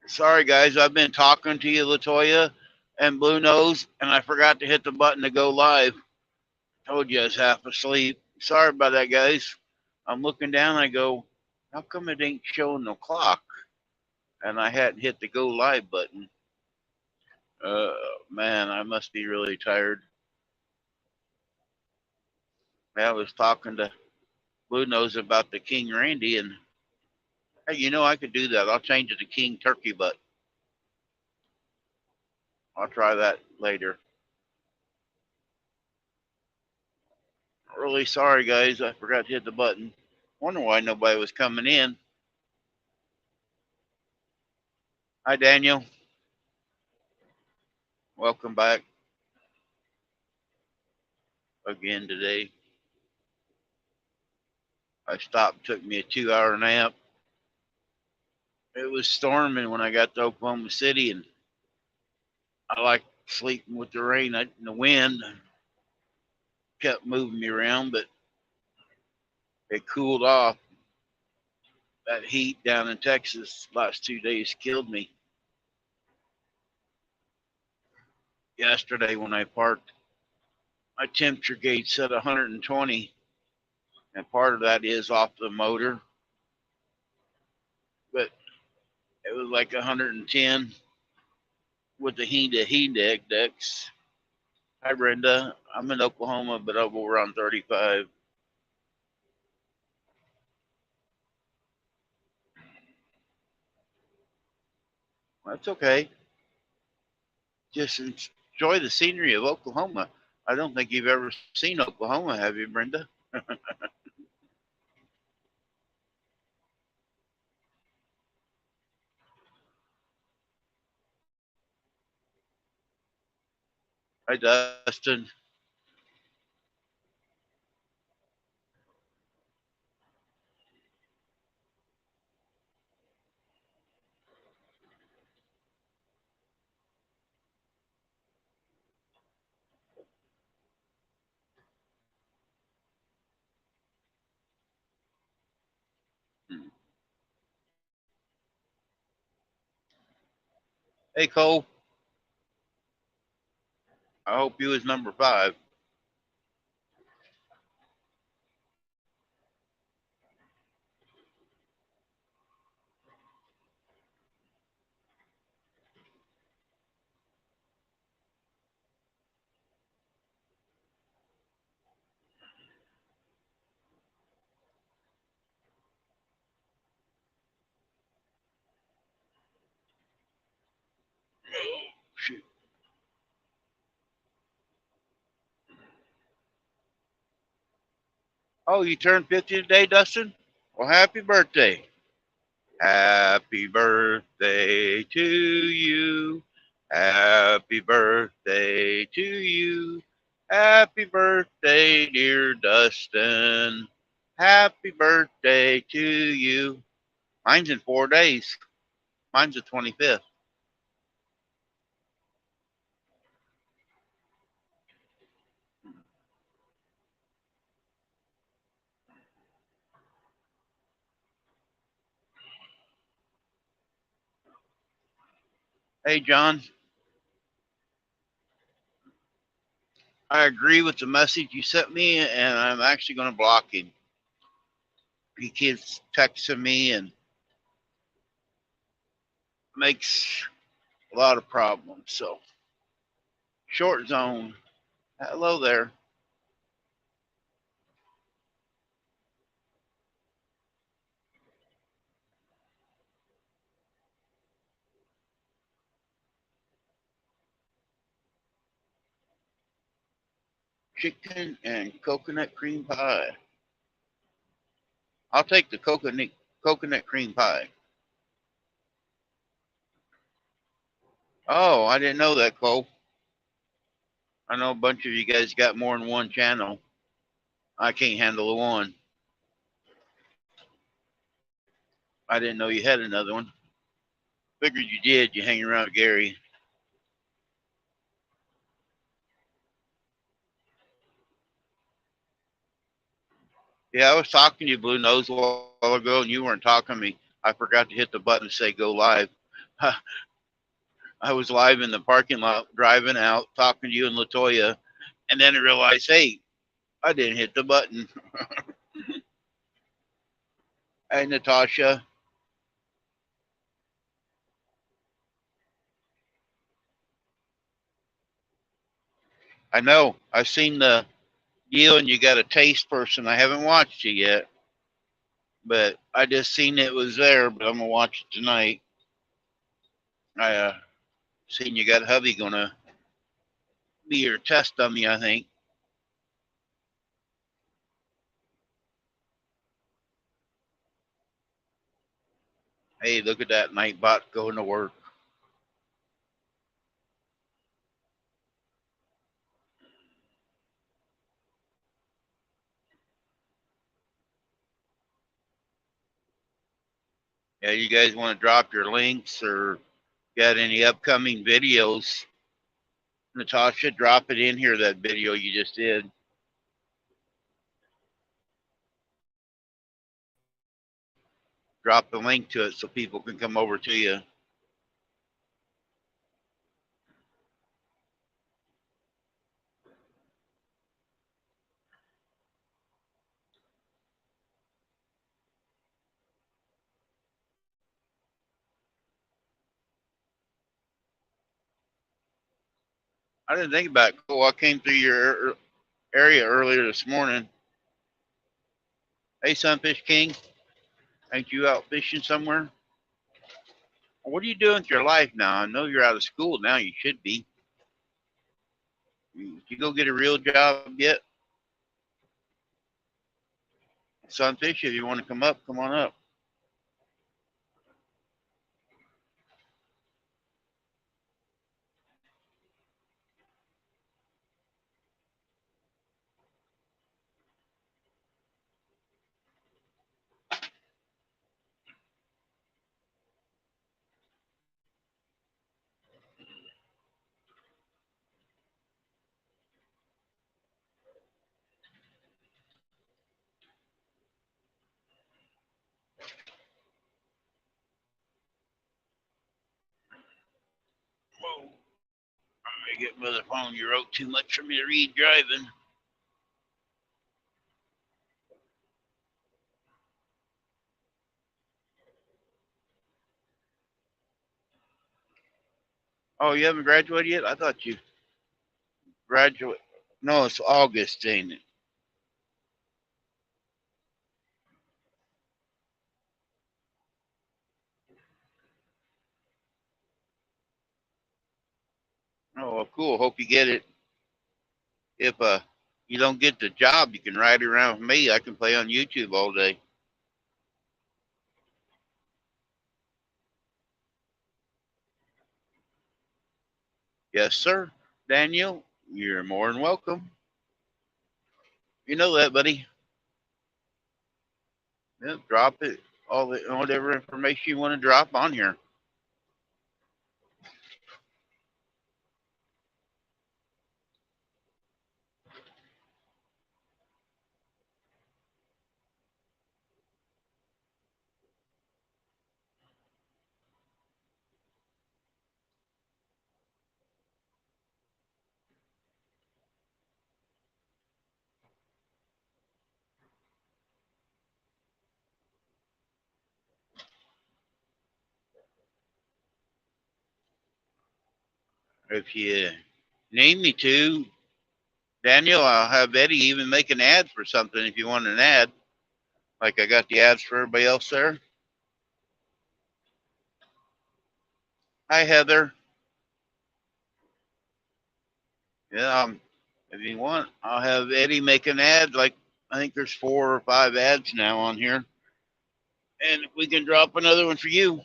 Sorry, guys. I've been talking to you, Latoya and Blue Nose, and I forgot to hit the button to go live. Told you I was half asleep. Sorry about that, guys. I'm looking down. I go, how come it ain't showing the clock? And I hadn't hit the go live button. Uh, man, I must be really tired. I was talking to Blue Nose about the King Randy, and hey, I could do that. I'll change it to King Turkey Butt. I'll try that later. Really sorry, guys. I forgot to hit the button. Wonder why nobody was coming in. Hi, Daniel. Welcome back again today. I stopped, took me a 2 hour nap. It was storming when I got to Oklahoma City, and I like sleeping with the rain and the wind. Kept moving me around, but it cooled off. That heat down in Texas last 2 days killed me. Yesterday when I parked, my temperature gauge said 120, and part of that is off the motor, but it was like 110 with the heat index. Hi, Brenda. I'm in Oklahoma, but I'm around 35. That's okay. Just enjoy the scenery of Oklahoma. I don't think you've ever seen Oklahoma, have you, Brenda? Hi, Dustin. Hey, Cole. I hope you was number 5. Shoot. Oh, you turned 50 today, Dustin? Well, happy birthday. Happy birthday to you. Happy birthday to you. Happy birthday, dear Dustin. Happy birthday to you. Mine's in 4 days. Mine's the 25th. Hey, John, I agree with the message you sent me, and I'm actually going to block him. He keeps texting me and makes a lot of problems. So, short zone. Hello there. Chicken and coconut cream pie. I'll take the coconut cream pie. Oh, I didn't know that, Cole. I know a bunch of you guys got more than one channel. I can't handle the one. I didn't know you had another one. Figured you did. You hang around with Gary. Yeah, I was talking to you, Blue Nose, a while ago, and you weren't talking to me. I forgot to hit the button to say go live. I was live in the parking lot driving out, talking to you and Latoya, and then I realized, hey, I didn't hit the button. Hey, Natasha. I know. I've seen the deal, and you got a taste person. I haven't watched it yet, but I just seen it was there. But I'm gonna watch it tonight. I seen you got hubby gonna be your test dummy. I think. Hey, look at that Nightbot going to work. Yeah, you guys want to drop your links or got any upcoming videos? Natasha, drop it in here. That video you just did. Drop the link to it so people can come over to you. I didn't think about it. Cool. I came through your area earlier this morning. Hey, Sunfish King, ain't you out fishing somewhere? What are you doing with your life now? I know you're out of school now. You should be. Did you go get a real job yet? Sunfish, if you want to come up, come on up. Whoa. I get by the phone. You wrote too much for me to read driving. Oh, you haven't graduated yet? I thought you graduate. No, it's August, ain't it? Oh, well, cool. Hope you get it. If you don't get the job, you can ride around with me. I can play on YouTube all day. Yes, sir. Daniel, you're more than welcome. You know that, buddy. Yeah, drop it. All the whatever information you want to drop on here. If you need me to, Daniel, I'll have Eddie even make an ad for something if you want an ad. Like I got the ads for everybody else there. Hi, Heather. Yeah, if you want, I'll have Eddie make an ad. Like I think there's 4 or 5 ads now on here, and we can drop another one for you.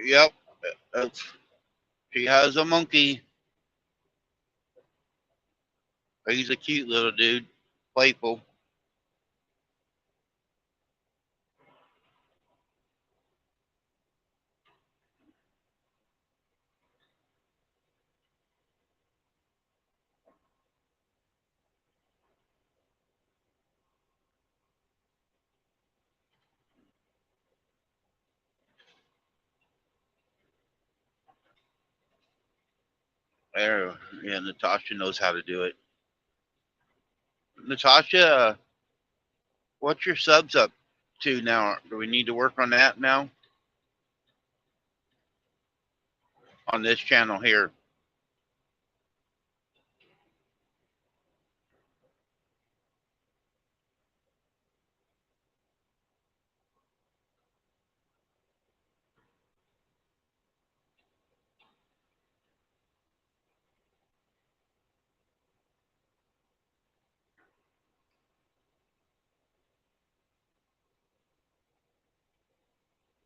Yep. She has a monkey. He's a cute little dude. Playful. There, yeah, Natasha knows how to do it. Natasha, what's your subs up to now? Do we need to work on that now? On this channel here.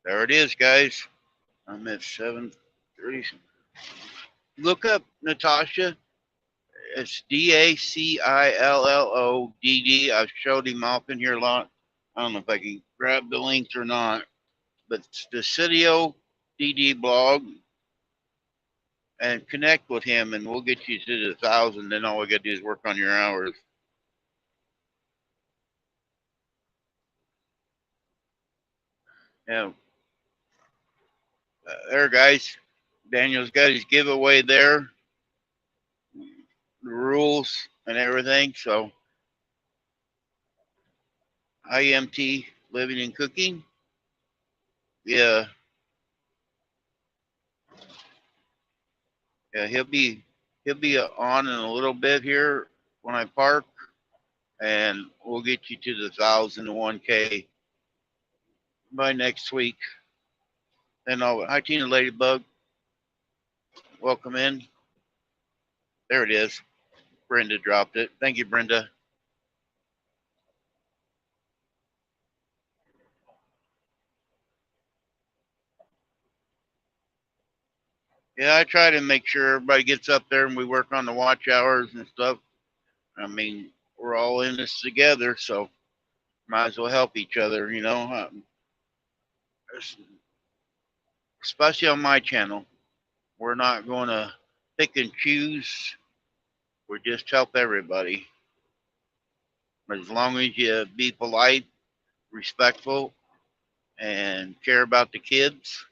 There it is, guys. I'm at 7:30. Look up Natasha. It's DACILLODD. I've showed him off in here a lot. I don't know if I can grab the links or not, but it's the Studio DD blog, and connect with him, and we'll get you to the 1,000. Then all we got to do is work on your hours. Yeah, there, guys. Daniel's got his giveaway there, the rules and everything. So, IMT Living and Cooking. Yeah, yeah, he'll be on in a little bit here when I park, and we'll get you to the 1,001K by next week. Then hi Tina Ladybug, welcome in. There it is. Brenda dropped it. Thank you, Brenda. Yeah, I try to make sure everybody gets up there and we work on the watch hours and stuff. I mean, we're all in this together, so might as well help each other, you know. Especially on my channel, we're not going to pick and choose. We just help everybody. As long as you be polite, respectful, and care about the kids,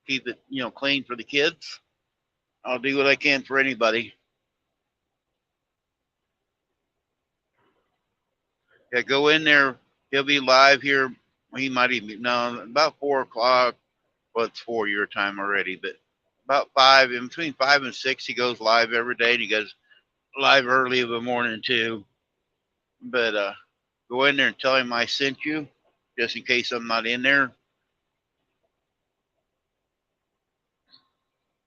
keep it, clean for the kids. I'll do what I can for anybody. Yeah, go in there. He'll be live here. He might even no about 4 o'clock. Well, it's 4 your time already, but about five, in between 5 and 6, he goes live every day. And he goes live early in the morning too. But go in there and tell him I sent you, just in case I'm not in there.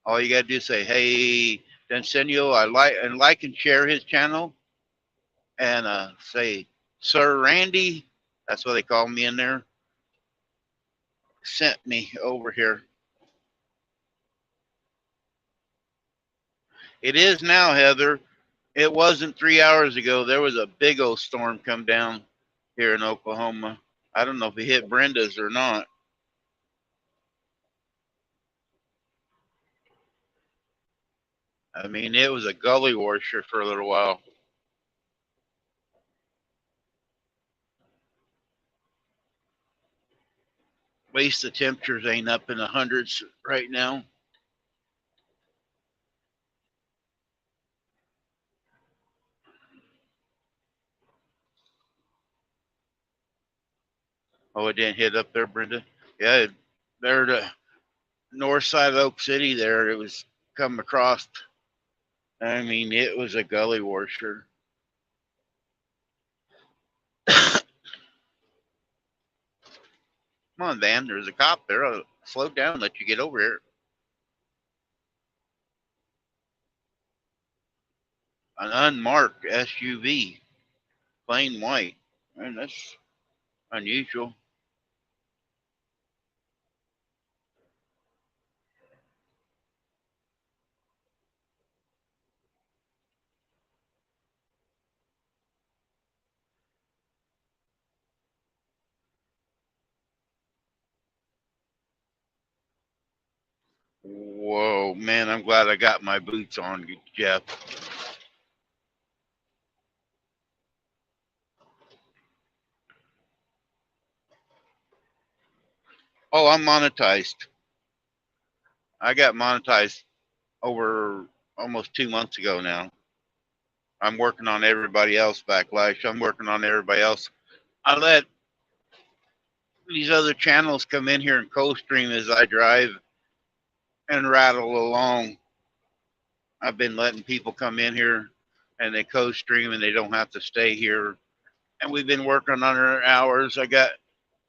All you gotta do is say, "Hey, Densenio, I like and share his channel," and say, "Sir Randy," that's what they call me in there, sent me over here. It is now, Heather. It wasn't 3 hours ago. There was a big old storm come down here in Oklahoma. I don't know if it hit Brenda's or not. I mean, it was a gully washer for a little while. At least the temperatures ain't up in the hundreds right now. Oh, it didn't hit up there, Brenda. Yeah, there the north side of Oak City. There, it was coming across. I mean, it was a gully washer. Come on, Van. There's a cop there. I'll slow down, let you get over here. An unmarked SUV, plain white. Man, that's unusual. Whoa, man, I'm glad I got my boots on, Jeff. Oh, I'm monetized. I got monetized over almost 2 months ago now. I'm working on everybody else backlash. I'm working on everybody else. I let these other channels come in here and co-stream as I drive and rattle along. I've been letting people come in here and they co-stream and they don't have to stay here. And we've been working on our hours. I got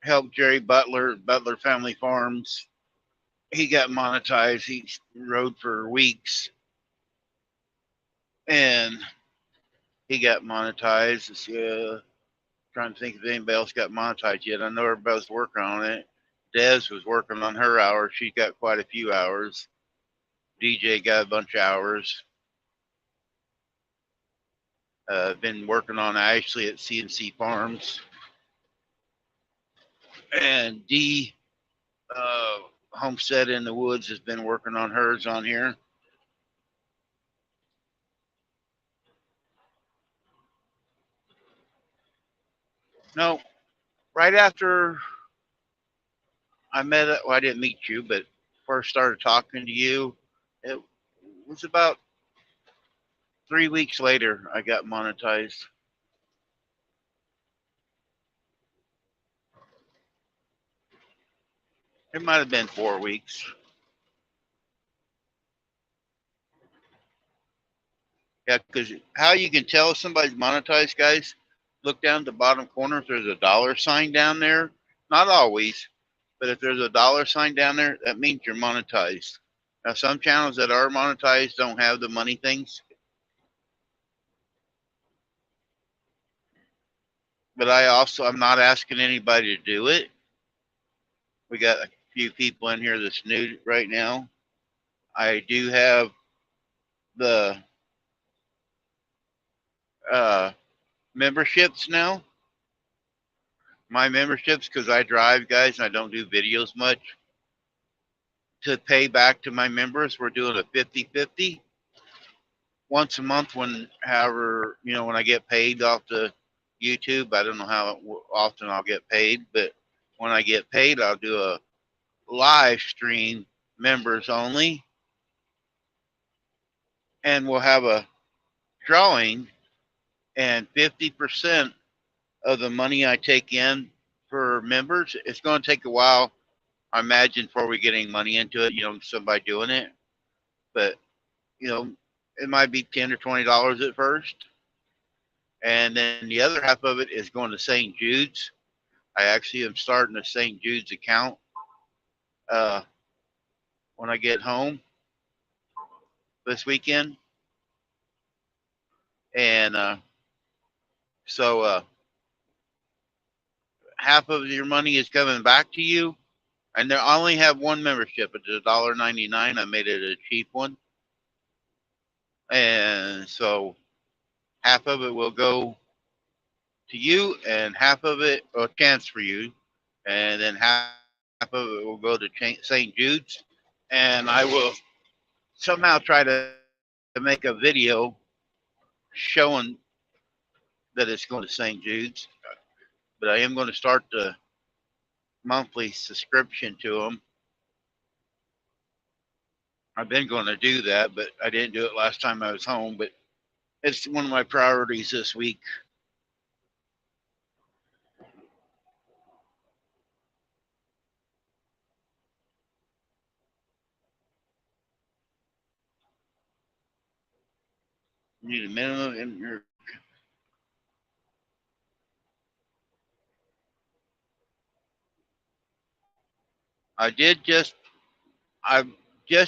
help Jerry Butler, Butler Family Farms. He got monetized. He rode for weeks and he got monetized. Trying to think if anybody else got monetized yet. I know everybody's working on it. Des was working on her hours. She got quite a few hours. DJ got a bunch of hours. Been working on Ashley at CNC Farms. And D Homestead in the Woods has been working on hers on here. No, right after I met, well, I didn't meet you, but first started talking to you, it was about 3 weeks later I got monetized. It might have been 4 weeks. Yeah, because how you can tell if somebody's monetized, guys, look down at the bottom corner. If there's a dollar sign down there, not always, but if there's a dollar sign down there, that means you're monetized. Now, some channels that are monetized don't have the money things, but I'm not asking anybody to do it. We got a few people in here that's new right now. I do have the uh, memberships now. My memberships, because I drive, guys, and I don't do videos much. To pay back to my members, we're doing a 50-50 once a month. However, when I get paid off the YouTube, I don't know how often I'll get paid, but when I get paid, I'll do a live stream, members only, and we'll have a drawing, and 50% of the money I take in for members, it's going to take a while, I imagine, before we get any money into it, somebody doing it. But, it might be $10 or $20 at first. And then the other half of it is going to St. Jude's. I actually am starting a St. Jude's account when I get home this weekend. And so half of your money is coming back to you. And I only have one membership. It's $1.99. I made it a cheap one. And so half of it will go to you, and half of it will chance for you, and then half of it will go to St. Jude's. And I will somehow try to make a video showing that it's going to St. Jude's. But I am going to start the monthly subscription to them. I've been going to do that, but I didn't do it last time I was home. But it's one of my priorities this week. You need a minimum in your. I just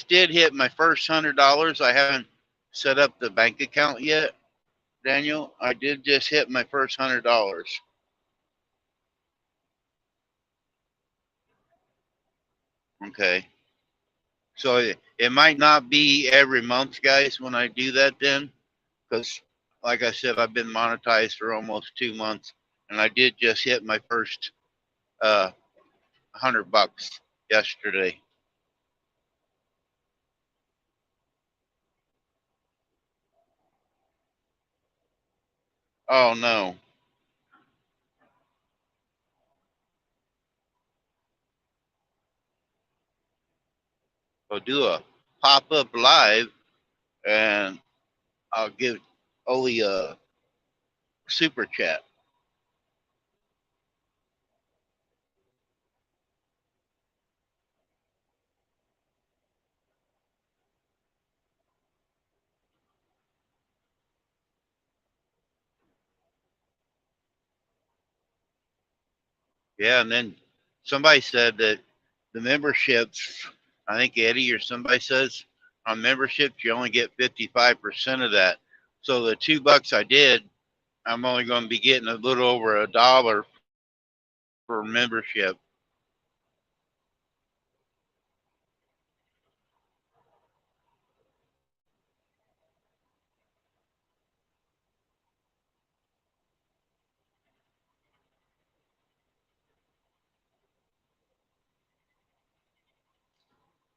did hit my first $100. I haven't set up the bank account yet, Daniel. I did just hit my first $100. Okay. So it might not be every month, guys, when I do that then, because like I said, I've been monetized for almost 2 months, and I did just hit my first $100 yesterday. Oh no. We'll do a pop up live, and I'll give Oli a super chat. Yeah, and then somebody said that the memberships, I think Eddie or somebody says on memberships you only get 55% of that. So the $2 I did, I'm only going to be getting a little over $1 for membership.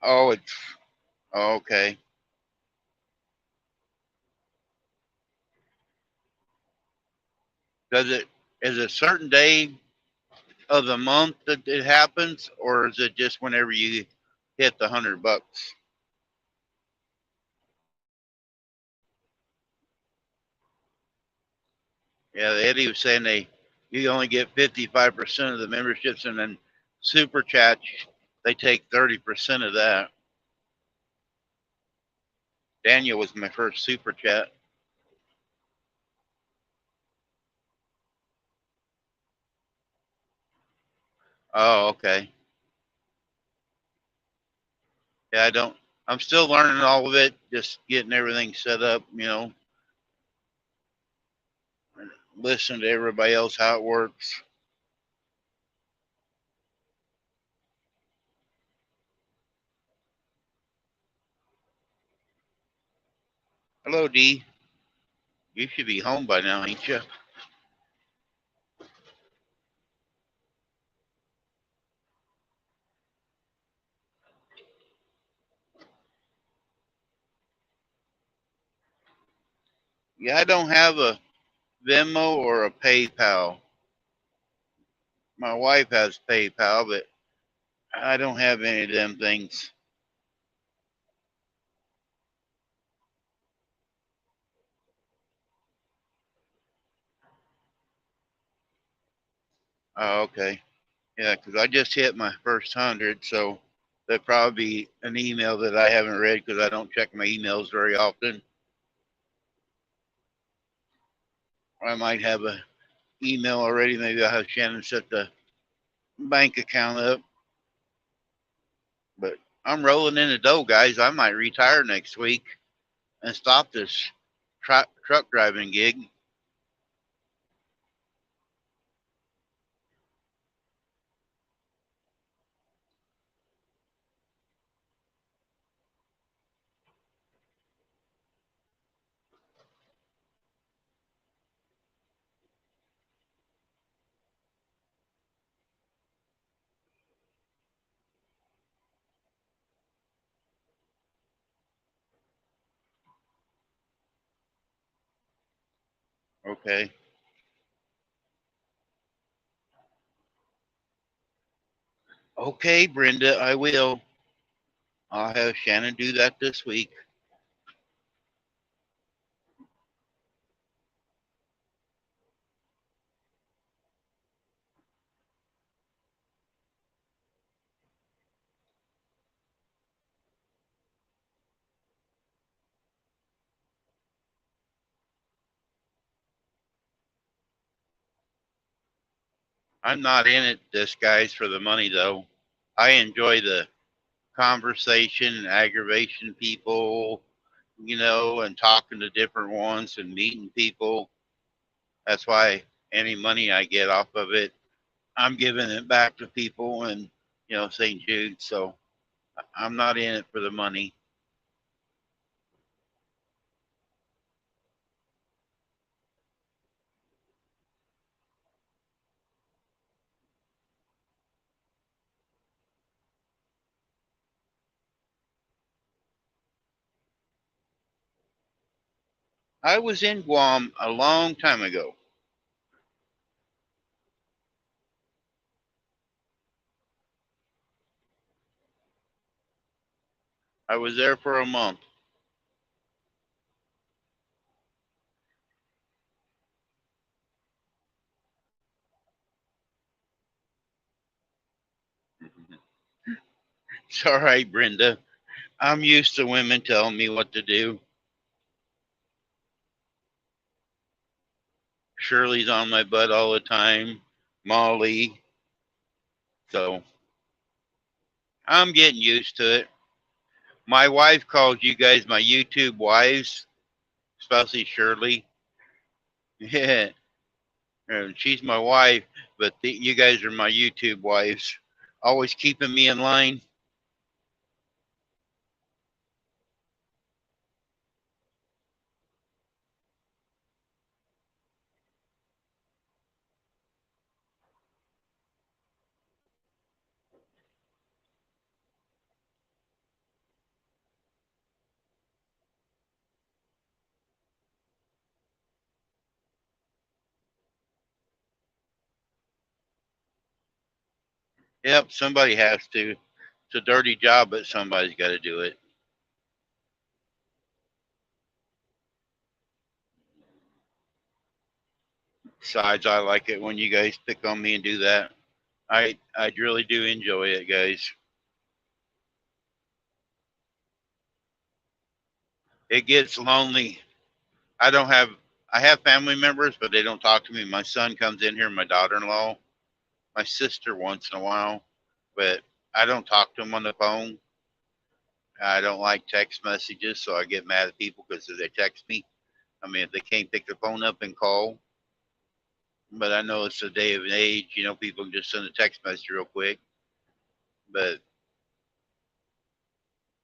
Oh, it's okay. Does it is it a certain day of the month that it happens, or is it just whenever you hit the $100? Yeah, Eddie was saying you only get 55% of the memberships, and then super chat they take 30% of that. Daniel was my first super chat. Oh, okay. Yeah, I don't. I'm still learning all of it, just getting everything set up. And listen to everybody else how it works. Hello, D. You should be home by now, ain't you? Yeah, I don't have a Venmo or a PayPal. My wife has PayPal, but I don't have any of them things. Oh, okay. Yeah, because I just hit my first 100, so that'd probably be an email that I haven't read because I don't check my emails very often. I might have a email already. Maybe I'll have Shannon set the bank account up. But I'm rolling in the dough, guys. I might retire next week and stop this truck driving gig. Okay. Okay, Brenda, I will. I'll have Shannon do that this week. I'm not in it, this guys, for the money though. I enjoy the conversation and aggravation people, and talking to different ones and meeting people. That's why any money I get off of it, I'm giving it back to people and, St. Jude. So I'm not in it for the money. I was in Guam a long time ago. I was there for a month. It's all right, Brenda. I'm used to women telling me what to do. Shirley's on my butt all the time. Molly. So I'm getting used to it. My wife calls you guys my YouTube wives, especially Shirley. Yeah, and she's my wife, but you guys are my YouTube wives, always keeping me in line. Yep, somebody has to. It's a dirty job, but somebody's got to do it. Besides, I like it when you guys pick on me and do that. I really do enjoy it, guys. It gets lonely. I don't have I have family members, but they don't talk to me. My son comes in here, my daughter-in-law, my sister once in a while, but I don't talk to them on the phone. I don't like text messages, so I get mad at people because they text me. I mean, if they can't pick the phone up and call, but I know it's a day of age. People can just send a text message real quick. But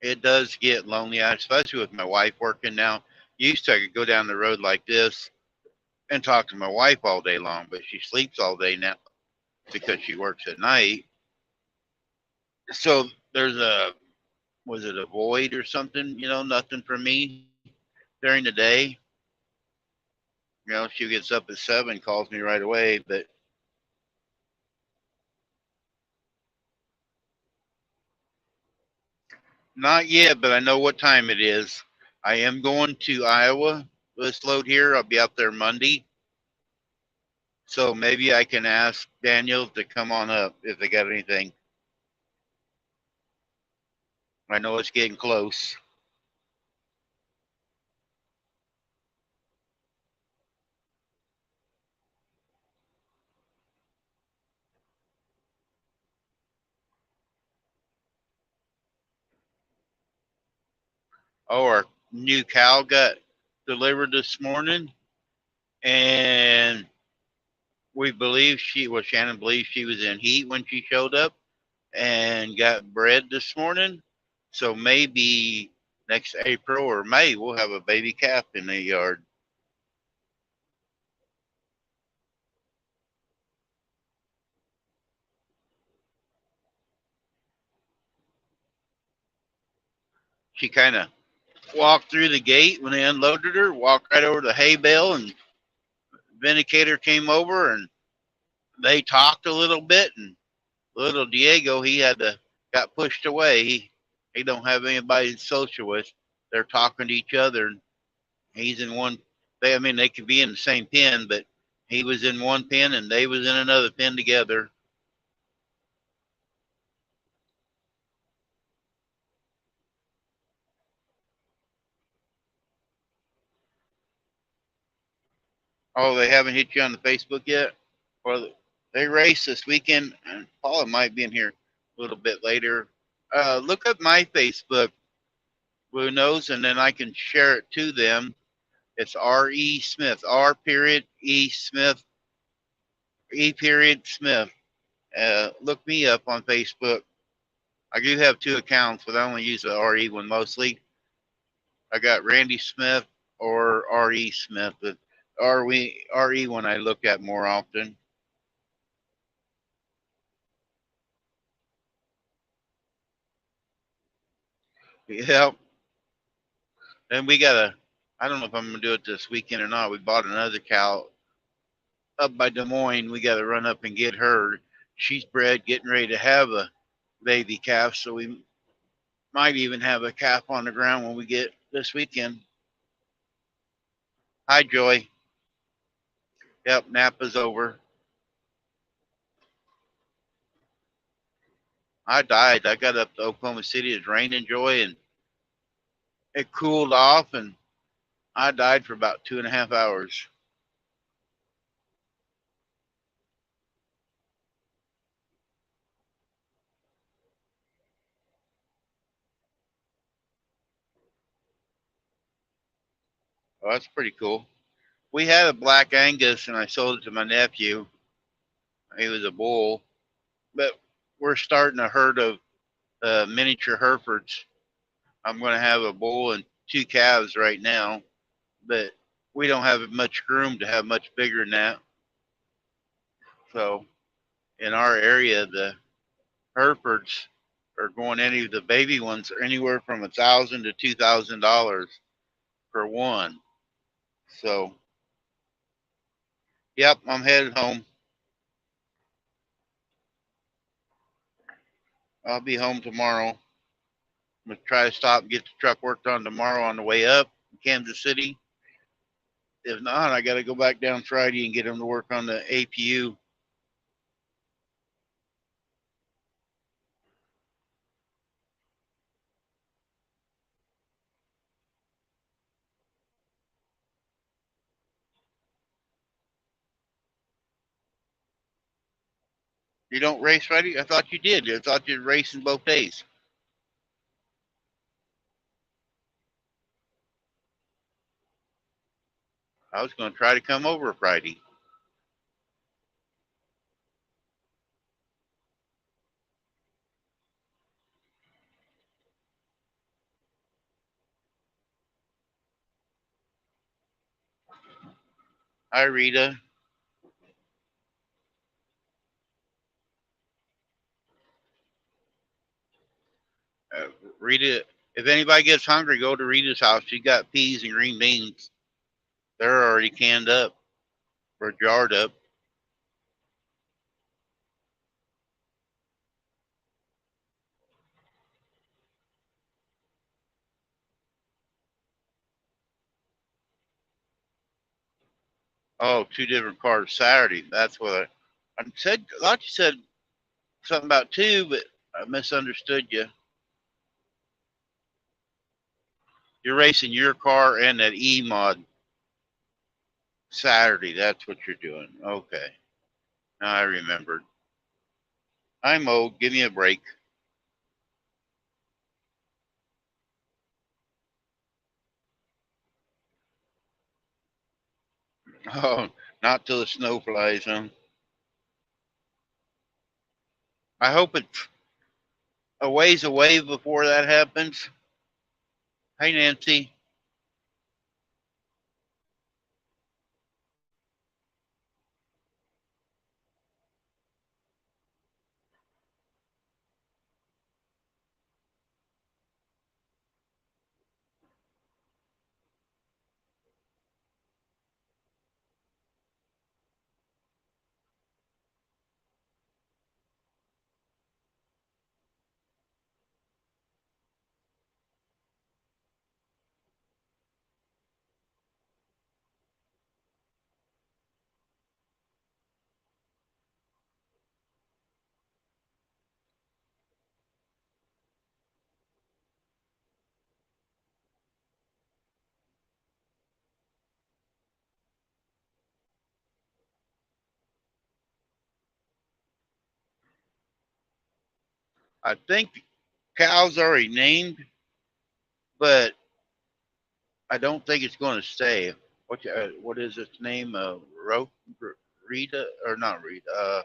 it does get lonely, especially with my wife working now. Used to I could go down the road like this and talk to my wife all day long, but she sleeps all day now because she works at night. So there's a was it a void or something? Nothing for me during the day. She gets up at 7, calls me right away, but not yet. But I know what time it is. I am going to Iowa. Let's load here. I'll be out there Monday. So maybe I can ask Daniel to come on up if they got anything. I know it's getting close. Oh, our new cow got delivered this morning, and Shannon believes she was in heat when she showed up and got bred this morning. So maybe next April or May we'll have a baby calf in the yard. She kind of walked through the gate when they unloaded her, walked right over to the hay bale, and Vindicator came over and they talked a little bit. And little Diego, he got pushed away. He don't have anybody to social with. They're talking to each other. And he's in one. They could be in the same pen, but he was in one pen and they was in another pen together. Oh, they haven't hit you on the Facebook yet? Well, they race this weekend, and Paula might be in here a little bit later. Look up my Facebook, Blue Nose, and then I can share it to them. It's R.E. Smith, R period E Smith, E period Smith. Look me up on Facebook. I do have two accounts, but I only use the RE one mostly. I got Randy Smith or RE Smith, but RE one I look at more often. Yep. And we got I don't know if I'm going to do it this weekend or not. We bought another cow up by Des Moines. We got to run up and get her. She's bred, getting ready to have a baby calf. So Might even have a calf on the ground when we get this weekend. Hi, Joy. Yep, Napa's over. I died. I got up to Oklahoma City. It's raining, Joy, and it cooled off, and I died for about 2.5 hours. Oh, that's pretty cool. We had a black Angus, and I sold it to my nephew. He was a bull, but we're starting a herd of miniature Herefords. I'm going to have a bull and two calves right now, but we don't have much room to have much bigger than that. So in our area, the Herefords are going the baby ones are anywhere from $1,000 to $2,000 for one. So, yep, I'm headed home. I'll be home tomorrow. I'm gonna try to stop and get the truck worked on tomorrow on the way up in Kansas City. If not, I got to go back down Friday and get them to work on the APU. You don't race Friday? I thought you did. I thought you'd race in both days. I was going to try to come over Friday. Hi, Rita. Uh, Rita, if anybody gets hungry, go to Rita's house. She got peas and green beans. They're already canned up or jarred up. Oh, two different cars Saturday. That's what I said. I thought you said something about two, but I misunderstood you. You're racing your car and that E mod Saturday. That's what you're doing. Okay. Now I remembered. I'm old. Give me a break. Oh, not till the snow flies, huh? I hope it's a ways away before that happens. Hey, Nancy. I think Cal's already named, but I don't think it's going to stay. What is its name? Rita or not Rita?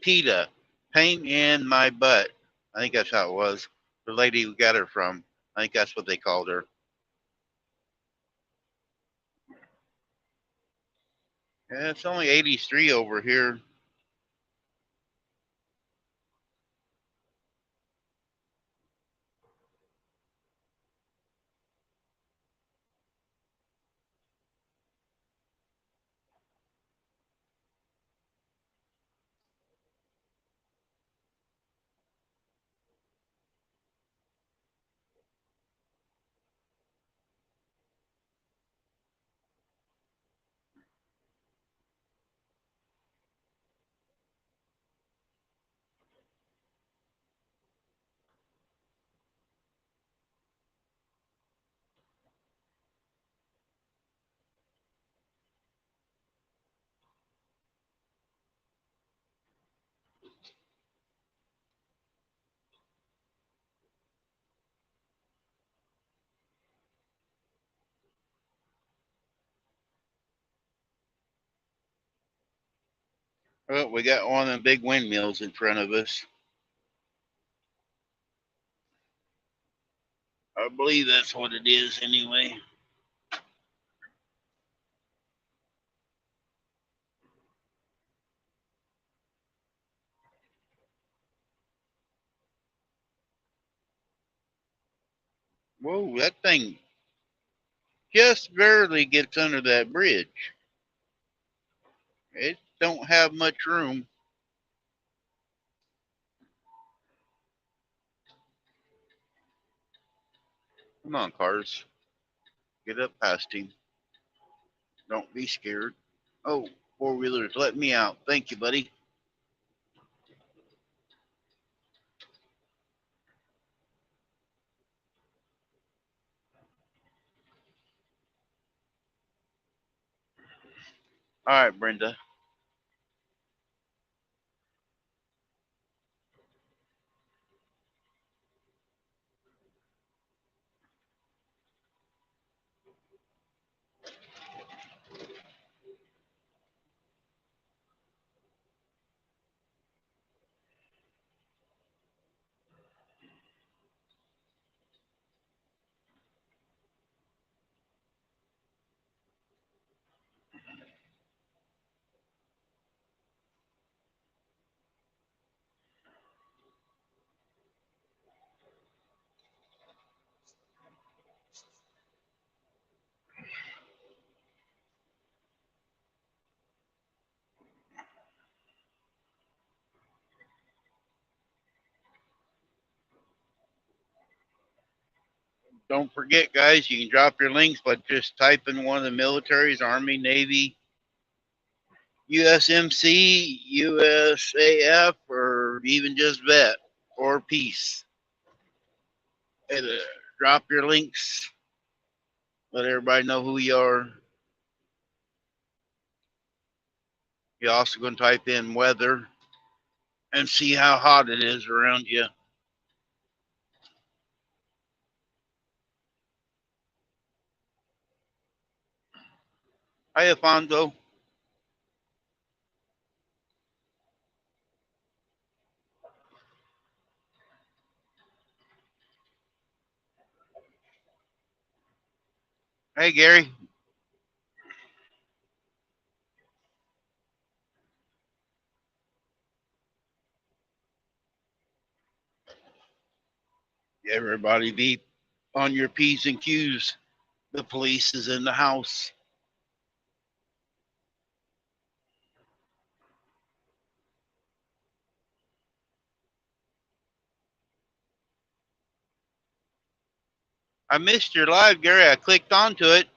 PETA. Pain in my butt. I think that's how it was. The lady who got her from. I think that's what they called her. Yeah, it's only 83 over here. Oh, we got one of the big windmills in front of us. I believe that's what it is anyway. Whoa, that thing just barely gets under that bridge. It don't have much room. Come on, cars. Get up past him. Don't be scared. Oh, four-wheelers, let me out. Thank you, buddy. All right, Brenda. Don't forget, guys, you can drop your links by just typing one of the militaries, Army, Navy, USMC, USAF, or even just vet or peace. And, drop your links. Let everybody know who you are. You're also going to type in weather and see how hot it is around you. Hi, Afonso. Hey, Gary. Everybody be on your P's and Q's. The police is in the house. I missed your live, Gary. I clicked onto it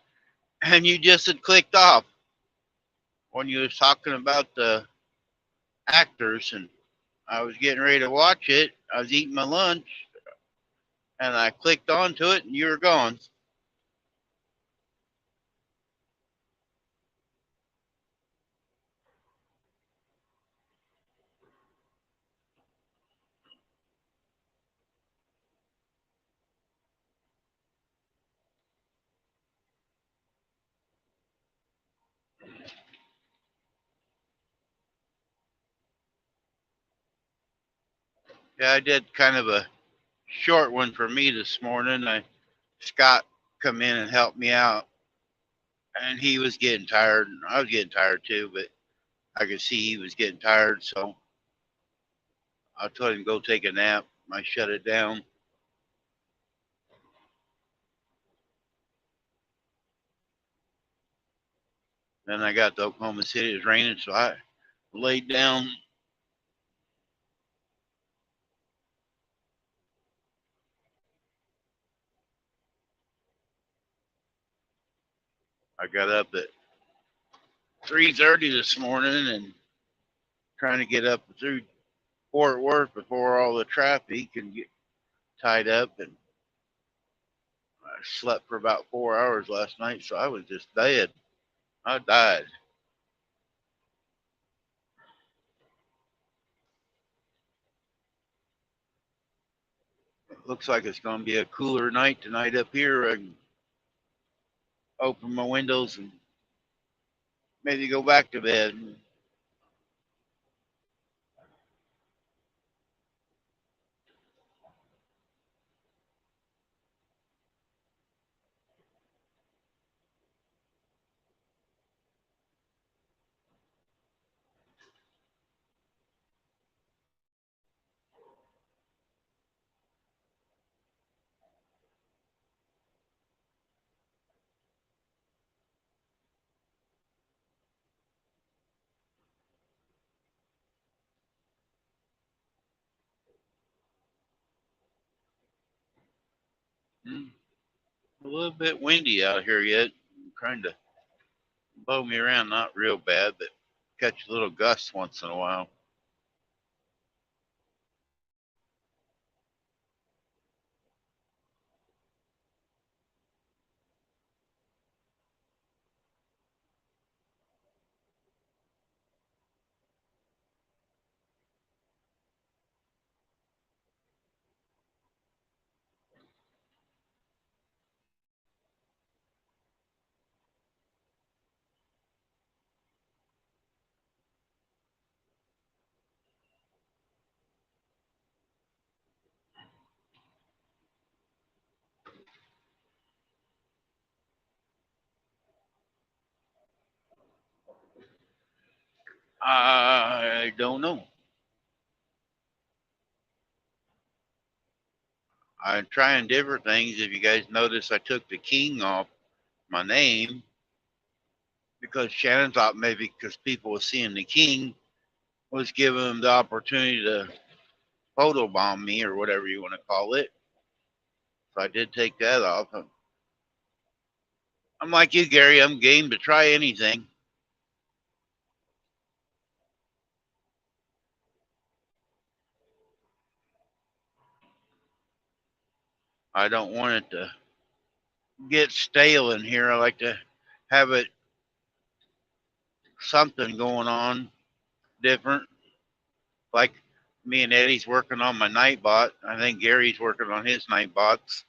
and you just had clicked off when you was talking about the actors, and I was getting ready to watch it. I was eating my lunch and I clicked onto it and you were gone. Yeah, I did kind of a short one for me this morning. Scott come in and helped me out, and he was getting tired, and I was getting tired too. But I could see he was getting tired, so I told him to go take a nap. I shut it down. Then I got to Oklahoma City. It was raining, so I laid down. I got up at 3:30 this morning and trying to get up through Fort Worth before all the traffic can get tied up. And I slept for about 4 hours last night, so I was just dead. I died. It looks like it's going to be a cooler night tonight up here. I can open my windows and maybe go back to bed. Mm, a little bit windy out here yet. Trying to blow me around, not real bad, but catch a little gusts once in a while. I don't know. I'm trying different things. If you guys notice, I took the king off my name because Shannon thought maybe because people were seeing the king was giving them the opportunity to photobomb me or whatever you want to call it. So I did take that off. I'm like you, Gary. I'm game to try anything. I don't want it to get stale in here. I like to have it something going on different. Like me and Eddie's working on my Nightbot. I think Gary's working on his Nightbots.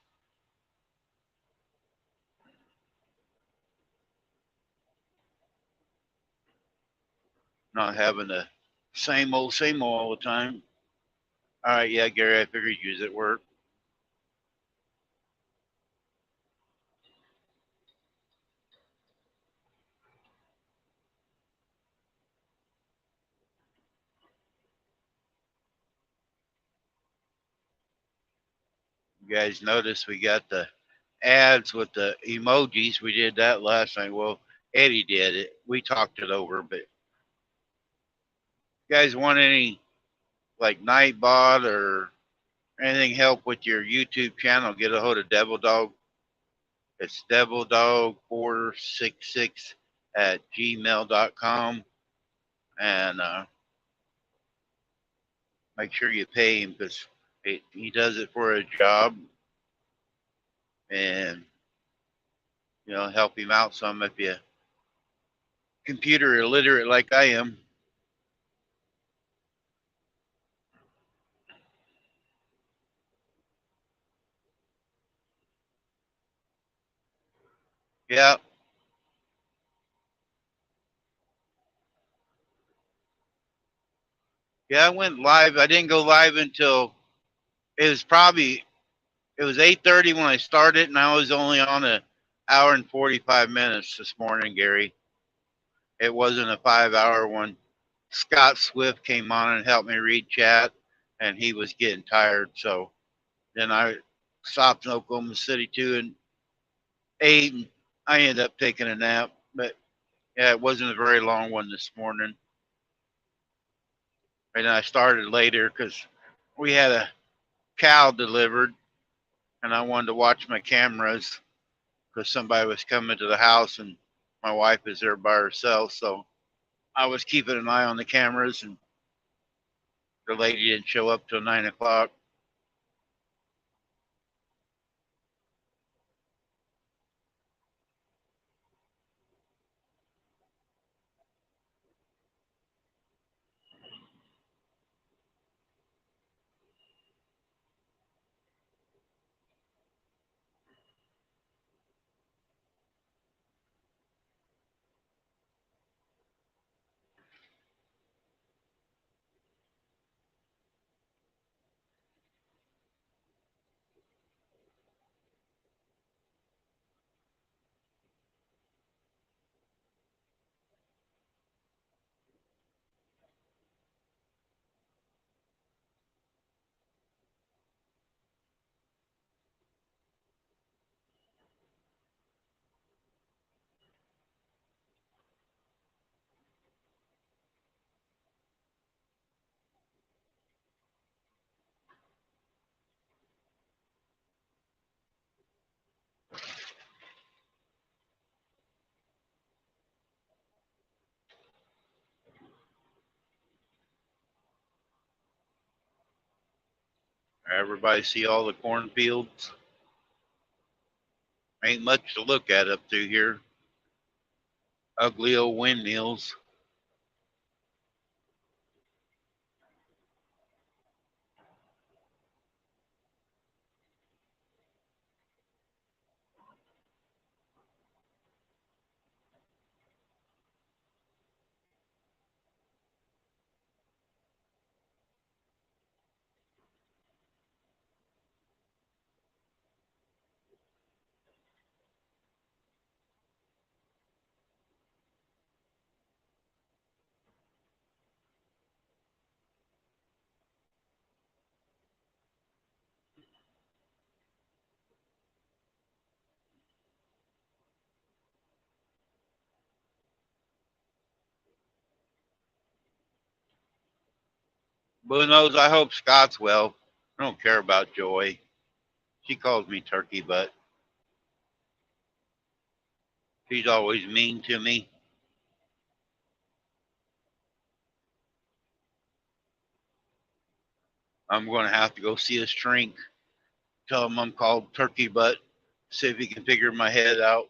Not having the same old all the time. All right, yeah, Gary, I figured you was at work. You guys notice we got the ads with the emojis. We did that last night. Well, Eddie did it. We talked it over, but you guys want any like Nightbot or anything help with your YouTube channel, get a hold of Devil Dog. It's devilDog466 at gmail.com. And make sure you pay him because he does it for a job. And, help him out some if you computer illiterate like I am. Yeah. Yeah, I went live. I didn't go live until it was probably it was 8:30 when I started, and I was only on an hour and 45 minutes this morning, Gary. It wasn't a 5 hour one. Scott Swift came on and helped me read chat, and he was getting tired. So then I stopped in Oklahoma City too and ate, and I ended up taking a nap. But yeah, it wasn't a very long one this morning. And I started later because we had a cow delivered, and I wanted to watch my cameras because somebody was coming to the house, and my wife is there by herself. So I was keeping an eye on the cameras, and the lady didn't show up till 9 o'clock. Everybody see all the cornfields? Ain't much to look at up through here. Ugly old windmills. But who knows? I hope Scott's well. I don't care about Joy. She calls me turkey butt. She's always mean to me. I'm going to have to go see a shrink. Tell him I'm called turkey butt. See if he can figure my head out.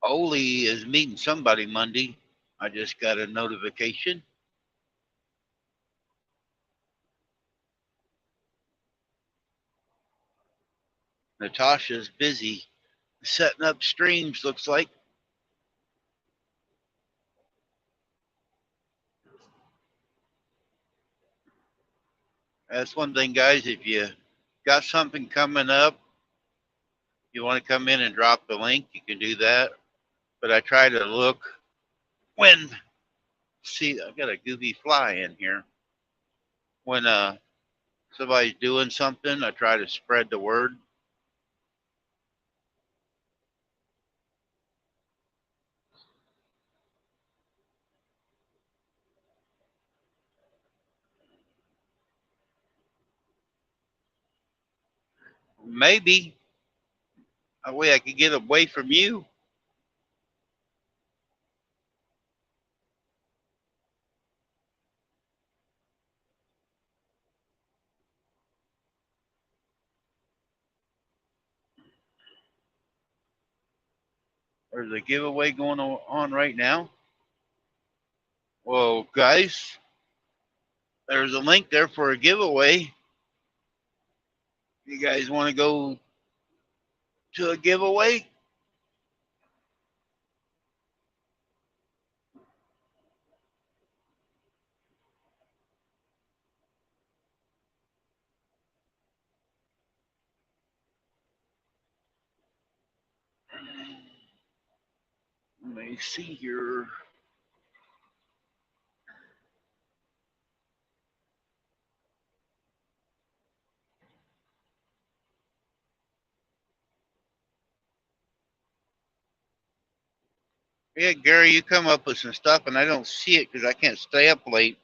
Oli is meeting somebody Monday. I just got a notification. Natasha's busy setting up streams, looks like. That's one thing, guys. If you got something coming up, you want to come in and drop the link, you can do that. But I try to look when, see, I got a goofy fly in here. When somebody's doing something, I try to spread the word. Maybe a way I could get away from you. There's a giveaway going on right now. Well, guys, there's a link there for a giveaway. You guys want to go to a giveaway? Let me see here. Yeah, Gary, you come up with some stuff, and I don't see it because I can't stay up late.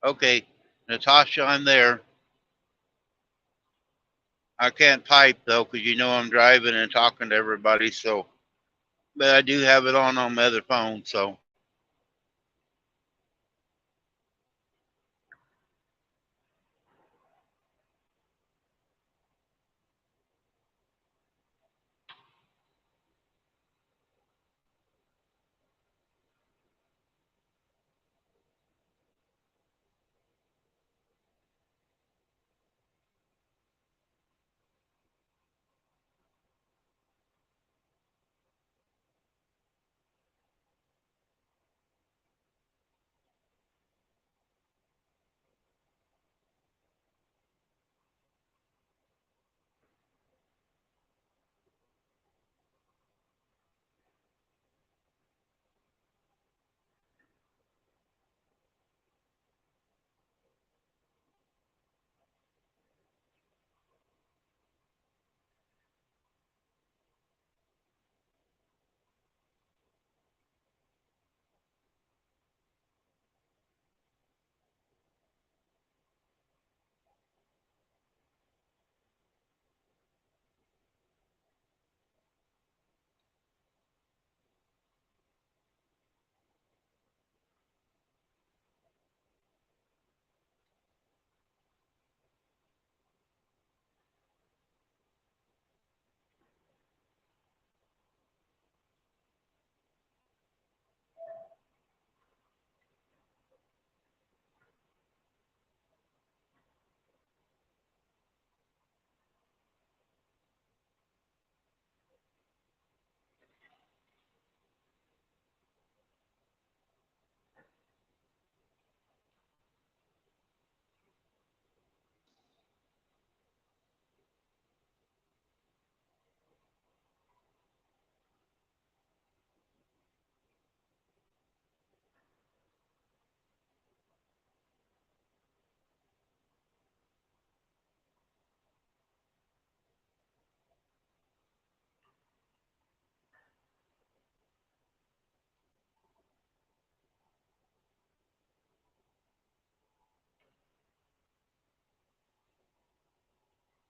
Okay, Natasha, I'm there. I can't type though because you know I'm driving and talking to everybody. So, but I do have it on my other phone. So,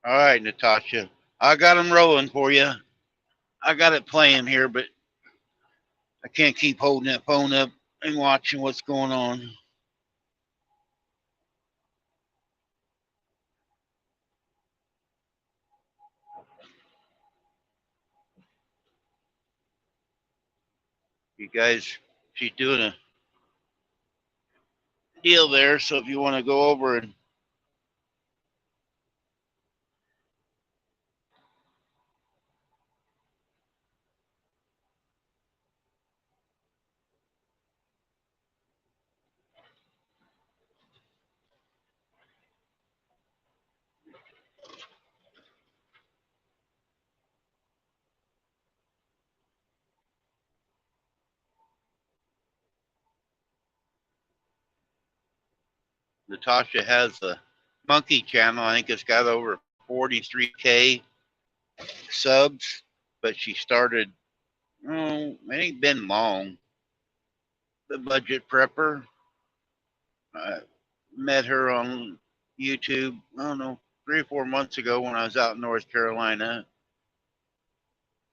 All right, Natasha. I got them rolling for you. I got it playing here, but I can't keep holding that phone up and watching what's going on. You guys, she's doing a deal there, so if you want to go over and Natasha has a monkey channel. I think it's got over 43K subs, but she started, oh, it ain't been long. The Budget Prepper. I met her on YouTube, I don't know, 3 or 4 months ago when I was out in North Carolina.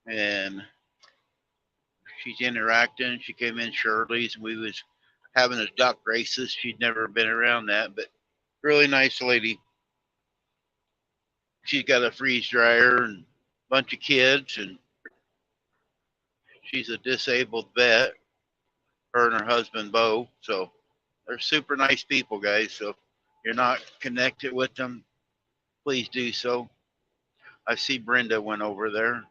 And she's interacting. She came in Shirley's and we was having a duck races. She'd never been around that, but really nice lady. She's got a freeze dryer and a bunch of kids, and she's a disabled vet, her and her husband Bo. So they're super nice people, guys. So if you're not connected with them, please do so. I see Brenda went over there.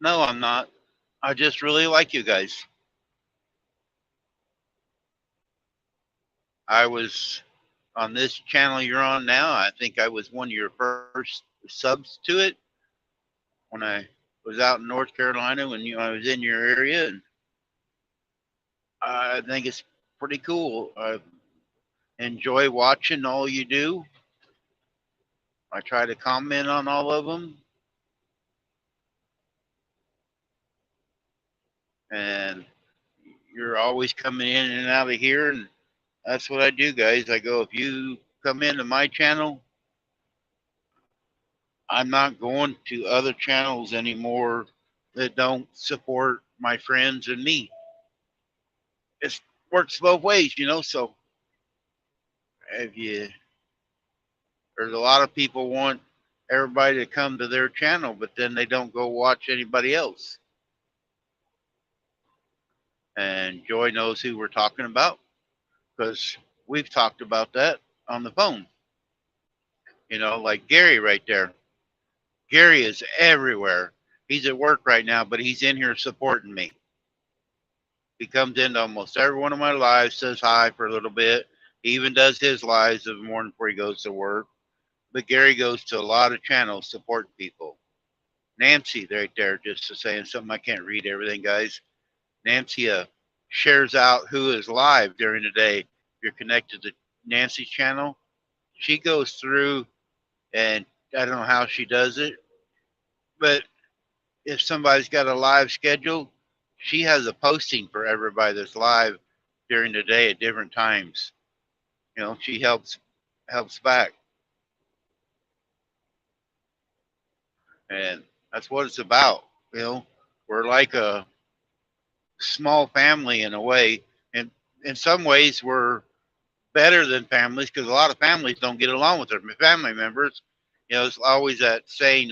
No, I'm not. I just really like you guys. I was on this channel you're on now. I think I was one of your first subs to it when I was out in North Carolina when I was in your area, and I think it's pretty cool. I enjoy watching all you do. I try to comment on all of them, and you're always coming in and out of here, and that's what I do, guys. I go, if you come into my channel, I'm not going to other channels anymore that don't support my friends and me. It works both ways, you know. So if you, there's a lot of people want everybody to come to their channel, but then they don't go watch anybody else. And Joy knows who we're talking about because we've talked about that on the phone. You know, like Gary right there. Gary is everywhere. He's at work right now, but he's in here supporting me. He comes into almost every one of my lives, says hi for a little bit. He even does his lives in the morning before he goes to work. But Gary goes to a lot of channels supporting people. Nancy right there, just saying something I can't read everything, guys. Nancy shares out who is live during the day. If you're connected to Nancy's channel, she goes through, and I don't know how she does it, but if somebody's got a live schedule, she has a posting for everybody that's live during the day at different times. You know, she helps back, and that's what it's about. You know, we're like a small family in a way, and in some ways we're better than families because a lot of families don't get along with their family members. You know, it's always that saying,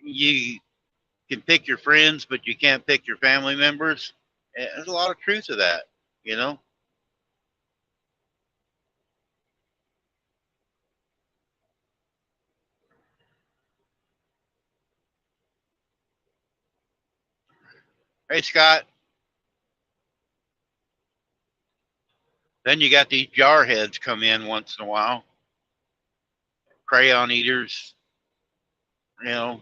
you can pick your friends, but you can't pick your family members. And there's a lot of truth to that, you know. Hey, Scott. Then you got these jarheads come in once in a while. Crayon eaters. You know,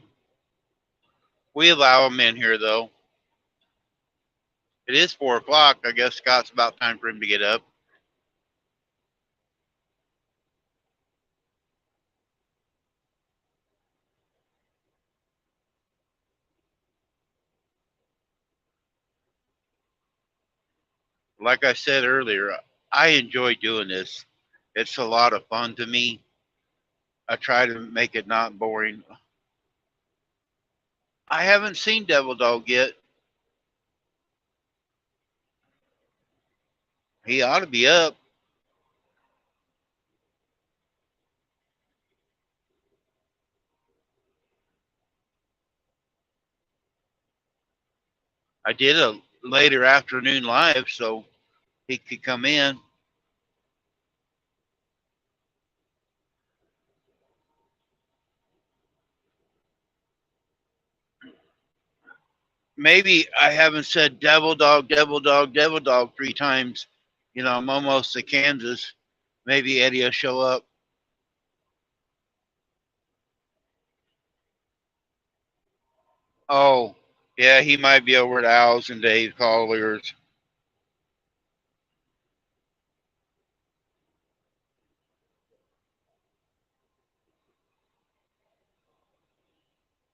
we allow them in here though. It is 4 o'clock. I guess Scott's about time for him to get up. Like I said earlier, I enjoy doing this. It's a lot of fun to me. I try to make it not boring. I haven't seen Devil Dog yet. He ought to be up. I did a later afternoon live so he could come in. Maybe I haven't said Devil Dog, Devil Dog, Devil Dog 3 times. You know, I'm almost to Kansas. Maybe Eddie will show up. Oh, yeah, he might be over at Al's and Dave Collier's.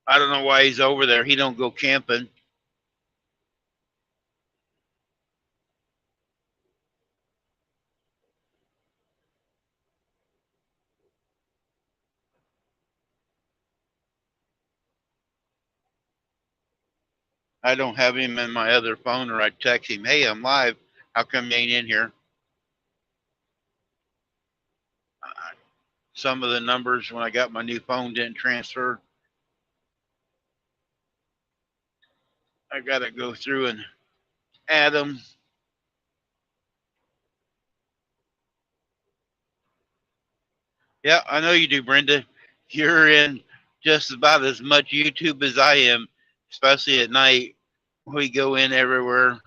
I don't know why he's over there. He don't go camping. I don't have him in my other phone, or I'd text him, "Hey, I'm live. How come you ain't in here?" Some of the numbers when I got my new phone didn't transfer. I got to go through and add them. Yeah, I know you do, Brenda. You're in just about as much YouTube as I am, especially at night. We go in everywhere.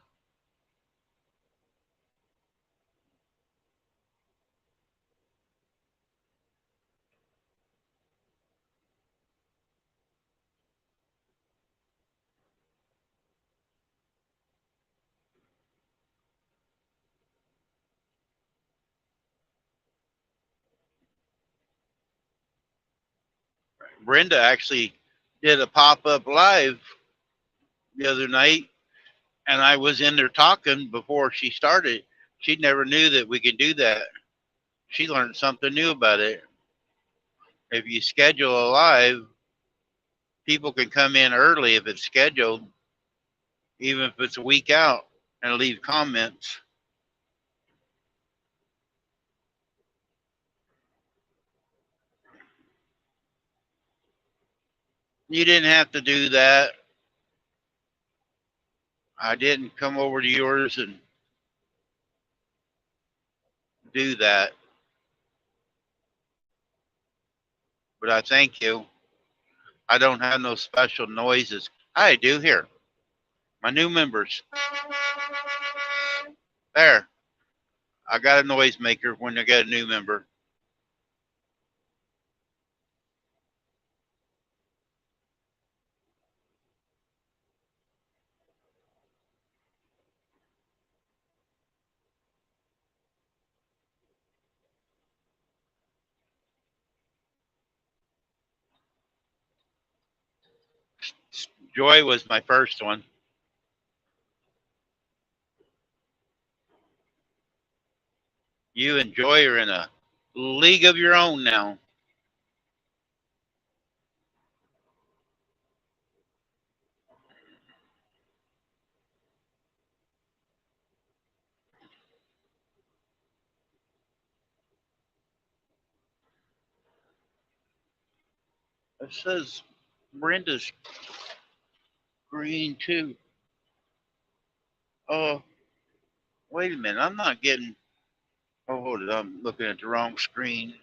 Brenda actually did a pop up live the other night, and I was in there talking before she started. She never knew that we could do that. She learned something new about it. If you schedule a live, people can come in early if it's scheduled, even if it's a week out, and leave comments. You didn't have to do that. I didn't come over to yours and do that, but I thank you. I don't have no special noises. I do here. My new members. There. I got a noise maker when I get a new member. Joy was my first one. You and Joy are in a league of your own now. It says Brenda's green too. Oh, wait a minute. I'm not getting. Oh, hold it. I'm looking at the wrong screen.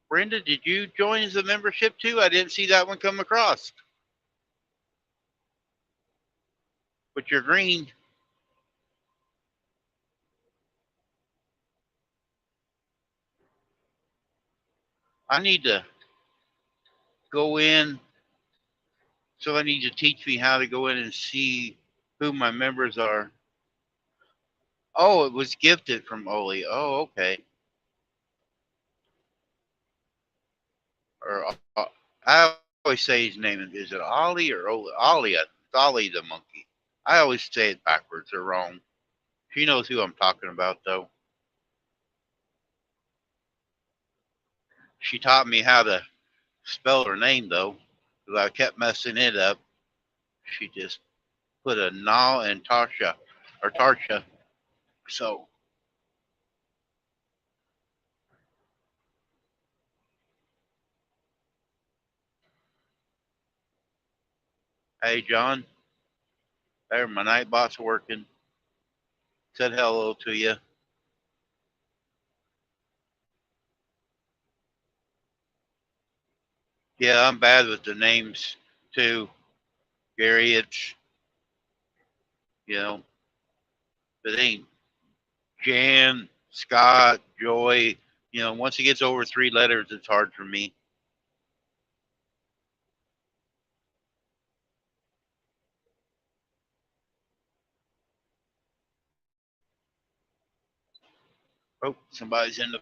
Brenda, did you join as a membership too? I didn't see that one come across. But you're green. I need to go in. So I need to teach me how to go in and see who my members are. Oh, it was gifted from Oli. Oh, okay. Or I always say his name. Is it Ollie or Oli? Ollie. It's Ollie the monkey. I always say it backwards or wrong. She knows who I'm talking about, though. She taught me how to spell her name, though, because I kept messing it up. She just put a na and Tarsha or Tarsha. So, hey, John, there, my night bot's working. Said hello to you. Yeah, I'm bad with the names too, Gary. It's, if it ain't Jan, Scott, Joy, once it gets over 3 letters, it's hard for me. Oh, somebody's in the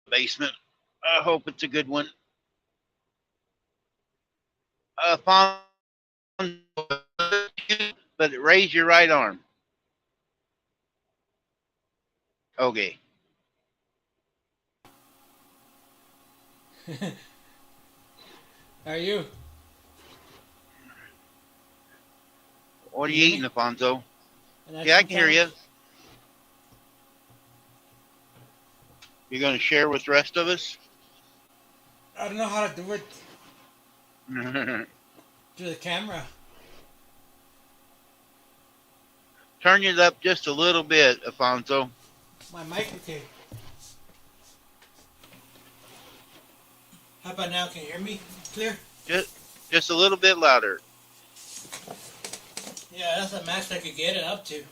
basement. I hope it's a good one. Fonzo, but raise your right arm. Okay. How are you? What are Can you you hear eating, me? Alfonso? An Yeah, I action can hear count? you. You're going to share with the rest of us? I don't know how to do it through the camera. Turn it up just a little bit, Alfonso. My mic, okay. How about now? Can you hear me clear? Just, just a little bit louder. Yeah, that's the max I could get it up to.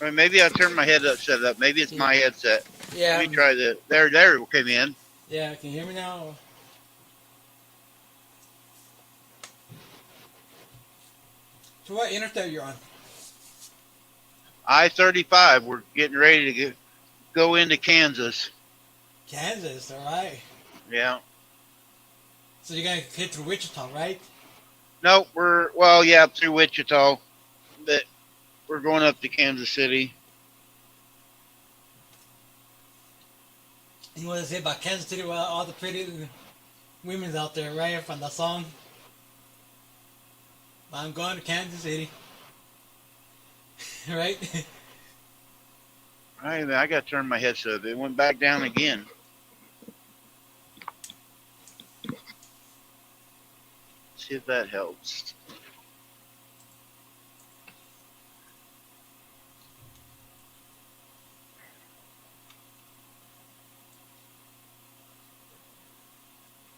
Or maybe I'll turn my headset up. Maybe it's my headset. Yeah. Let me try that. There it came in. Yeah, can you hear me now? So what internet you're on? I-35. We're getting ready to go into Kansas. Kansas, alright. Yeah. So you're gonna hit through Wichita, right? No, through Wichita, but we're going up to Kansas City. You want to say about Kansas City, well, all the pretty women's out there, right? From the song. I'm going to Kansas City. Right? I got to turn my headset up. It went back down again. See if that helps.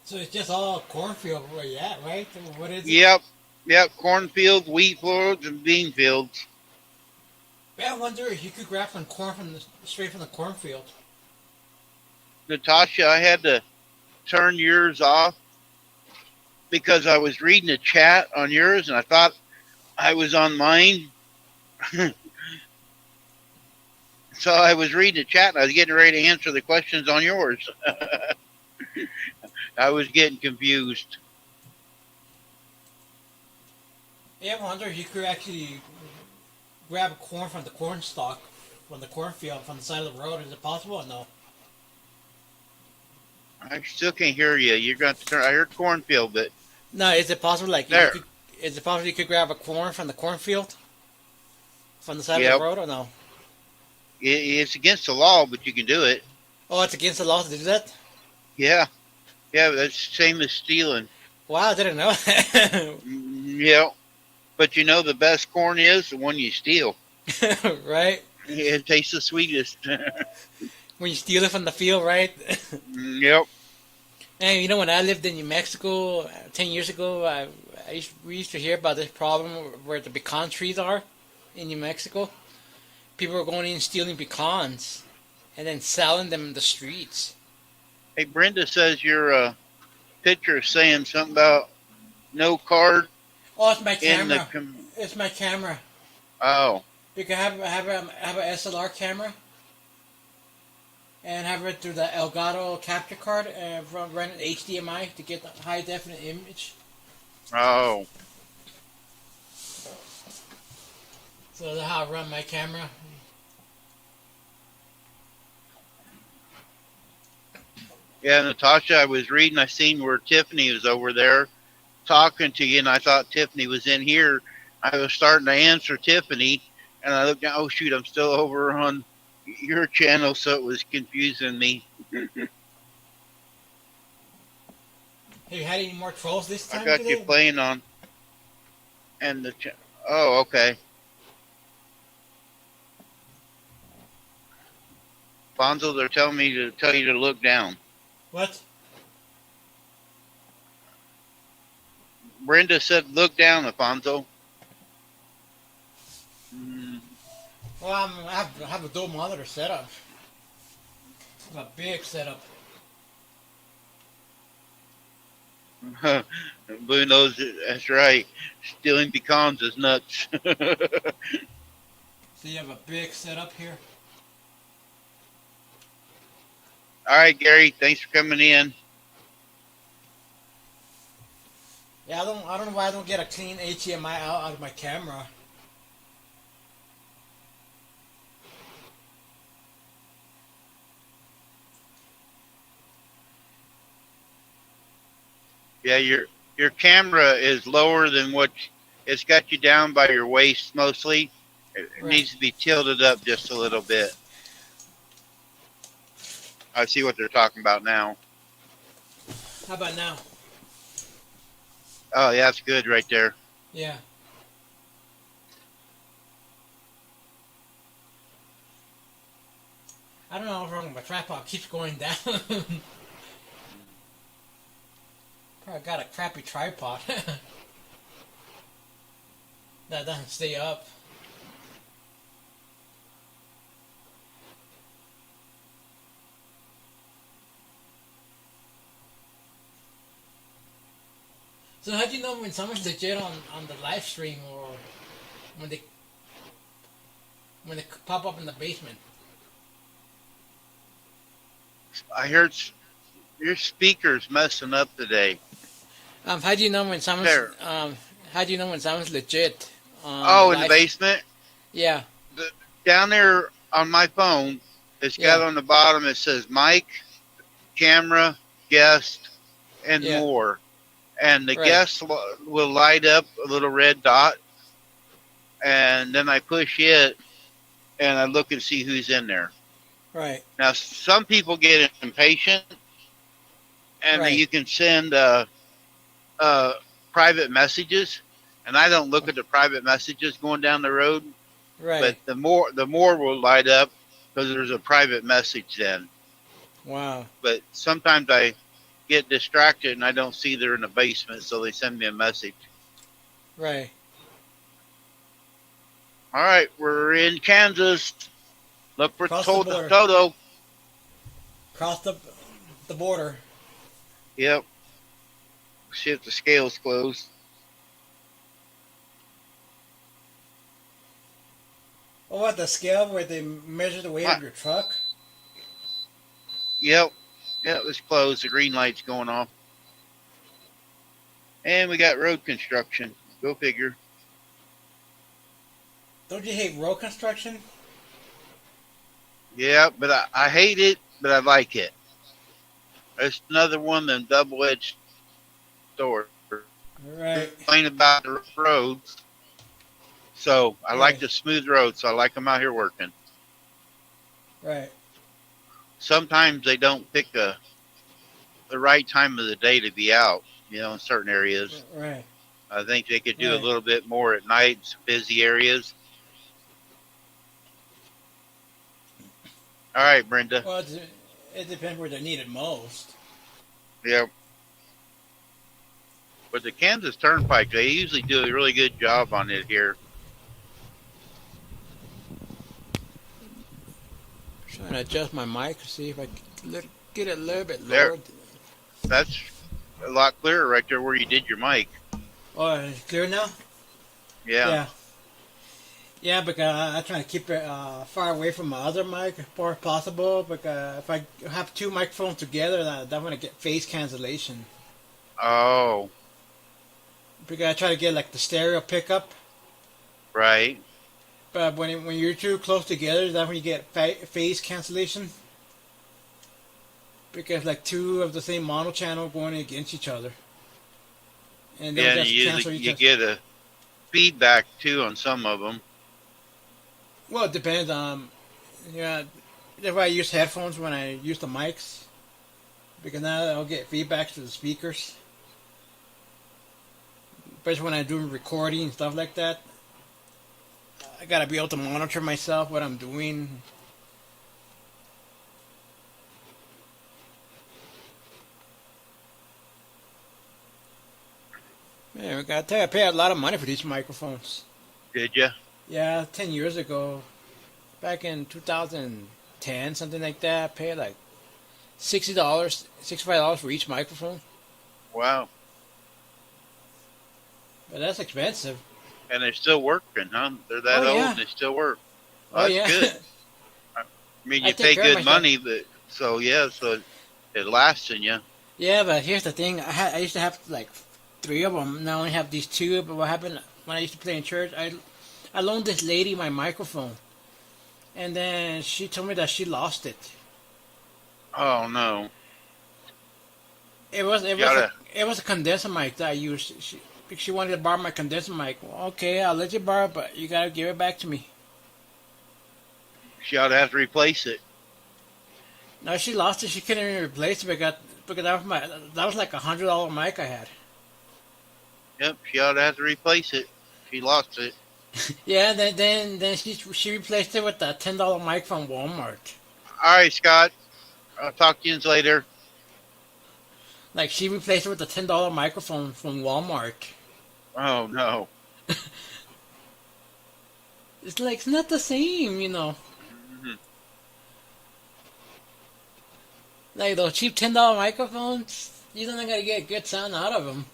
So it's just all cornfield where you at, right? What is it? Yep. Cornfields, wheat fields, and bean fields. I wonder if you could grab some corn straight from the cornfield. Natasha, I had to turn yours off because I was reading the chat on yours and I thought I was on mine. So I was reading the chat and I was getting ready to answer the questions on yours. I was getting confused. Yeah, I wonder if you could actually grab corn from the corn stalk, from the cornfield, from the side of the road. Is it possible or no? I still can't hear you. You're going to turn. I heard cornfield, but No, is it possible? there. Is it possible you could grab a corn from the cornfield, from the side of Yep. the road, or no? It's against the law, but you can do it. Oh, it's against the law to do that. Yeah. That's the same as stealing. Wow, I didn't know. Yeah. But the best corn is the one you steal. Right? It tastes the sweetest. When you steal it from the field, right? Yep. And you know, when I lived in New Mexico 10 years ago, we used to hear about this problem where the pecan trees are in New Mexico. People were going in stealing pecans and then selling them in the streets. Hey, Brenda says your picture is saying something about no card Oh, it's my in the. camera. It's my camera. Oh, You can have a SLR camera and have it through the Elgato capture card and run an HDMI to get the high definite image. oh. So that's how I run my camera. Yeah, Natasha, I was reading, I seen where Tiffany was over there talking to you, and I thought Tiffany was in here. I was starting to answer Tiffany, and I looked down, oh shoot, I'm still over on your channel, so it was confusing me. Have you had any more trolls this I time got you today? playing on, and oh, okay. Bonzo, they're telling me to tell you to look down. What? Brenda said, look down, Alfonso. Well, I have a dual monitor setup. I have a big setup. Blue knows it, that's right. Stealing pecans is nuts. So you have a big setup here. All right, Gary, thanks for coming in. Yeah, I don't know why I don't get a clean HDMI out of my camera. Yeah, your camera is lower than what it's got you down by your waist mostly. It Right. needs to be tilted up just a little bit. I see what they're talking about now. How about now? Oh, yeah, that's good right there. Yeah. I don't know what's wrong with my tripod. It keeps going down. Probably got a crappy tripod. That doesn't stay up. So how do you know when someone's legit on the live stream or when they pop up in the basement? I heard your speaker's messing up today. How do you know when someone's There. how do you know when someone's legit on Oh, the in the live? basement? Yeah, Down there on my phone, it's got yeah, on the bottom, it says mic, camera, guest, and yeah. more. And the Right, guest will light up a little red dot, and then I push it, and I look and see who's in there. right, Now, some people get impatient, and right, you can send private messages, and I don't look at the private messages going down the road, but right. the more will light up because there's a private message then. Wow. But sometimes I get distracted and I don't see they're in the basement, so they send me a message. Right. All right, we're in Kansas. Look for Cross the border. Toto. Cross the border. Yep. See if the scale's closed. Oh, what, the scale where they measure the weight What? of your truck? Yep. Yep, it's closed. The green light's going off. And we got road construction. Go figure. Don't you hate road construction? Yeah, but I hate it, but I like it. It's another one of them double-edged swords. Right. Complain about the roads. So I like Right. the smooth roads, so I like them out here working. Right. Sometimes they don't pick the right time of the day to be out, in certain areas. Right. I think they could do Right. a little bit more at night in some busy areas. All right, Brenda. Well, it depends where they're needed most. Yeah. But the Kansas Turnpike, they usually do a really good job on it here. Trying to adjust my mic to see if I can get it a little bit There, lower. that's a lot clearer right there where you did your mic. Oh, it's clear now? Yeah. Yeah. Yeah, because I try to keep it far away from my other mic as far as possible. Because if I have two microphones together, I'm going to get phase cancellation. Oh, Because I try to get like the stereo pickup. right. But when you're too close together, that's when you get phase cancellation. Because like two of the same mono channel going against each other. And they'll Yeah, just you cancel usually each you other. get a feedback too on some of them. Well, it depends on. Yeah, that's why I use headphones when I use the mics. Because now I'll get feedbacks to the speakers. Especially when I do recording and stuff like that. I gotta be able to monitor myself, what I'm doing. Man, I gotta tell you, I paid a lot of money for these microphones. Did you? Yeah, 10 years ago, back in 2010, something like that, I paid like $60, $65 for each microphone. Wow. But that's expensive. And they're still working, huh? They're that Oh, old yeah. and they still work. Oh, That's yeah. good. I mean, I you take pay care of good myself. money, but so yeah, so it lasts in you. Yeah, but here's the thing. I used to have like three of them. Now I only have these two. But what happened when I used to play in church? I loaned this lady my microphone, and then she told me that she lost it. Oh no. It was You gotta. it was a condenser mic that I used. She wanted to borrow my condenser mic. Well, okay, I'll let you borrow, but you gotta give it back to me. She ought to have to replace it. No, she lost it. She couldn't even replace it because that was like $100 mic I had. Yep, she ought to have to replace it. She lost it. Yeah, then she replaced it with a $10 mic from Walmart. All right, Scott. I'll talk to you later. Like she replaced it with a $10 microphone from Walmart. Oh no. It's like it's not the same, you know. Mhm. Like those cheap $10 microphones, you're not gonna get good sound out of them.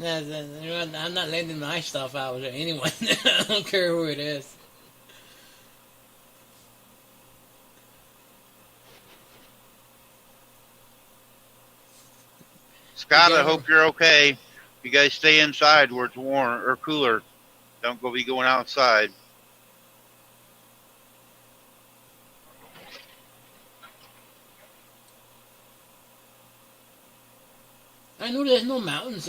I'm not lending my stuff out to anyone. I don't care who it is. Scott, I Again, hope you're okay. You guys stay inside where it's warm or cooler. Don't go be going outside. I know there's no mountains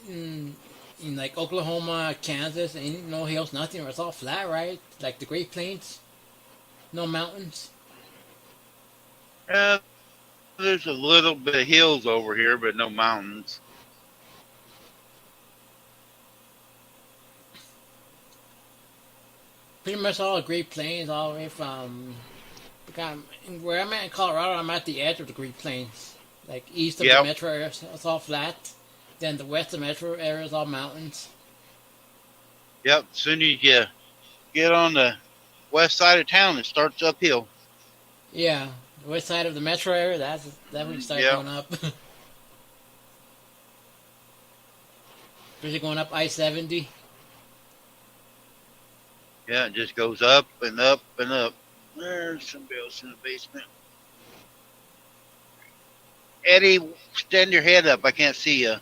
in like Oklahoma, Kansas, ain't no hills, nothing. It's all flat, right? Like the Great Plains, no mountains. Uh, there's a little bit of hills over here, but no mountains. Pretty much all the Great Plains, all the way from because where I'm at in Colorado. I'm at the edge of the Great Plains, like east of the Yep. metro area, it's all flat. Then the west of the metro area is all mountains. Yep. As soon as you get on the west side of town, it starts uphill. Yeah, the west side of the metro area, that when you start Yep. going up. Especially going up I-70. Yeah, it just goes up and up and up. There's somebody else in the basement. Eddie, stand your head up. I can't see you.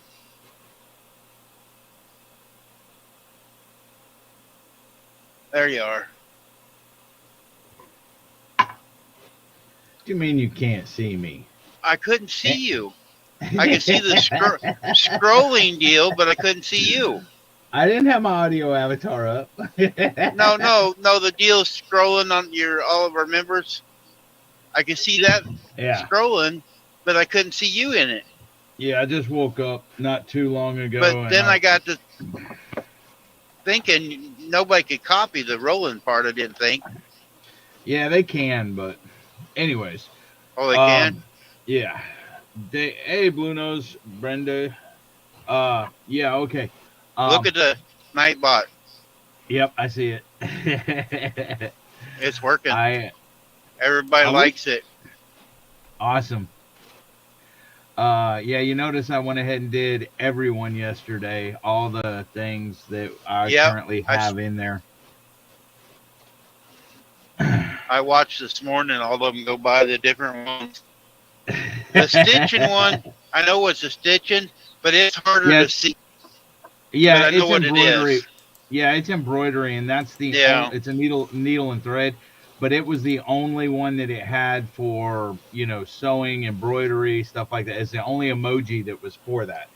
There you are. What do you mean you can't see me? I couldn't see you. I could see the scrolling deal, but I couldn't see you. I didn't have my audio avatar up. No. The deal scrolling on all of our members. I could see that Yeah. scrolling, but I couldn't see you in it. Yeah, I just woke up not too long ago. But and then I got to thinking, nobody could copy the rolling part. I didn't think. Yeah, they can, but anyways. Oh, they can. Yeah. Hey, Blue Nose, Brenda. Yeah, okay. Look at the Nightbot. Yep, I see it. It's working. I Everybody likes it. Awesome. Yeah, you notice I went ahead and did everyone yesterday, all the things that I currently have in there. I watched this morning, all of them go by the different ones. The stitching one, I know it's a stitching, but it's harder to see. Yeah, but I know what embroidery. it is. Yeah, it's embroidery, and that's the it's a needle and thread. But it was the only one that it had for, sewing, embroidery, stuff like that. It's the only emoji that was for that.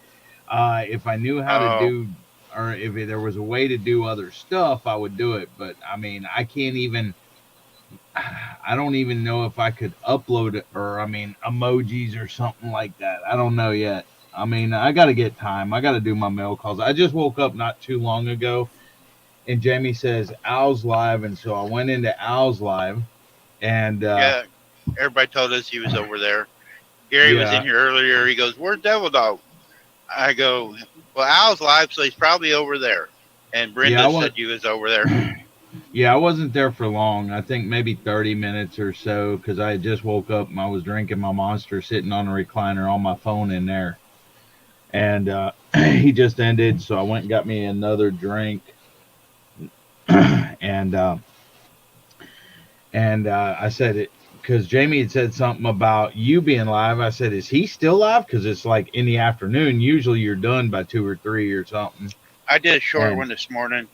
If I knew how to do, or if there was a way to do other stuff, I would do it. But I mean, I don't even know if I could upload it, or emojis or something like that. I don't know yet. I mean, I got to get time. I got to do my mail calls. I just woke up not too long ago, and Jamie says Al's live, and so I went into Al's live, and yeah, everybody told us he was over there. Gary was in here earlier. He goes, "Where's Devil Dog?" I go, "Well, Al's live, so he's probably over there." And Brenda said he was over there. Yeah, I wasn't there for long. I think maybe 30 minutes or so, because I had just woke up and I was drinking my Monster, sitting on a recliner on my phone in there. And he just ended, so I went and got me another drink. and I said it because Jamie had said something about you being live. I said, is he still live? Because it's like in the afternoon. Usually you're done by 2 or 3 or something. I did a short one this morning.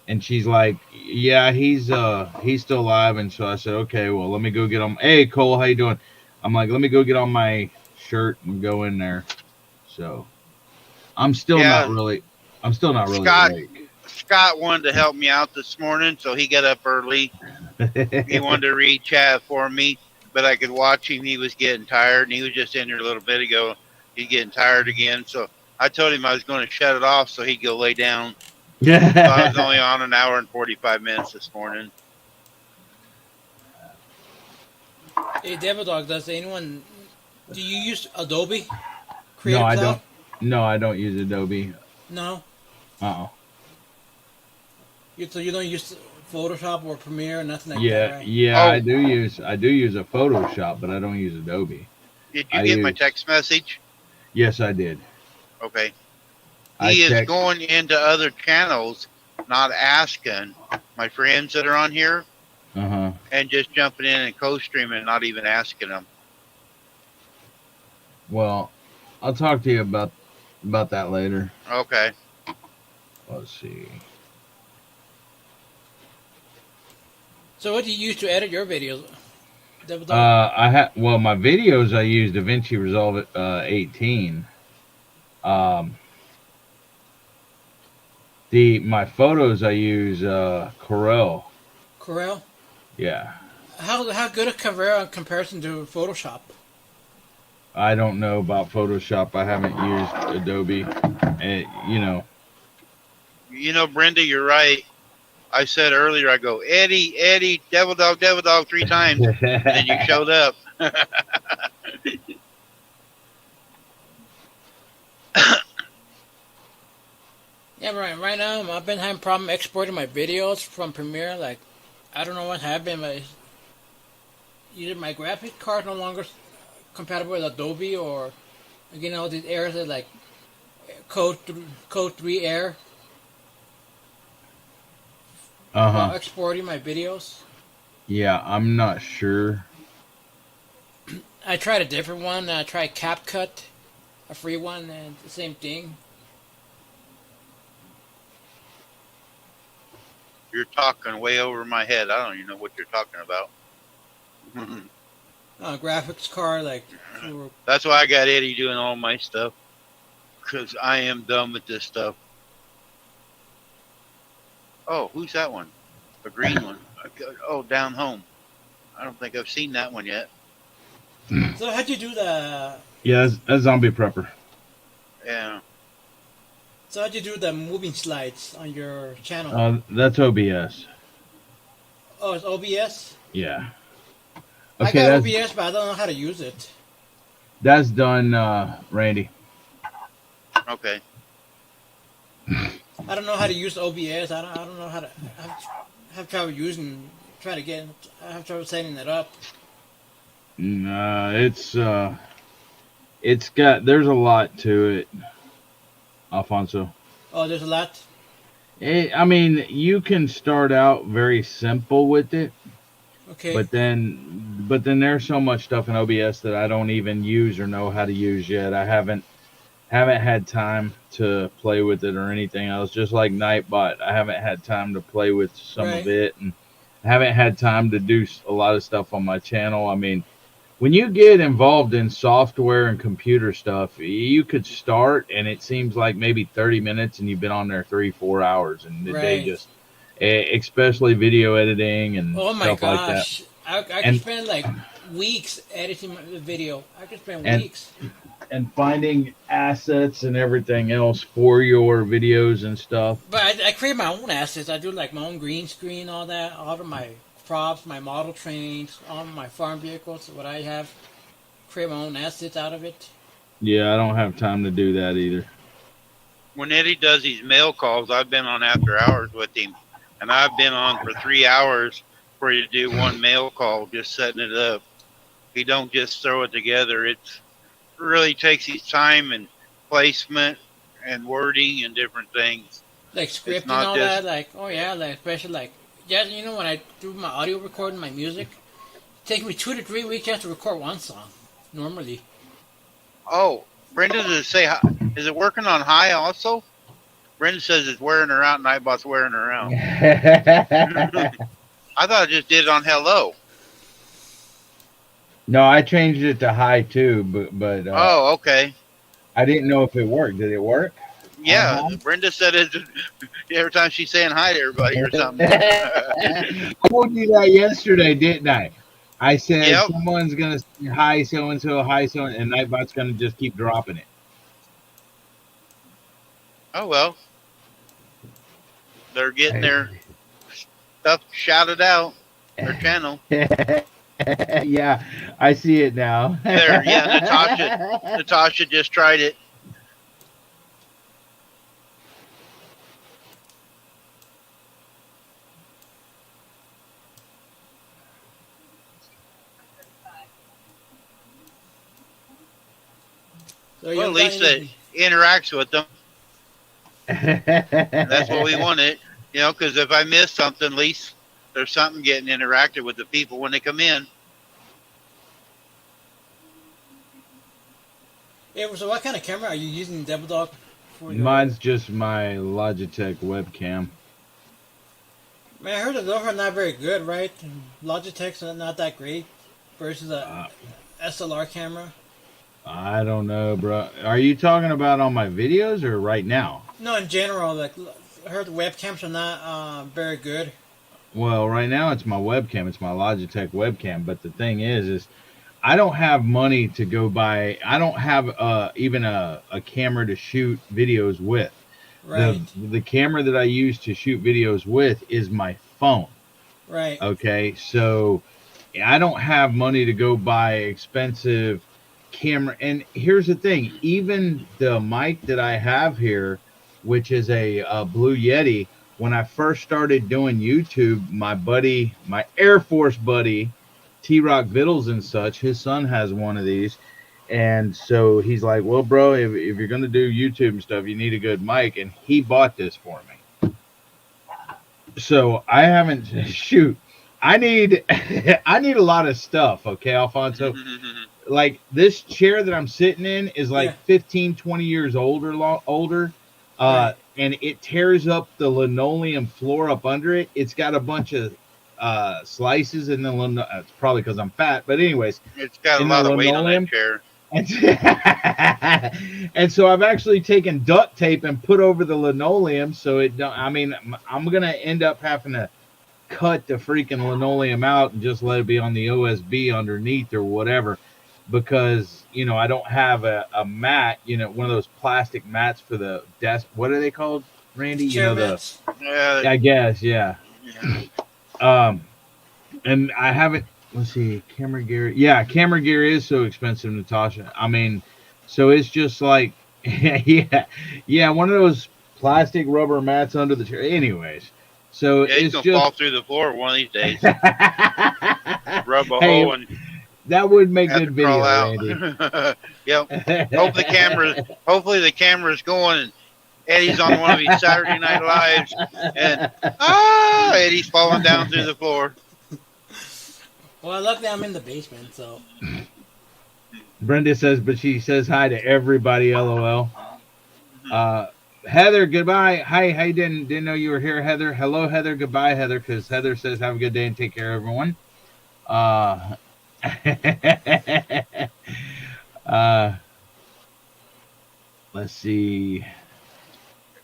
And she's like, yeah, he's still live. And so I said, okay, well, let me go get on. Hey, Cole, how you doing? I'm like, let me go get on my shirt and go in there. So I'm still not really awake. Scott wanted to help me out this morning, so he got up early. He wanted to read chat for me, but I could watch him. He was getting tired, and he was just in here a little bit ago. He's getting tired again. So I told him I was going to shut it off so he'd go lay down. Yeah. So I was only on an hour and 45 minutes this morning. Hey, Devil Dog, do you use Adobe? No, I don't. No, I don't use Adobe. No? Uh-oh. So you don't use Photoshop or Premiere or nothing like that, right? Yeah, I do use a Photoshop, but I don't use Adobe. Did you get my text message? Yes, I did. Okay. He is going into other channels, not asking my friends that are on here, and just jumping in and co-streaming, not even asking them. Well, I'll talk to you about that later. Okay. Let's see. So what do you use to edit your videos? My videos I use DaVinci Resolve 18. My photos I use Corel. Corel? Yeah. How good is Corel in comparison to Photoshop? I don't know about Photoshop. I haven't used Adobe. Brenda, you're right. I said earlier, I go, Eddie, Devil Dog 3 times, and you showed up. Yeah, right now I've been having problem exporting my videos from Premiere. Like, I don't know what happened, but either my graphics card no longer compatible with Adobe, or again all these errors are like code 3 error. Exporting my videos. Yeah, I'm not sure. I tried a different one. I tried CapCut, a free one, and the same thing. You're talking way over my head. I don't even know what you're talking about. Graphics card, like. That's why I got Eddie doing all my stuff, because I am done with this stuff. Oh, who's that one? A green one. Oh, Down Home. I don't think I've seen that one yet. So how'd you do the... Yeah, a zombie prepper. Yeah. So how'd you do the moving slides on your channel? That's OBS. Oh, it's OBS? Yeah. I Okay, got that's OBS, but I don't know how to use it. that's done, Randy. Okay. I don't know how to use OBS. I don't know how to. I have trouble using. Trying to get. I have trouble setting it up. It's got there's a lot to it, Alfonso. Oh, there's a lot. I mean, you can start out very simple with it, Okay. but then there's so much stuff in OBS that I don't even use or know how to use yet. I haven't had time to play with it or anything else. Just like Nightbot, I haven't had time to play with some Right. of it, and I haven't had time to do a lot of stuff on my channel. I mean, when you get involved in software and computer stuff, you could start and it seems like maybe 30 minutes and you've been on there 3-4 hours, and they Right. just, especially video editing and Oh my stuff like that. gosh. I could And- spend like weeks editing the video. I could spend And- weeks. And finding assets and everything else for your videos and stuff. But I create my own assets. I do like my own green screen, all that, all of my props, my model trains, all of my farm vehicles, what I have. Create my own assets out of it. Yeah, I don't have time to do that either. When Eddie does these mail calls, I've been on after hours with him, and I've been on for 3 hours for you to do one mail call, just setting it up. He don't just throw it together. It really takes his time and placement and wording and different things. Like scripting not all just- that, like, oh yeah, like, especially like, yeah, you know, when I do my audio recording, my music, it takes me 2 to 3 weeks just to record one song, normally. Oh, Brenda, does it say, is it working on high also? Brenda says it's wearing her out, Nightbot's wearing her out. I thought it just did it on hello. No, I changed it to high too, but Oh, okay. I didn't know if it worked. Did it work? Yeah, Uh-huh. Brenda said it every time she's saying hi to everybody or something. I told you that yesterday, didn't I? I said Yep. someone's gonna say hi so and so, hi so, and Nightbot's gonna just keep dropping it. Oh, well. They're getting their stuff shouted out, their channel. Yeah, I see it now. There, yeah, Natasha just tried it. So you Well, at haven't done least it anything. interacts with them. That's what we wanted. You know, because if I miss something, at least there's something getting interacted with the people when they come in. Yeah, so what kind of camera are you using, Double Dog? For your... Mine's just my Logitech webcam. Man, I heard that those are not very good, right? Logitech's not that great versus a SLR camera. I don't know, bro. Are you talking about on my videos or right now? No, in general, like I heard the webcams are not very good. Well, right now it's my webcam. It's my Logitech webcam. But the thing is I don't have money to go buy. I don't have even a camera to shoot videos with. Right. The camera that I use to shoot videos with is my phone. Right. Okay, so I don't have money to go buy expensive camera. And here's the thing: even the mic that I have here, which is a Blue Yeti, when I first started doing YouTube, my buddy, my Air Force buddy, T-Rock Vittles and such, his son has one of these. And so he's like, well, bro, if you're going to do YouTube and stuff, you need a good mic. And he bought this for me. So I haven't, shoot, I need a lot of stuff. Okay, Alfonso, like this chair that I'm sitting in is like 15, 20 years older. Right. And it tears up the linoleum floor up under it. It's got a bunch of slices in the linoleum. It's probably because I'm fat, but anyways, It's got a in lot the of weight on linoleum? that chair. And so I've actually taken duct tape and put over the linoleum so it don't. I mean, I'm gonna end up having to cut the freaking linoleum out and just let it be on the OSB underneath or whatever. because I don't have a mat, one of those plastic mats for the desk. What are they called, Randy? Chair mats. I guess, yeah. Yeah. And I haven't. Let's see, camera gear. Yeah, camera gear is so expensive, Natasha. I mean, so it's just like, yeah, one of those plastic rubber mats under the chair. Anyways, so Yeah, he's it's gonna just fall through the floor one of these days. Rub a Hey, hole and that would make have to good video, crawl out. Randy. Yep. Hopefully the camera's going and Eddie's on one of his Saturday Night Lives and Eddie's falling down through the floor. Well, luckily I'm in the basement, so. Brenda says, but she says hi to everybody. LOL. Heather, goodbye. Hi, didn't know you were here, Heather. Hello, Heather. Goodbye, Heather. Because Heather says, have a good day and take care, everyone. Let's see.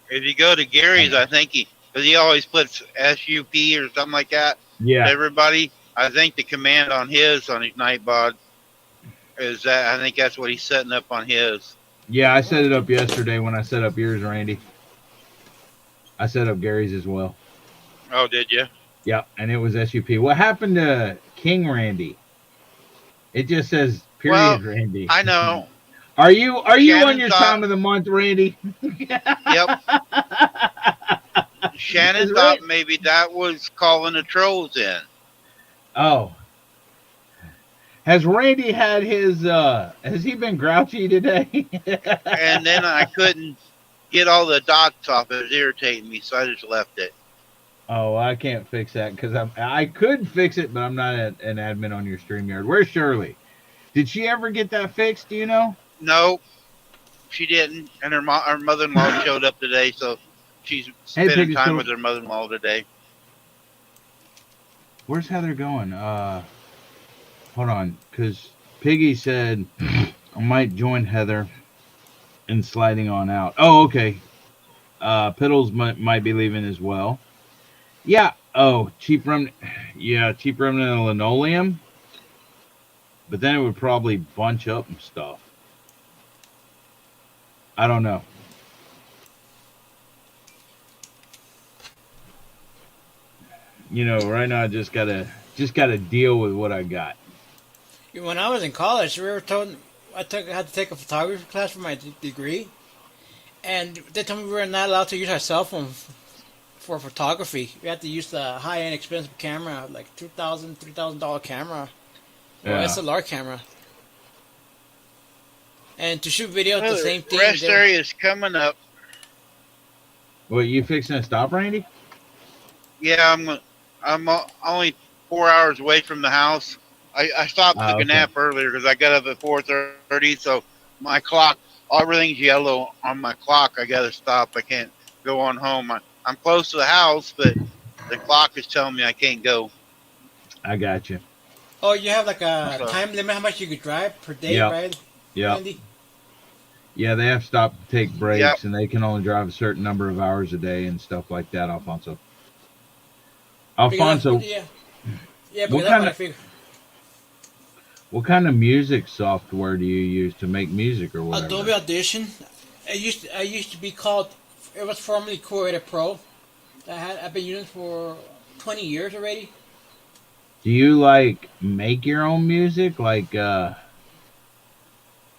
If you go to Gary's, I think because he always puts SUP or something like that. Yeah. Everybody, I think the command on his Nightbot is that I think that's what he's setting up on his. Yeah, I set it up yesterday when I set up yours, Randy. I set up Gary's as well. Oh, did you? Yeah, and it was SUP. What happened to King Randy? It just says period, Randy. I know. Are you Shannon on your time of the month, Randy? Yep. Shannon thought maybe that was calling the trolls in. Oh. Has Randy had his has he been grouchy today? And then I couldn't get all the dots off. It was irritating me, so I just left it. Oh, I can't fix that because I could fix it, but I'm not an admin on your StreamYard. Where's Shirley? Did she ever get that fixed? Do you know? No, she didn't. And her mother-in-law showed up today, so she's spending time with her mother-in-law today. Where's Heather going? Hold on, because Piggy said I might join Heather in sliding on out. Oh, okay. Piddles might be leaving as well. Yeah. Oh, cheap remnant. Yeah, cheap remnant of linoleum. But then it would probably bunch up and stuff. I don't know. Right now I just gotta deal with what I got. When I was in college, we were told I had to take a photography class for my degree, and they told me we were not allowed to use our cell phone for photography. We had to use the high-end, expensive camera, like $2,000, $3,000 camera, or SLR camera. And to shoot video, it's the same thing. Rest area is coming up. What, you fixing to stop, Randy? Yeah, I'm only 4 hours away from the house. I stopped, took a nap earlier because I got up at 4:30. So my clock, everything's yellow on my clock. I got to stop. I can't go on home. I'm close to the house, but the clock is telling me I can't go. I got you. Oh, you have like a time limit how much you could drive per day, right? Yeah. Andy? Yeah, they have stopped to take breaks, and they can only drive a certain number of hours a day and stuff like that, Alfonso. Yeah, what kind of music software do you use to make music or whatever? Adobe Audition. I used to be called. It was formerly Creative Pro. I've been using it for 20 years already. Do you make your own music? Yeah,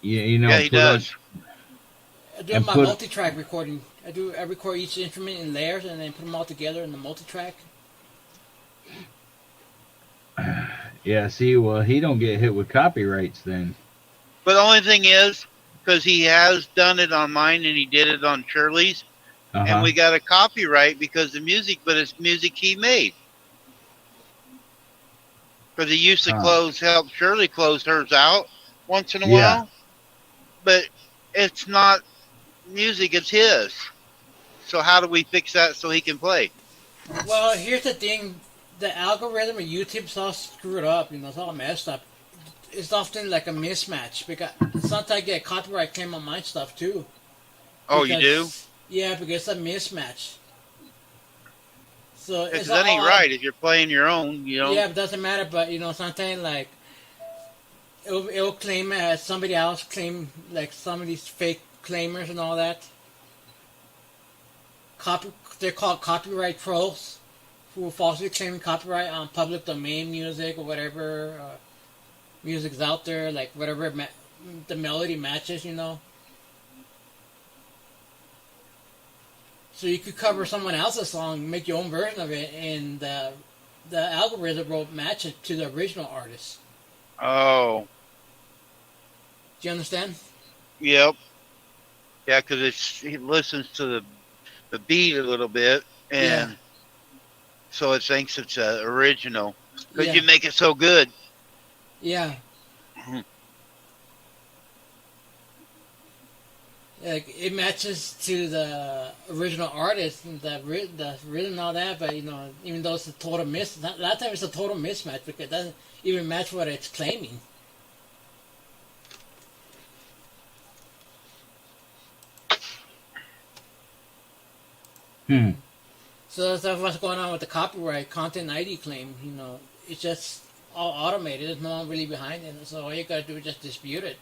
he does. I do my multi-track recording. I record each instrument in layers and then put them all together in the multi-track. Yeah, see, well, he don't get hit with copyrights then. But the only thing is, because he has done it on mine and he did it on Shirley's, and we got a copyright because the music, but it's music he made. Because he used to help Shirley close hers out once in a while. But it's not music, it's his. So how do we fix that so he can play? Well, here's the thing. The algorithm of YouTube's all screwed up. It's all messed up. It's often like a mismatch. Because sometimes I get a copyright claim on my stuff, too. Oh, you do? Yeah, because it's a mismatch. So because that ain't right if you're playing your own, Yeah, it doesn't matter, but, sometimes, it'll claim somebody else claim, like some of these fake claimers and all that. Copy, they're called copyright trolls, who are falsely claiming copyright on public domain music or whatever music's out there, like whatever the melody matches, you know. So you could cover someone else's song, make your own version of it, and the algorithm will match it to the original artist. Oh, Do you understand? yep. Yeah, because it listens to the beat a little bit, and Yeah. so it thinks it's original. Because Yeah. you make it so good. Yeah. Like it matches to the original artist and the rhythm and all that, but you know, even though it's a total a lot of times it's a total mismatch because it doesn't even match what it's claiming. Hmm. So that's what's going on with the copyright content ID claim. You know, it's just all automated. There's no one really behind it. So all you gotta do is just dispute it.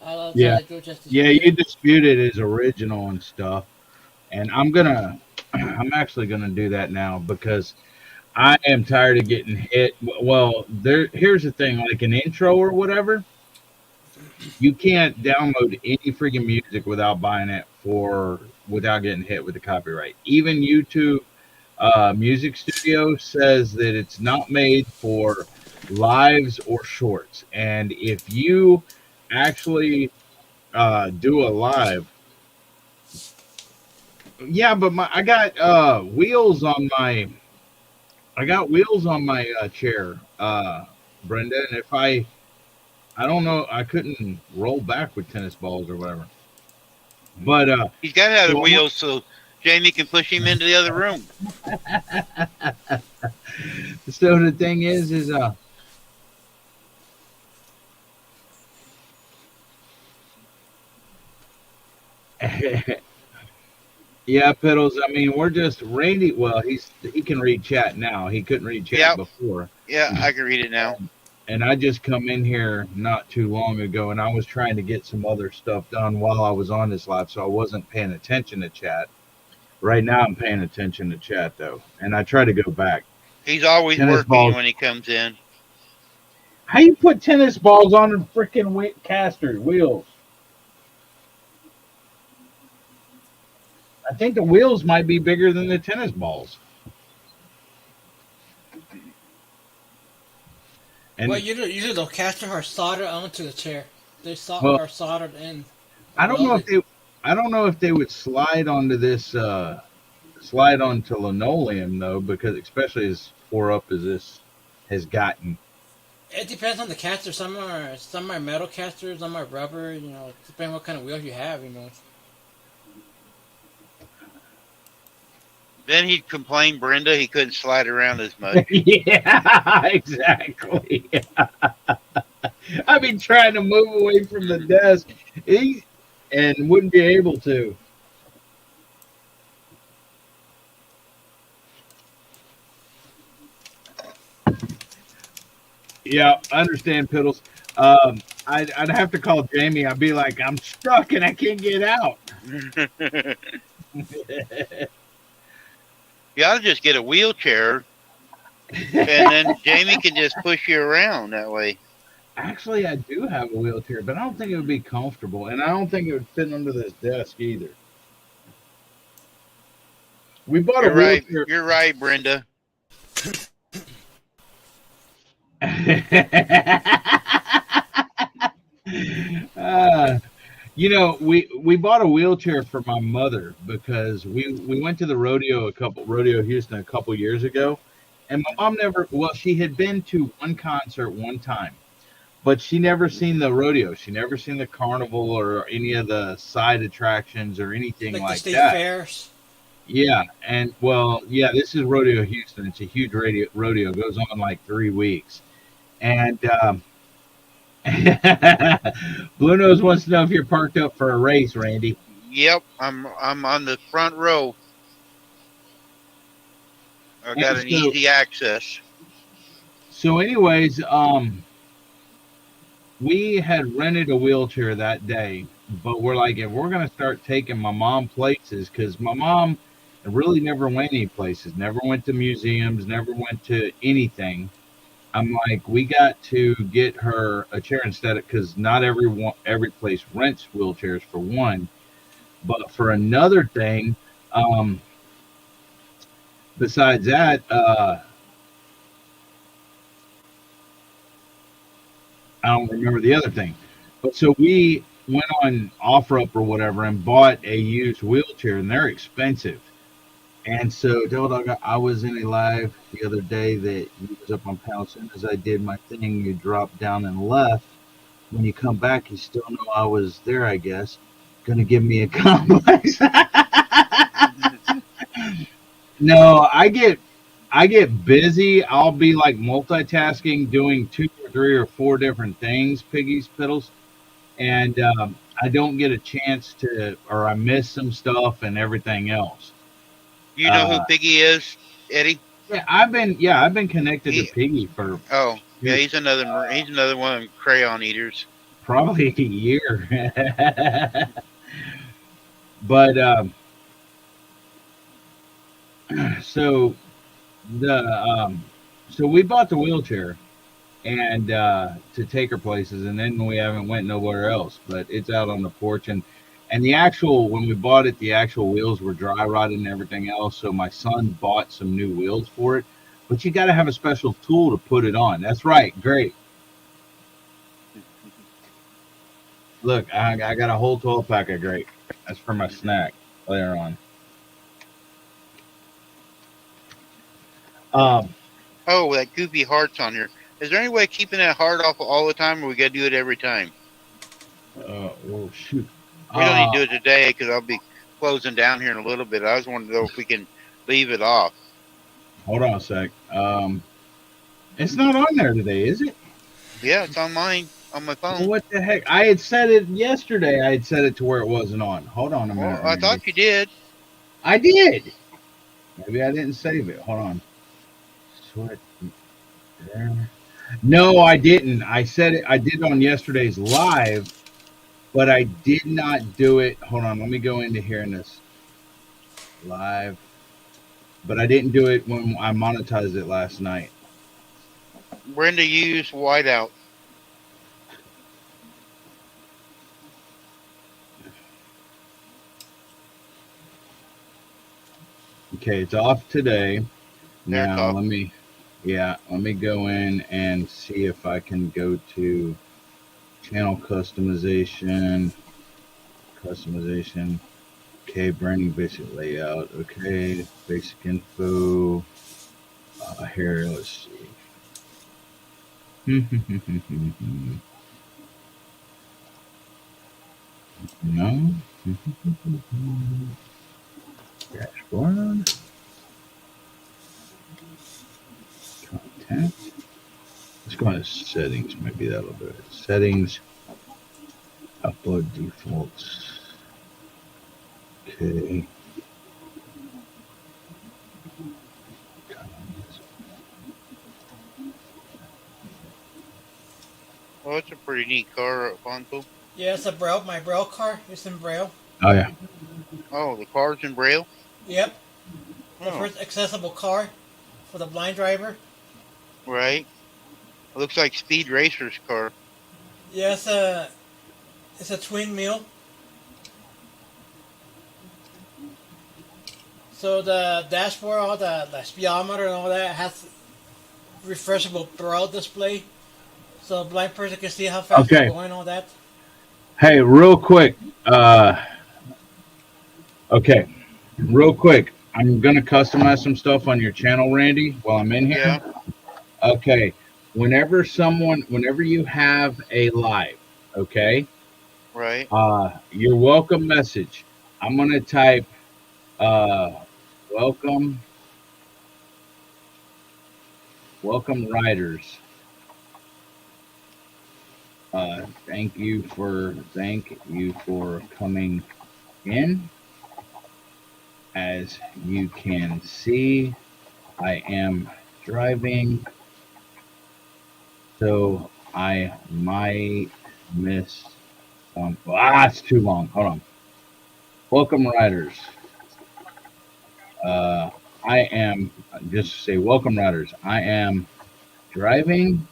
All you Yeah. gotta do is just Yeah, dispute you it. dispute it as original and stuff. And I'm actually gonna do that now because I am tired of getting hit. Well, here's the thing, like an intro or whatever, you can't download any freaking music without buying it without getting hit with the copyright. Even YouTube Music Studio says that it's not made for lives or shorts. And if you actually do a live, yeah, but I got wheels on my chair, Brenda, and if I don't know, I couldn't roll back with tennis balls or whatever. But He's got to have the so wheels so Jamie can push him into the other room. so the thing is yeah, Piddles. I mean, we're just Randy. Well, he can read chat now. He couldn't read chat Yep. before. Yeah, I can read it now. And I just come in here not too long ago, and I was trying to get some other stuff done while I was on this live, so I wasn't paying attention to chat. Right now, I'm paying attention to chat though, and I try to go back. He's always Tennis working balls. when he comes in. How you put tennis balls on the freaking casters wheels? I think the wheels might be bigger than the tennis balls. And Well, usually the casters are soldered onto the chair. They well, are soldered in I or don't know if welded. they would slide onto this slide onto linoleum though, because especially as far up as this has gotten. It depends on the caster. Some are metal casters, some are rubber. You know, depending what kind of wheels you have. You know. Then he'd complain, Brenda, he couldn't slide around as much. Yeah, exactly. I've been trying to move away from the desk and wouldn't be able to. Yeah, I understand, Piddles. I'd have to call Jamie. I'd be like, I'm stuck and I can't get out. You ought to just get a wheelchair, and then Jamie can just push you around that way. Actually, I do have a wheelchair, but I don't think it would be comfortable, and I don't think it would fit under this desk either. We bought You're a right. wheelchair. You're right, Brenda. You know, we bought a wheelchair for my mother because we went to the rodeo Houston a couple years ago, and my mom never. Well, she had been to one concert one time, but she never seen the rodeo. She never seen the carnival or any of the side attractions or anything Like the like state that. fairs. Yeah, and well, yeah, this is Rodeo Houston. It's a huge rodeo. It goes on like 3 weeks, and Blue Nose wants to know if you're parked up for a race, Randy. Yep, I'm on the front row. I got And an easy access. so anyways, we had rented a wheelchair that day, but we're like, if we're gonna start taking my mom places, because my mom really never went any places, never went to museums, never went to anything. I'm like, we got to get her a chair instead of, because not every place rents wheelchairs for one, but for another thing. Um, besides that, I don't remember the other thing. But so we went on OfferUp or whatever and bought a used wheelchair, and they're expensive. And so, Dog, I was in a live the other day that you was up on panel. As soon as I did my thing, you dropped down and left. When you come back, you still know I was there, I guess. Gonna give me a complex. No, I get busy. I'll be like multitasking, doing two or three or four different things, piggies, piddles, and I don't get a chance to, or I miss some stuff and everything else. You know who Piggy is, Eddie? I've been connected to He, Piggy for oh, yeah, he's another one of them crayon eaters. probably a year. But so the so we bought the wheelchair and to take her places, and then we haven't went nowhere else. But it's out on the porch, and the actual when we bought it, the actual wheels were dry rotted and everything else. So my son bought some new wheels for it, but you got to have a special tool to put it on. That's right, great. Look, I got a whole 12-pack of grape. That's for my snack later on. Oh, that goofy heart's on here. Is there any way of keeping that heart off all the time, or we got to do it every time? Oh, shoot. We don't need to do it today because I'll be closing down here in a little bit. I just wanted to know if we can leave it off. Hold on a sec. It's not on there today, is it? Yeah, it's on mine, on my phone. Well, what the heck? I had said it yesterday. I had set it to where it wasn't on. Hold on a minute. Well, I thought you did. I did. Maybe I didn't save it. Hold on. Sweat there. No, I didn't. I said it. I did it on yesterday's live, but I did not do it. Hold on. Let me go into here in this live. But I didn't do it when I monetized it last night. Brenda used whiteout. Okay, it's off today. There, Now let me go in and see if I can go to channel customization. Okay, branding, basic layout. Okay, basic info. Here, let's see. No. Dashboard. Content. Let's go into settings. Maybe that'll do it. Settings. Upload defaults. Okay. Oh, it's a pretty neat car, Fonto. Yeah, it's my Braille car. It's in Braille. Oh, yeah. Oh, the car's in Braille? Yep. The Oh, first accessible car for the blind driver. right. It looks like Speed Racer's car. Yeah, it's a twin mill. So the dashboard, all the speedometer and all that has refreshable Braille display. So a blind person can see how fast Okay. it's going, all that. Hey, real quick. Okay. Real quick. I'm going to customize some stuff on your channel, Randy, while I'm in here. Yeah. Okay. Whenever you have a live, okay, Right. your welcome message, I'm going to type, welcome riders. Thank you for coming in. As you can see, I am driving. So I might miss some. It's too long. Hold on. Welcome, riders. I am just say welcome, riders. I am driving,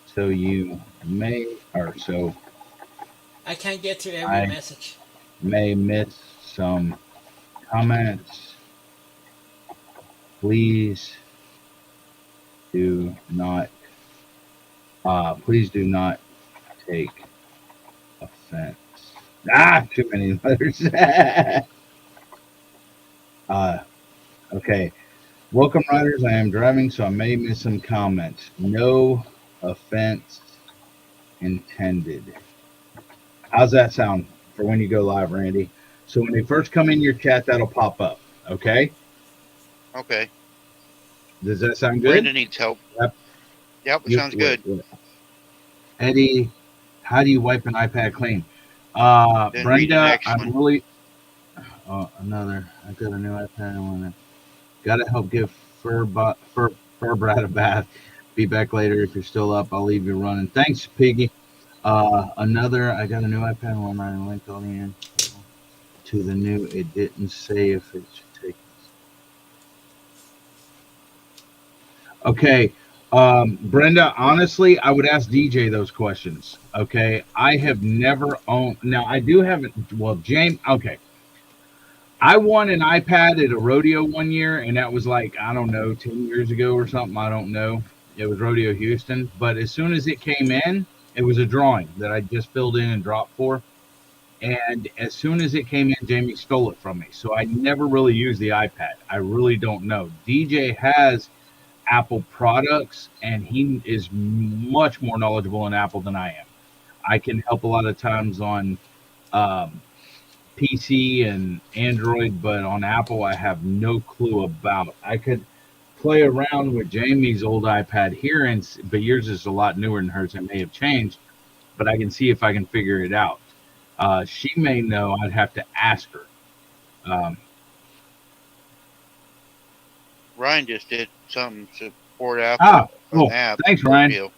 so you may or so I can't get to every I message. may miss some comments. Please do not. Please do not take offense. Too many letters. Okay. Welcome, riders. I am driving, so I may miss some comments. No offense intended. How's that sound for when you go live, Randy? So when they first come in your chat, that'll pop up. Okay. Okay. Does that sound good? Brenda needs help. Yep, it sounds good. Eddie, how do you wipe an iPad clean? Then read the Brenda, next I'm one. really. Another. I got a new iPad. I want to. Gotta help give Fur Brad a bath. Be back later if you're still up. I'll leave you running. Thanks, Piggy. Another. I got a new iPad. One I linked on the end to the new. It didn't say if it should take. Okay. Brenda, honestly, I would ask DJ those questions. Okay. I have never owned. Now, I do have it. Well, James. Okay. I won an iPad at a rodeo one year, and that was like, I don't know, 10 years ago or something. I don't know. It was Rodeo Houston. But as soon as it came in, it was a drawing that I just filled in and dropped for. And as soon as it came in, Jamie stole it from me. So I never really used the iPad. I really don't know. DJ has Apple products, and he is much more knowledgeable in Apple than I am. I can help a lot of times on PC and Android, but on Apple, I have no clue about. I could play around with Jamie's old iPad here, but yours is a lot newer than hers. It may have changed, but I can see if I can figure it out. She may know. I'd have to ask her. Ryan just did something to support Apple. App thanks, Ryan.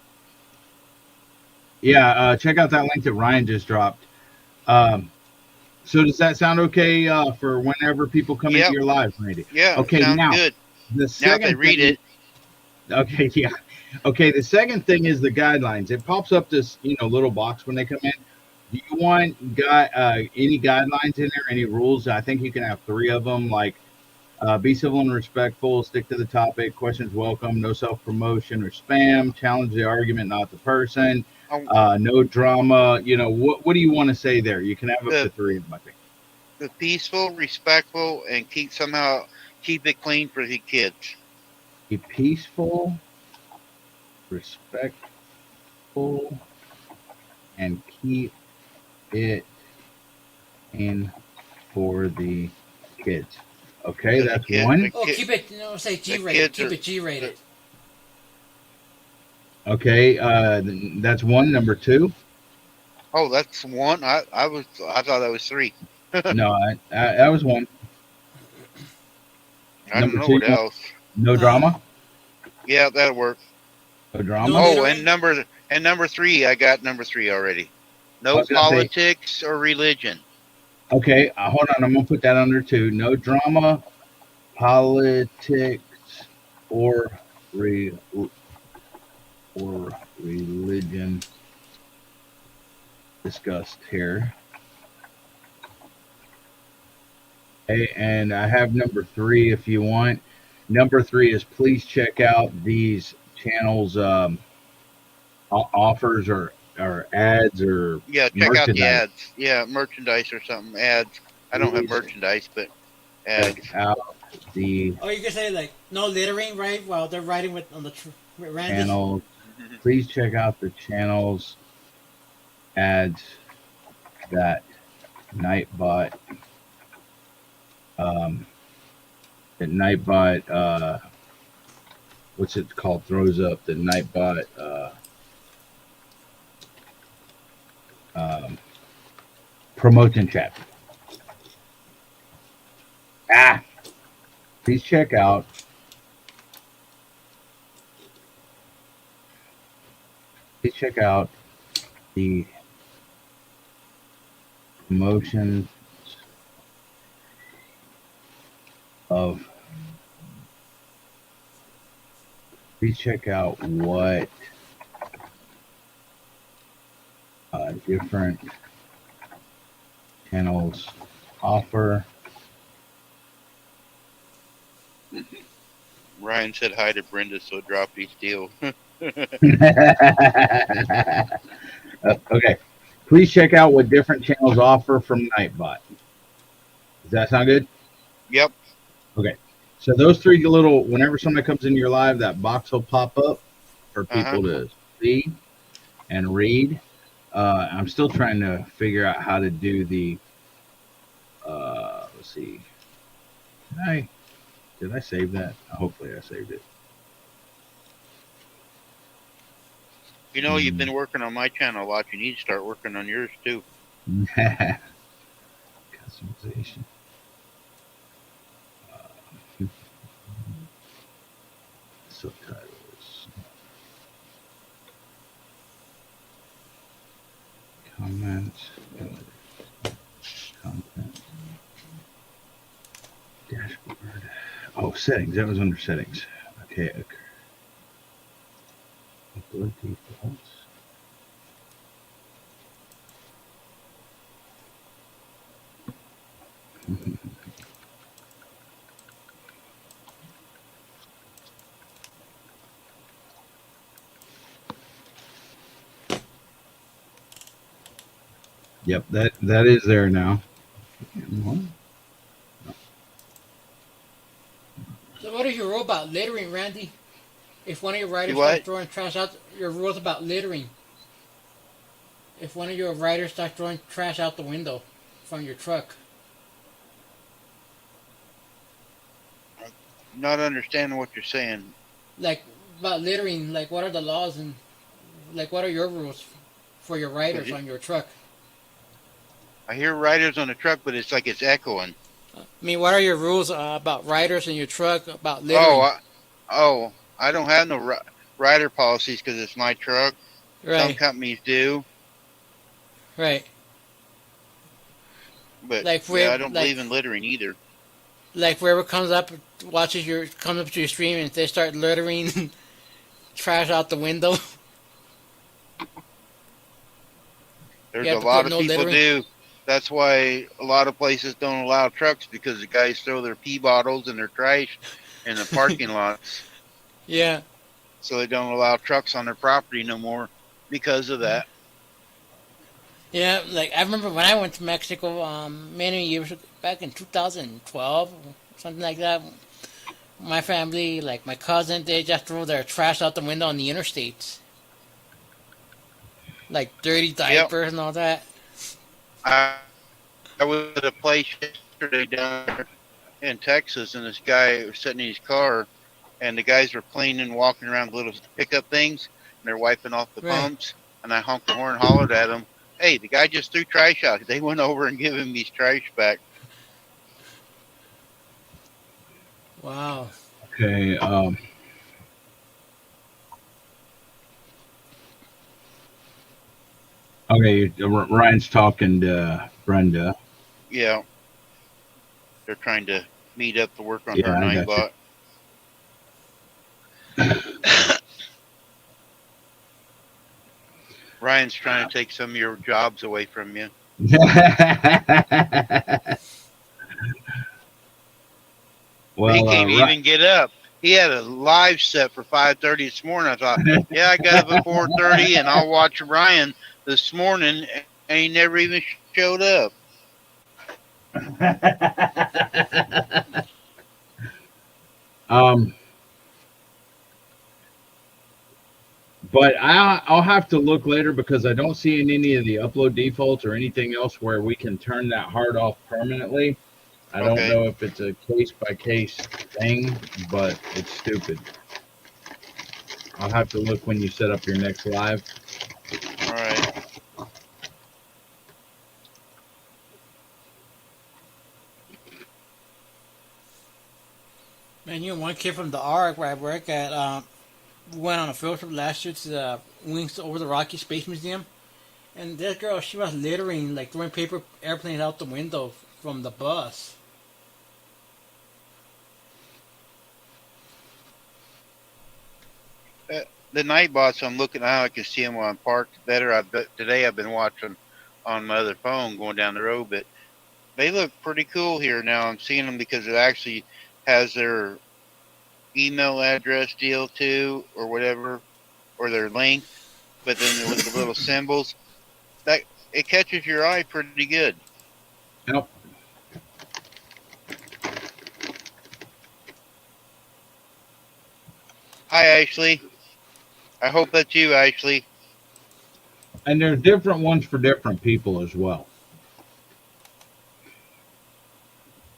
Yeah, check out that link that Ryan just dropped. So does that sound okay for whenever people come into your live, Randy? Yeah. Okay. Sounds now, good. The second now they read it. Okay. Yeah. Okay. The second thing is the guidelines. It pops up this little box when they come in. Do you want any guidelines in there? Any rules? I think you can have 3 of them. Like be civil and respectful. Stick to the topic. Questions welcome. No self promotion or spam. Challenge the argument, not the person. No drama. What do you want to say there? You can have up to 3 of them, I think. The peaceful, respectful, and keep it clean for the kids. Be peaceful, respectful, and keep it in for the kids. Okay, that's one. Keep it. Say G-rated. Keep it G-rated. Okay, that's 1. Number 2. Oh, that's 1. I thought that was 3. No, that was 1. I don't know what else. No drama. Yeah, that'll work. No drama. And number 3, I got number 3 already. No politics or religion. Okay, hold on. I'm gonna put that under 2. No drama, politics, or religion discussed here. Okay, and I have number 3 if you want. Number 3 is please check out these channels offers or ads or check out the ads. Yeah, merchandise or something. Ads. I don't have merchandise, but ads. Check out the. Oh, you can say like no littering, right? While they're riding on the channels. Please check out the channels ads that Nightbot. What's it called? Throws up the Nightbot. Promotion chat. Please check out please check out the promotions of. Please check out what different channels offer. Ryan said hi to Brenda, so drop his deal. Okay. Please check out what different channels offer from Nightbot. Does that sound good? Yep. Okay. So those three little, whenever somebody comes into your live, that box will pop up for people to see and read. I'm still trying to figure out how to do the. Let's see. Did I save that? Hopefully, I saved it. You know, you've been working on my channel a lot. You need to start working on yours too. Customization. Subtitles. Comments. Content. Dashboard. Oh, settings. That was under settings. Okay. Upload defaults. Yep, that is there now. So what is your rule about littering, Randy? If one of your riders what? starts throwing trash out, your rules about littering. If one of your riders starts throwing trash out the window from your truck. Not understanding what you're saying. Like about littering, like what are the laws and like what are your rules for your riders on your truck? I hear riders on the truck, but it's like it's echoing. I mean, what are your rules about riders in your truck about littering? I don't have no rider policies because it's my truck. Right. Some companies do. Right. But like I don't believe in littering either. Like whoever comes up, comes up to your stream and they start littering trash out the window. There's a lot of people do. That's why a lot of places don't allow trucks because the guys throw their pee bottles and their trash in the parking lots. Yeah. So they don't allow trucks on their property no more because of that. Yeah, like I remember when I went to Mexico many years ago, back in 2012, something like that. My family, like my cousin, they just threw their trash out the window on the interstates. Like dirty diapers and all that. I was at a place yesterday down there in Texas, and this guy was sitting in his car, and the guys were cleaning, walking around little pickup things, and they're wiping off the pumps, and I honked the horn and hollered at them. Hey, the guy just threw trash out. They went over and gave him his trash back. Wow. Okay. Okay, Ryan's talking to Brenda. Yeah. They're trying to meet up to work on her Nightbot. Ryan's trying to take some of your jobs away from you. Well, he can't even get up. He had a live set for 5:30 this morning. I thought, yeah, I got up at 4:30 and I'll watch Ryan this morning, and he never even showed up. But I'll have to look later because I don't see in any of the upload defaults or anything else where we can turn that hard off permanently. I don't know if it's a case-by-case thing, but it's stupid. I'll have to look when you set up your next live. All right. Man, one kid from the ARC where I work at went on a field trip last year to Wings Over the Rocky Space Museum. And this girl, she was littering, like throwing paper airplanes out the window from the bus. The Nightbots, I'm looking now, I can see them on parked better. Today I've been watching on my other phone going down the road, but they look pretty cool here now. I'm seeing them because it actually has their email address deal too, or whatever, or their link, but then with the little symbols, that it catches your eye pretty good. Yep. Hi, Ashley. I hope that's you, Ashley. And there's different ones for different people as well.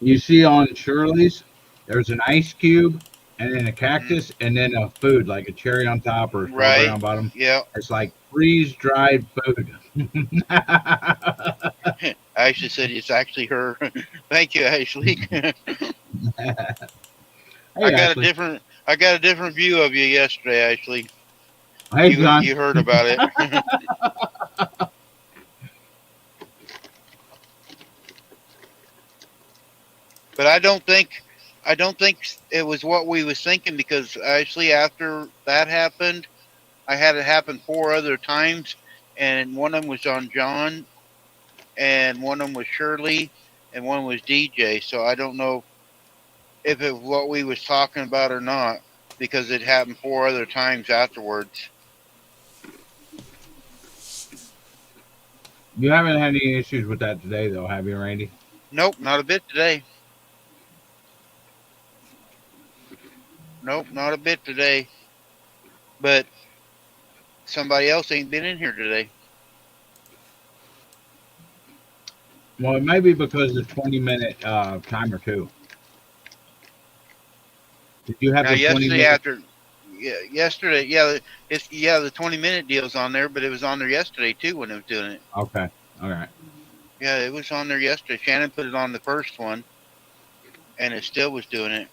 You see on Shirley's, there's an ice cube, and then a cactus, and then a food like a cherry on top or a strawberry on bottom. Yeah. It's like freeze-dried food. Ashley said it's actually her. Thank you, Ashley. Hey, I got Ashley. a different view of you yesterday, Ashley. Hey, John. You heard about it. But I don't think it was what we was thinking, because actually after that happened, I had it happen 4 other times, and one of them was on John, and one of them was Shirley, and one was DJ. So I don't know if it was what we was talking about or not, because it happened 4 other times afterwards. You haven't had any issues with that today, though, have you, Randy? Nope, not a bit today. Nope, not a bit today. But somebody else ain't been in here today. Well, it may be because of the 20-minute timer, too. Did you have Now, the 20 minute? Yesterday, the 20-minute deal's on there, but it was on there yesterday too when it was doing it. Okay, all right. Yeah, it was on there yesterday. Shannon put it on the first one, and it still was doing it.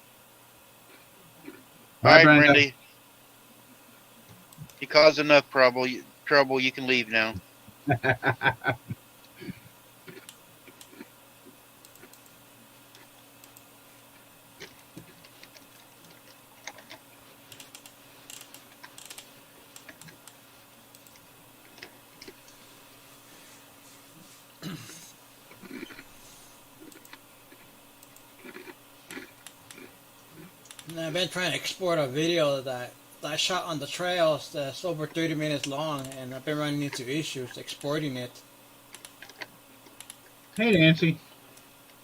All right, Brandy. You caused enough trouble. You can leave now. I've been trying to export a video that I shot on the trails that's over 30 minutes long, and I've been running into issues exporting it. Hey, Nancy.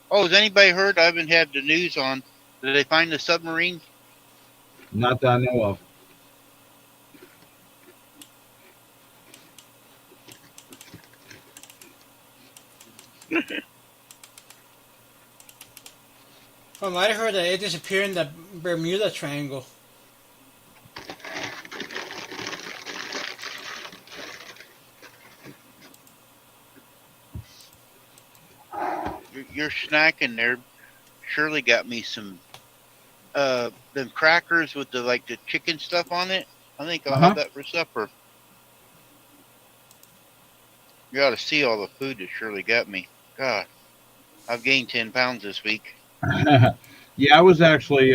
Oh, has anybody heard? I haven't had the news on. Did they find the submarine? Not that I know of. I might have heard that it disappeared in the Bermuda Triangle. You're snacking there. Shirley got me some them crackers with the chicken stuff on it. I think I'll have that for supper. You ought to see all the food that Shirley got me. God, I've gained 10 pounds this week. Yeah, I was actually,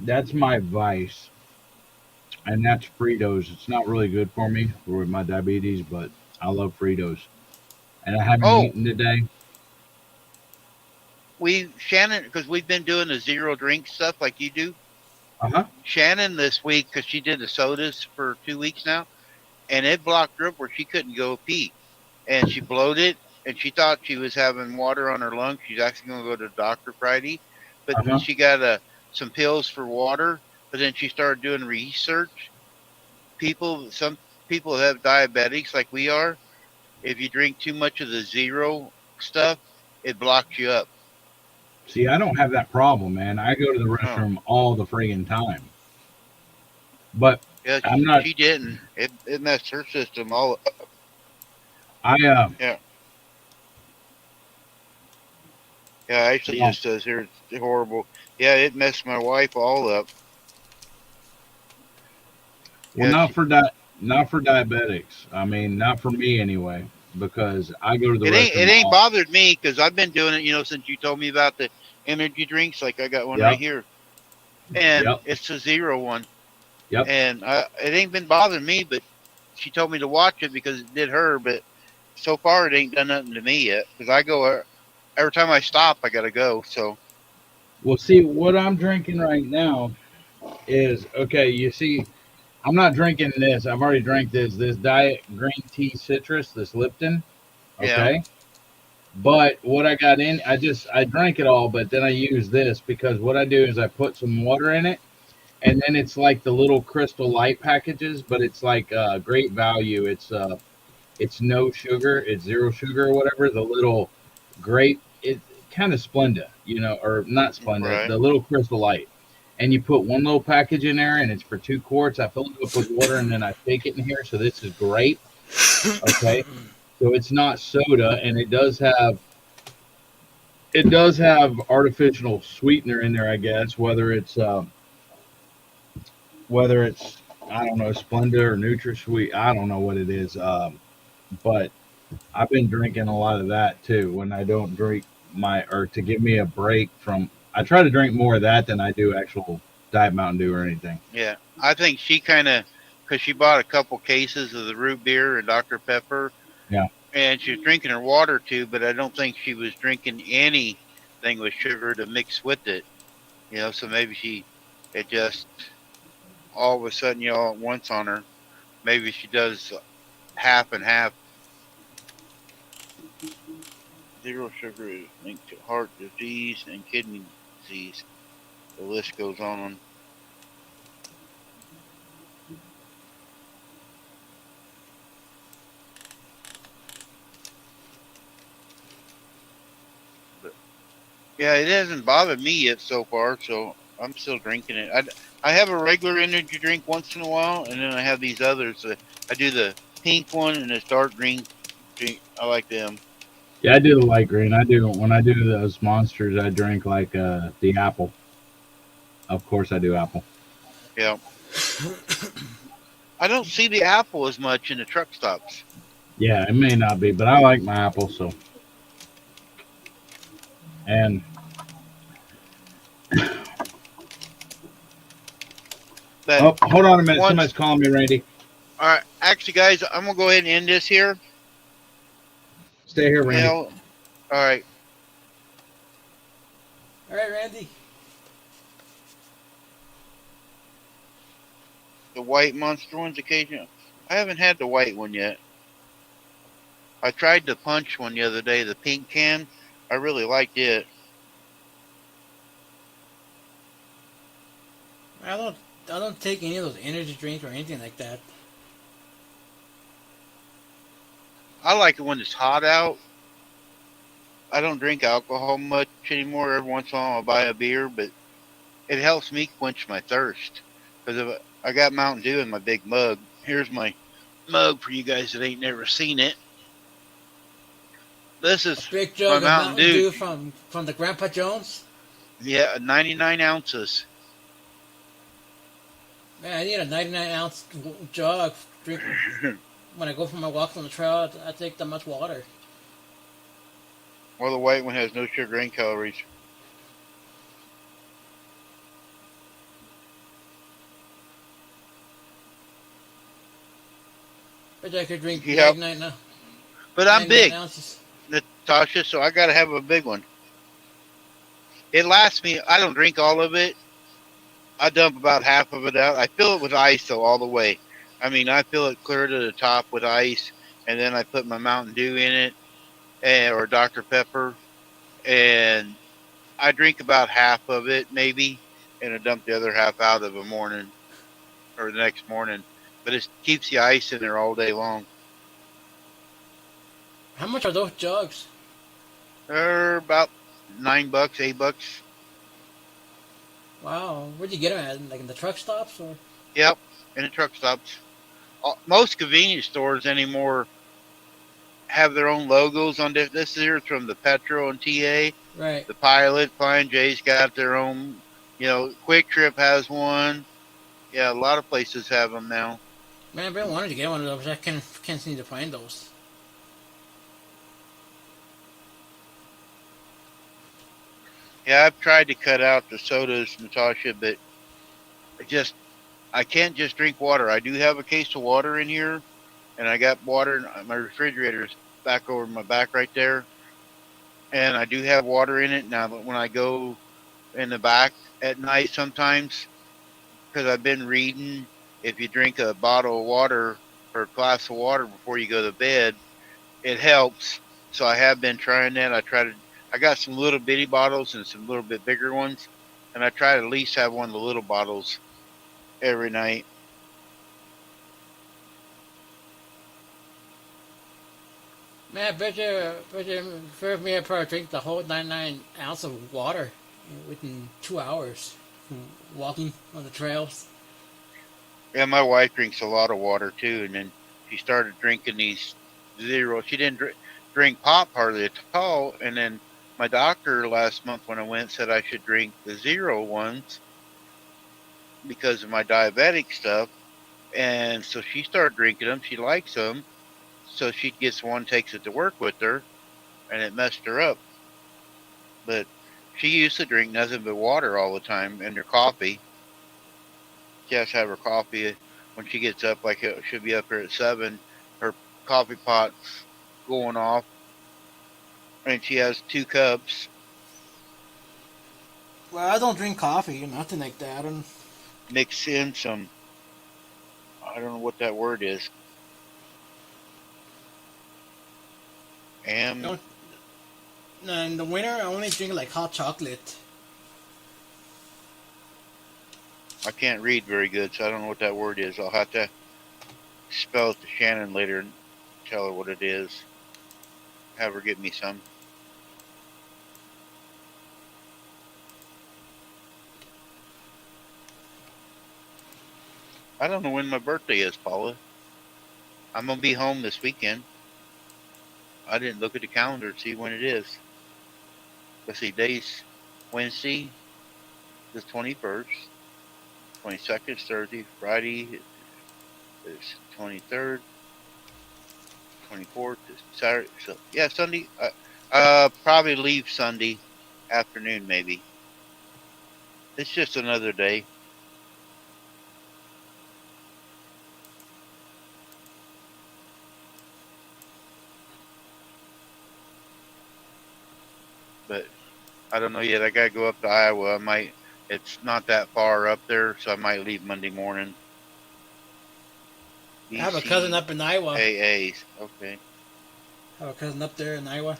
that's my vice. And that's Fritos. It's not really good for me with my diabetes, but I love Fritos. And I haven't eaten today. Shannon, because we've been doing the zero drink stuff like you do. Shannon this week, because she did the sodas for 2 weeks now, and it blocked her up where she couldn't go pee. And she bloated, and she thought she was having water on her lungs. She's actually going to go to the doctor Friday. But then she got some pills for water, but then she started doing research. Some people have diabetics like we are. If you drink too much of the zero stuff, it blocks you up. See, I don't have that problem, man. I go to the restroom all the friggin' time. But yeah, I'm not. She didn't. It messed her system all up. Yeah. Yeah, actually just says here it's horrible. Yeah, it messed my wife all up. Well, not for diabetics. I mean, not for me anyway, because I go to the It restroom ain't all. bothered me because I've been doing it, since you told me about the energy drinks. Like I got one right Yep, here, and yep, it's a zero one, yep. and it ain't been bothering me. But she told me to watch it because it did her. But so far, it ain't done nothing to me yet. Because I go every time I stop, I gotta go. So Well, see, what I'm drinking right now is okay. You see, I'm not drinking this. I've already drank this diet green tea citrus, this Lipton. yeah, Okay. But what I got in, I drank it all, but then I use this because what I do is I put some water in it, and then it's like the little Crystal Light packages, but it's like great value. It's no sugar, it's zero sugar or whatever. The little grape, it kind of Splenda, or not Splenda, right. the little Crystal Light. And you put one little package in there, and it's for 2 quarts. I fill it up with water, and then I shake it in here. So this is grape. Okay, so it's not soda, and it does have artificial sweetener in there, I guess, whether it's I don't know, Splenda or NutraSweet. I don't know what it is. But I've been drinking a lot of that too when I don't drink or to give me a break from. I try to drink more of that than I do actual Diet Mountain Dew or anything. Yeah, I think she kind of, because she bought a couple cases of the root beer and Dr. Pepper, Yeah. and she was drinking her water too, but I don't think she was drinking anything with sugar to mix with it. So maybe it just all of a sudden, all at once on her. Maybe she does half and half. Zero sugar is linked to heart disease and kidney disease. The list goes on. But yeah, it hasn't bothered me yet so far, so I'm still drinking it. I have a regular energy drink once in a while, and then I have these others. I do the pink one and this dark green drink. I like them. Yeah, I do the light green. I do when I do those monsters. I drink like the apple. Of course, I do apple. Yeah. I don't see the apple as much in the truck stops. Yeah, it may not be, but I like my apple. So, and But oh, hold on a minute. once, Somebody's calling me, Randy. all right, actually, guys, I'm gonna go ahead and end this here. Stay here, Randy. All right. All right, Randy. The white monster ones occasionally. I haven't had the white one yet. I tried the punch one the other day, the pink can. I really liked it. I don't take any of those energy drinks or anything like that. I like it when it's hot out. I don't drink alcohol much anymore. Every once in a while I'll buy a beer, but it helps me quench my thirst. Because I got Mountain Dew in my big mug. Here's my mug for you guys that ain't never seen it. This is A big my jug of Mountain Mountain Dew. Dew from the Grandpa Jones. Yeah, 99 ounces. Man, I need a 99-ounce jug. Drink when I go for my walks on the trail. I take that much water. Well, the white one has no sugar and calories. But I could drink Yep. 99, But I'm 99 big, ounces. Natasha, so I gotta have a big one. It lasts me. I don't drink all of it. I dump about half of it out. I fill it with ice though, all the way. I mean, I fill it clear to the top with ice, and then I put my Mountain Dew in it, or Dr. Pepper, and I drink about half of it maybe, and I dump the other half out of the morning or the next morning. But it keeps the ice in there all day long. How much are those jugs? They're about $9, $8. Wow, where'd you get them at? Like in the truck stops or? Yep, in the truck stops. Most convenience stores anymore have their own logos on this. This here is from the Petro and TA. Right. The Pilot, Flying J's got their own. Quick Trip has one. Yeah, a lot of places have them now. Man, I've been wanting to get one of those. I can't seem to find those. Yeah, I've tried to cut out the sodas, Natasha, but I can't just drink water. I do have a case of water in here, and I got water in my refrigerator's back over my back right there, and I do have water in it now. But when I go in the back at night, sometimes because I've been reading, if you drink a bottle of water or a glass of water before you go to bed, it helps. So I have been trying that. I got some little bitty bottles and some little bit bigger ones, and I try to at least have one of the little bottles every night. Man, for me, I probably drink the whole 99 ounce of water within 2 hours from walking on the trails. Yeah, my wife drinks a lot of water too, and then she started drinking these zero. She didn't drink pop hardly at all, and then my doctor last month when I went said I should drink the zero ones because of my diabetic stuff, and so she started drinking them. She likes them, so she gets one, takes it to work with her, and it messed her up. But she used to drink nothing but water all the time and her coffee. She has to have her coffee when she gets up, like it should be up here at 7. Her coffee pot's going off, and she has 2 cups. Well, I don't drink coffee or nothing like that. I don't. Mix in some, I don't know what that word is. No, in the winter, I only drink like hot chocolate. I can't read very good, so I don't know what that word is. I'll have to spell it to Shannon later and tell her what it is. Have her get me some. I don't know when my birthday is, Paula. I'm going to be home this weekend. I didn't look at the calendar to see when it is. Let's see, days Wednesday, the 21st. 22nd is Thursday. Friday is 23rd. 24th is Saturday. So, yeah, Sunday. Probably leave Sunday afternoon, maybe. It's just another day. But I don't know yet. I gotta go up to Iowa. It's not that far up there, so I might leave Monday morning. I have a cousin up in Iowa. AAs, okay. I have a cousin up there in Iowa.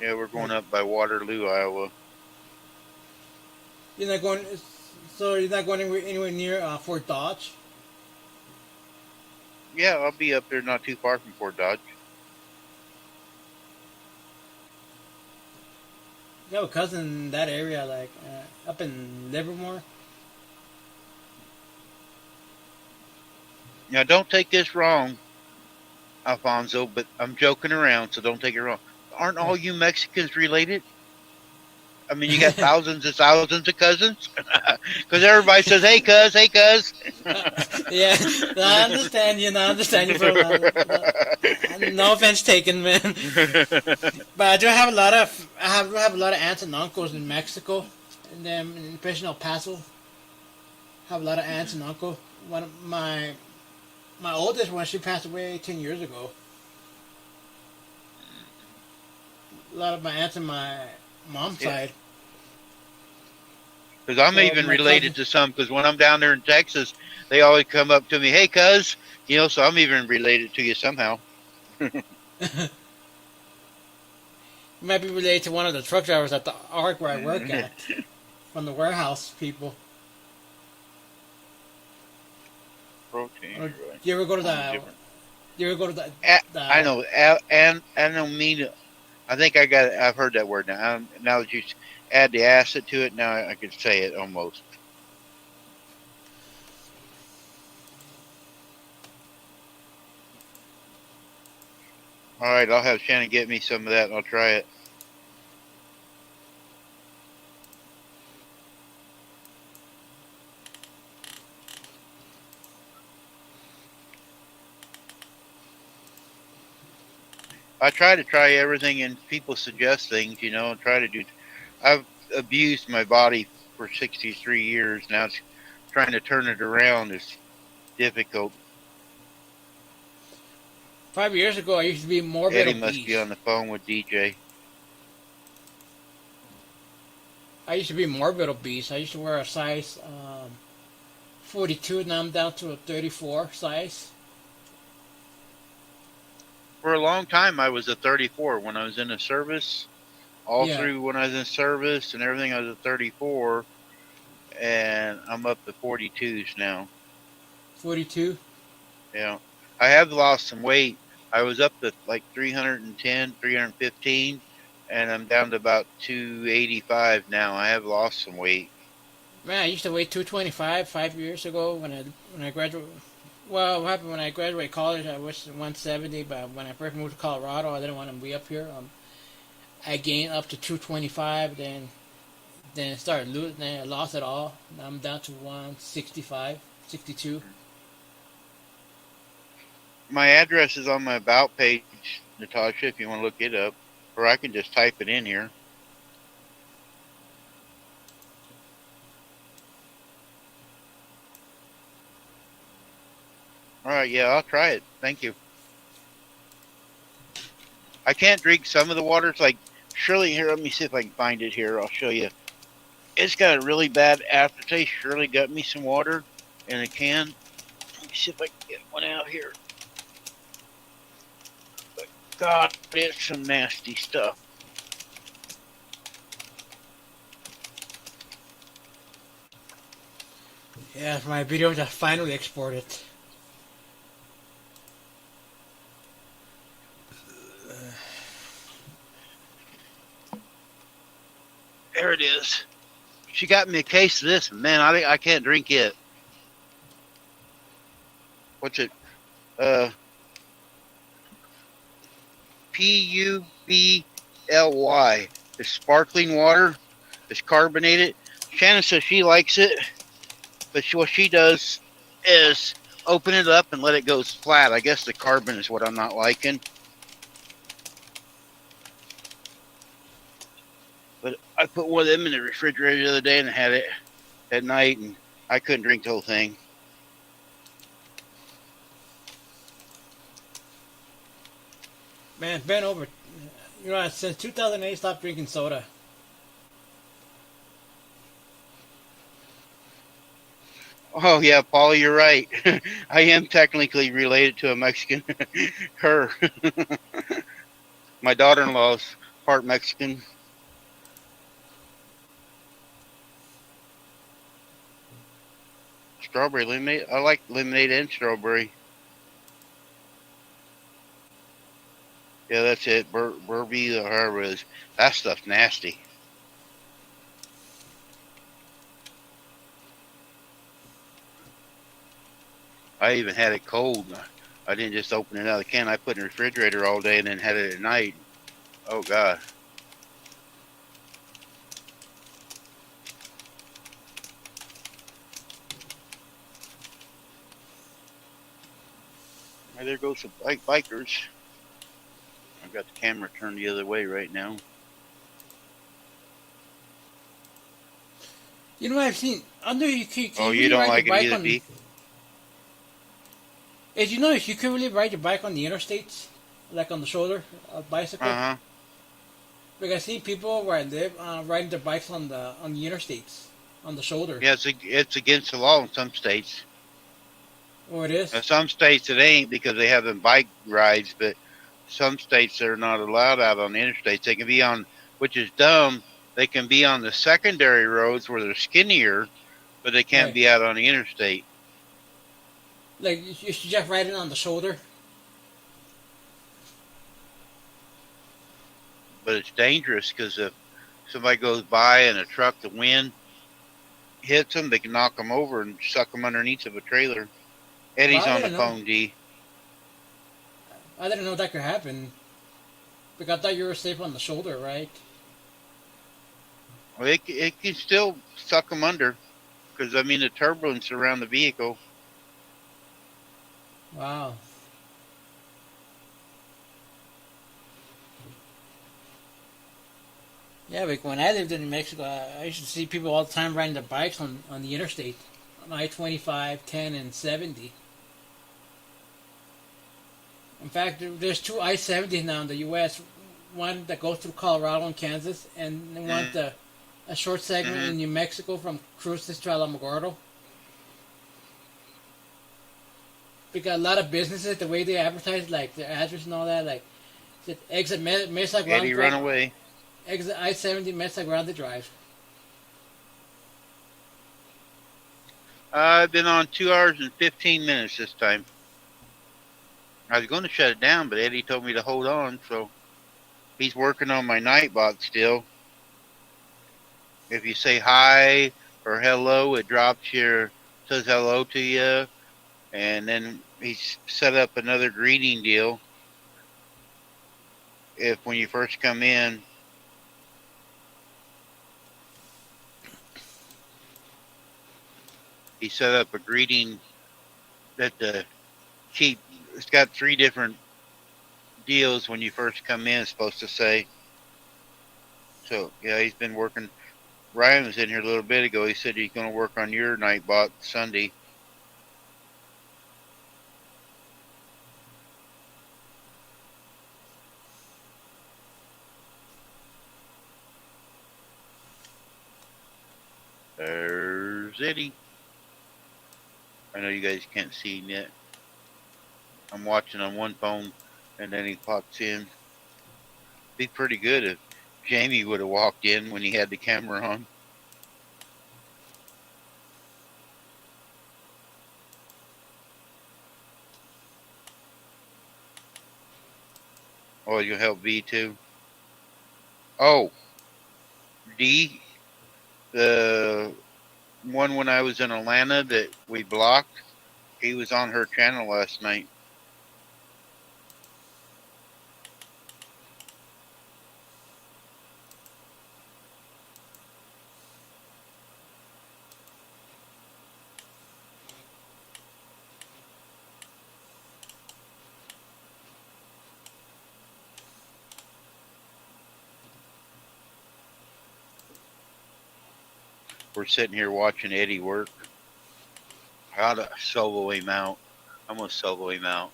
Yeah, we're going up by Waterloo, Iowa. You're not going. So you're not going anywhere near Fort Dodge? Yeah, I'll be up there not too far from Fort Dodge. You have a cousin in that area, like up in Livermore? Now, don't take this wrong, Alfonso, but I'm joking around, so don't take it wrong. Aren't all you Mexicans related? I mean, you got thousands and thousands of cousins? Because everybody says, hey, cuz, hey, cuz. Yeah, I understand you. I understand you. No offense taken, man. But I do have a lot of have a lot of aunts and uncles in Mexico, and then especially in El Paso. Have a lot of aunts and uncles. One of my oldest one, she passed away 10 years ago. A lot of my aunts on my mom's side. Because I'm even related to some, because when I'm down there in Texas, they always come up to me, hey, cuz, so I'm even related to you somehow. You might be related to one of the truck drivers at the ARC where I work at, from the warehouse people. Protein. You ever go to the? You ever go to the? I know, and I don't mean. I think I've heard that word now. Now that you add the acid to it, now I can say it almost. All right, I'll have Shannon get me some of that, and I'll try it. I try everything, and people suggest things, you know, and try to do. I've abused my body for 63 years now. It's trying to turn it around is difficult. 5 years ago, I used to be morbid Eddie must be obese. on the phone with DJ. I used to be morbid obese. I used to wear a size 42, now I'm down to a 34 size. For a long time, I was a 34 when I was in the service. All Yeah, through when I was in service and everything, I was a 34, and I'm up to 42s now. 42. You know, I have lost some weight. I was up to like 310, 315, and I'm down to about 285 now. I have lost some weight. Man, I used to weigh 225 5 years ago when I graduated. Well, what happened when I graduated college? I was 170, but when I first moved to Colorado, I didn't want to be up here. I gained up to 225, then it started losing. Then I lost it all. Now I'm down to 165, 62. My address is on my about page, Natasha, if you want to look it up, or I can just type it in here. All right, yeah, I'll try it. Thank you. I can't drink some of the water. It's like, Shirley, here, let me see if I can find it here. I'll show you. It's got a really bad aftertaste. Shirley got me some water in a can. Let me see if I can get one out here. But God, it's some nasty stuff. Yeah, my video just finally exported. There it is. She got me a case of this. Man, I can't drink it. What's it? Publy. It's sparkling water. It's carbonated. Shannon says she likes it, but what she does is open it up and let it go flat. I guess the carbon is what I'm not liking. But I put one of them in the refrigerator the other day and had it at night, and I couldn't drink the whole thing. Man, it's been over. You know, since 2008, I stopped drinking soda. Oh yeah, Paul, you're right. I am technically related to a Mexican. Her, my daughter-in-law's part Mexican. Strawberry lemonade. I like lemonade and strawberry. Yeah, that's it. Burby or however it is. That stuff's nasty. I even had it cold. I didn't just open it out of the can. I put it in the refrigerator all day and then had it at night. Oh, God. Hey, there goes some bikers. I've got the camera turned the other way right now. You know what I've seen? Under Oh, you you really don't ride like your it bike either, on. D? Did you know you can really ride your bike on the interstates, like on the shoulder, a bicycle? Uh-huh. Like I've seen people where I live riding their bikes on the interstates, on the shoulder. Yeah, it's against the law in some states. Oh, it is. Now, some states it ain't because they have them bike rides, but some states they're not allowed out on the interstates. They can be on, which is dumb. They can be on the secondary roads where they're skinnier, but they can't Right. be out on the interstate. Like you should just ride it on the shoulder. But it's dangerous because if somebody goes by in a truck, the wind hits them, they can knock them over and suck them underneath of a trailer. Eddie's Well, I on the didn't know. phone, D. I didn't know that could happen. Because I thought you were safe on the shoulder, right? Well, it can still suck them under because, I mean, the turbulence around the vehicle. Wow. Yeah, like when I lived in New Mexico, I used to see people all the time riding their bikes on the interstate, on I-25, 10, and 70. In fact, there's two I-70s now in the U.S. One that goes through Colorado and Kansas, and one Mm, a short segment mm-hmm. in New Mexico from Cruces to Alamogordo. Because a lot of businesses, the way they advertise, like their address and all that, like exit Mesa Eddie Grande, run away. exit I-70 Mesa Grande Drive. I've been on 2 hours and 15 minutes this time. I was going to shut it down, but Eddie told me to hold on, so he's working on my Nightbot still. If you say hi or hello, it drops says hello to you, and then he's set up another greeting deal. If when you first come in, he set up a greeting that the keep. It's got 3 different deals when you first come in. It's supposed to say. So yeah, he's been working. Ryan was in here a little bit ago. He said he's going to work on your Nightbot Sunday. There's Eddie. I know you guys can't see him yet. I'm watching on one phone, and then he pops in. Be pretty good if Jamie would have walked in when he had the camera on. Oh, you'll help V too. Oh, D, the one when I was in Atlanta that we blocked, he was on her channel last night. We're sitting here watching Eddie work. How to solo him out. I'm going to solo him out.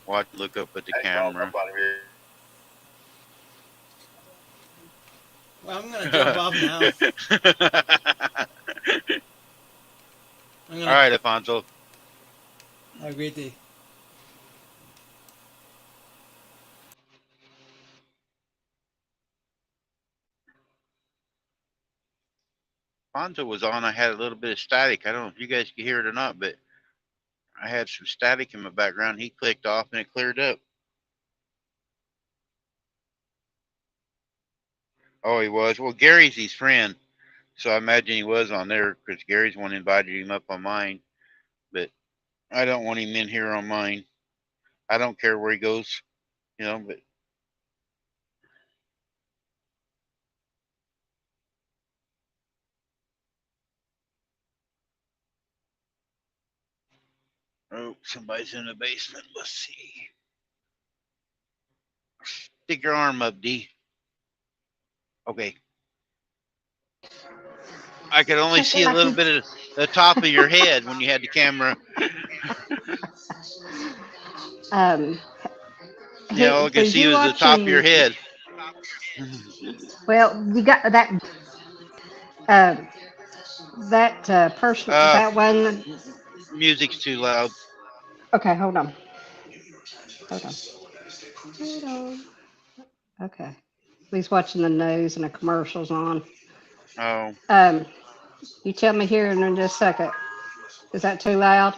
Watch, look up at the camera. Well, I'm gonna jump off now. All right, Alfonso. Have a great day. Alfonso was on. I had a little bit of static. I don't know if you guys can hear it or not, but I had some static in my background. He clicked off and it cleared up. Oh, he was. Well, Gary's his friend, so I imagine he was on there because Gary's one invited him up on mine. But I don't want him in here on mine. I don't care where he goes, But oh, somebody's in the basement. Let's see. Stick your arm up, D. Okay. I could only see a little bit of the top of your head when you had the camera. All I could see was the top of your head. Well, you got uh, that person, that one. Music's too loud. Okay, hold on. Hold on. Hold on. Okay. He's watching the news and the commercials on. Oh. You tell me here in just a second. Is that too loud?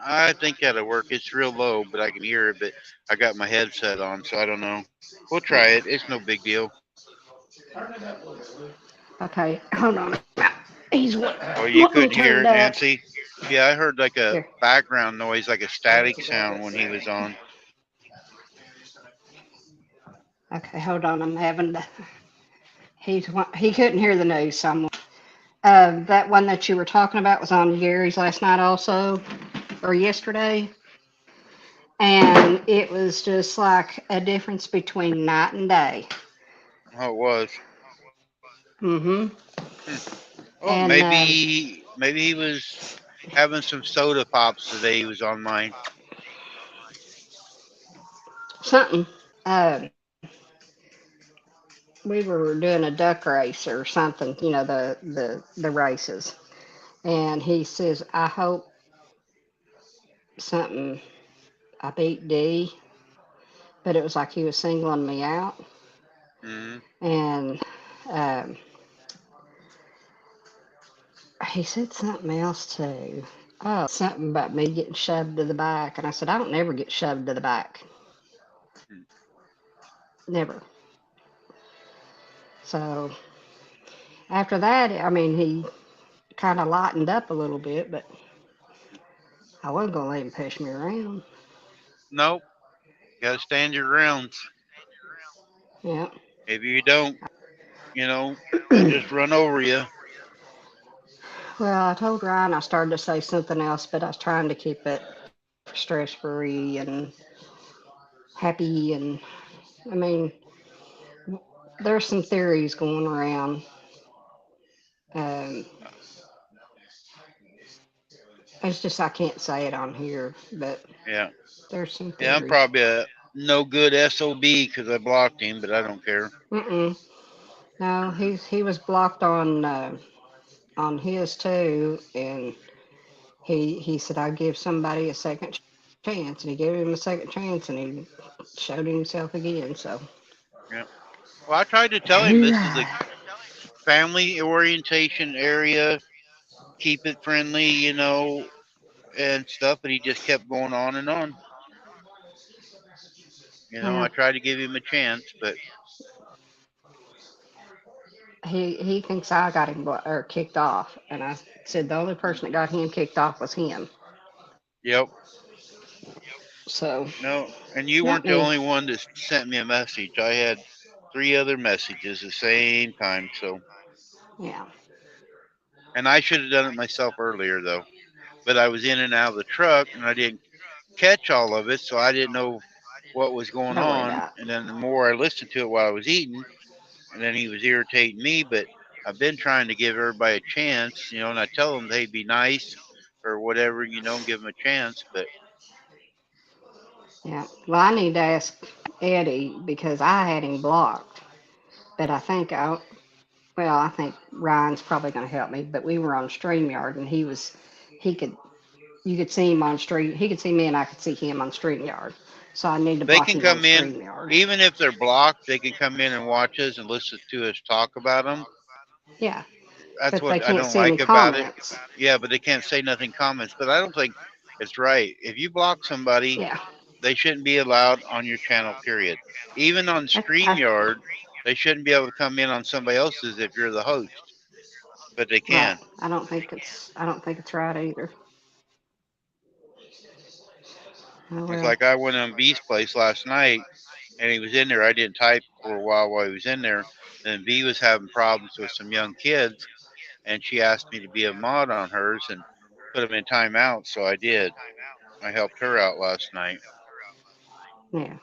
I think that'll work. It's real low, but I can hear it. But I got my headset on, so I don't know. We'll try it. It's no big deal. Okay, hold on. He's Oh, you couldn't hear it, Nancy? Yeah, I heard like a Here. background noise, like a static sound when he was on. Okay, hold on. I'm having to he couldn't hear the news. That one that you were talking about was on Gary's last night also, or yesterday. And it was just like a difference between night and day. Oh, it was. Mm-hmm. Hmm. Oh, And maybe he was having some soda pops the day he was on mine. something. Um, we were doing a duck race or something, the races. And he says, I hope something I beat D, but it was like he was singling me out. Mm-hmm. And um, he said something else too. Oh, something about me getting shoved to the back. And I said, I don't never get shoved to the back. Never. So after that, I mean, he kind of lightened up a little bit, but I wasn't going to let him push me around. Nope. Gotta stand your grounds. Yeah. If you don't, he'll just run over you. Well, I told Ryan I started to say something else, but I was trying to keep it stress free and happy. And I mean, there's some theories going around. Um, it's just I can't say it on here, but Yeah. there's some Yeah, I'm theories. probably a no good SOB because I blocked him, but I don't care. Mm-mm. No, he was blocked on his too, and he said I'd give somebody a second chance, and he gave him a second chance, and he showed himself again. So Yeah. Well, I tried to tell him this is a family orientation area. Keep it friendly, and stuff, but he just kept going on and on. yeah, I tried to give him a chance, but he thinks I got him or kicked off, and I said the only person that got him kicked off was him. yep. So No, and you not weren't the me. only one that sent me a message. I had three other messages the same time. So, Yeah, and I should have done it myself earlier though, but I was in and out of the truck and I didn't catch all of it, so I didn't know what was going don't worry on. about And then the more I listened to it while I was eating, and then he was irritating me. But I've been trying to give everybody a chance, and I tell them they'd be nice or whatever, give them a chance. But it. Yeah. Well, I need to ask Eddie because I had him blocked, but I think Ryan's probably going to help me. But we were on StreamYard, and he could, you could see him on Stream. He could see me, and I could see him on StreamYard. So I need to they block can him on come in, StreamYard. even if they're blocked, they can come in and watch us and listen to us talk about them. Yeah, That's but they what I can't don't see any like about it. comments. Yeah, but they can't say nothing comments. But I don't think it's right. If you block somebody, Yeah, they shouldn't be allowed on your channel, period. Even on I, StreamYard, they shouldn't be able to come in on somebody else's if you're the host, but they right. can. I don't think it's right either. Oh It's well. like I went on B's place last night and he was in there. I didn't type for a while he was in there. And B was having problems with some young kids and she asked me to be a mod on hers and put them in timeout. So I did. I helped her out last night. Yeah.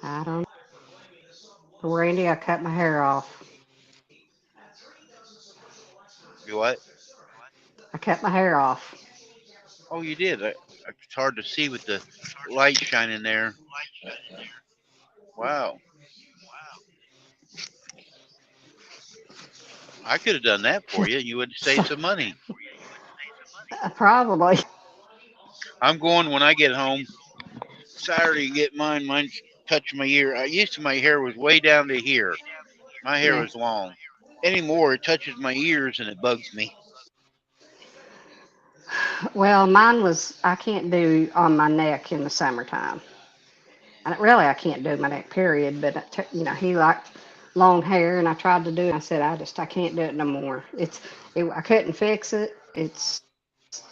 I don't know. Randy, I cut my hair off. You what? I cut my hair off. Oh, you did. It's hard to see with the light shining there. Wow. I could have done that for you. You would So, save some money. probably. I'm going when I get home Saturday to get mine. Mine's touching my ear. I used to my hair was way down to here. My hair Yeah. was long. Anymore, it touches my ears and it bugs me. Well, mine was, I can't do on my neck in the summertime. And really, I can't do my neck, period. But, he liked long hair, and I tried to do it. I said, I can't do it no more. I couldn't fix it. It's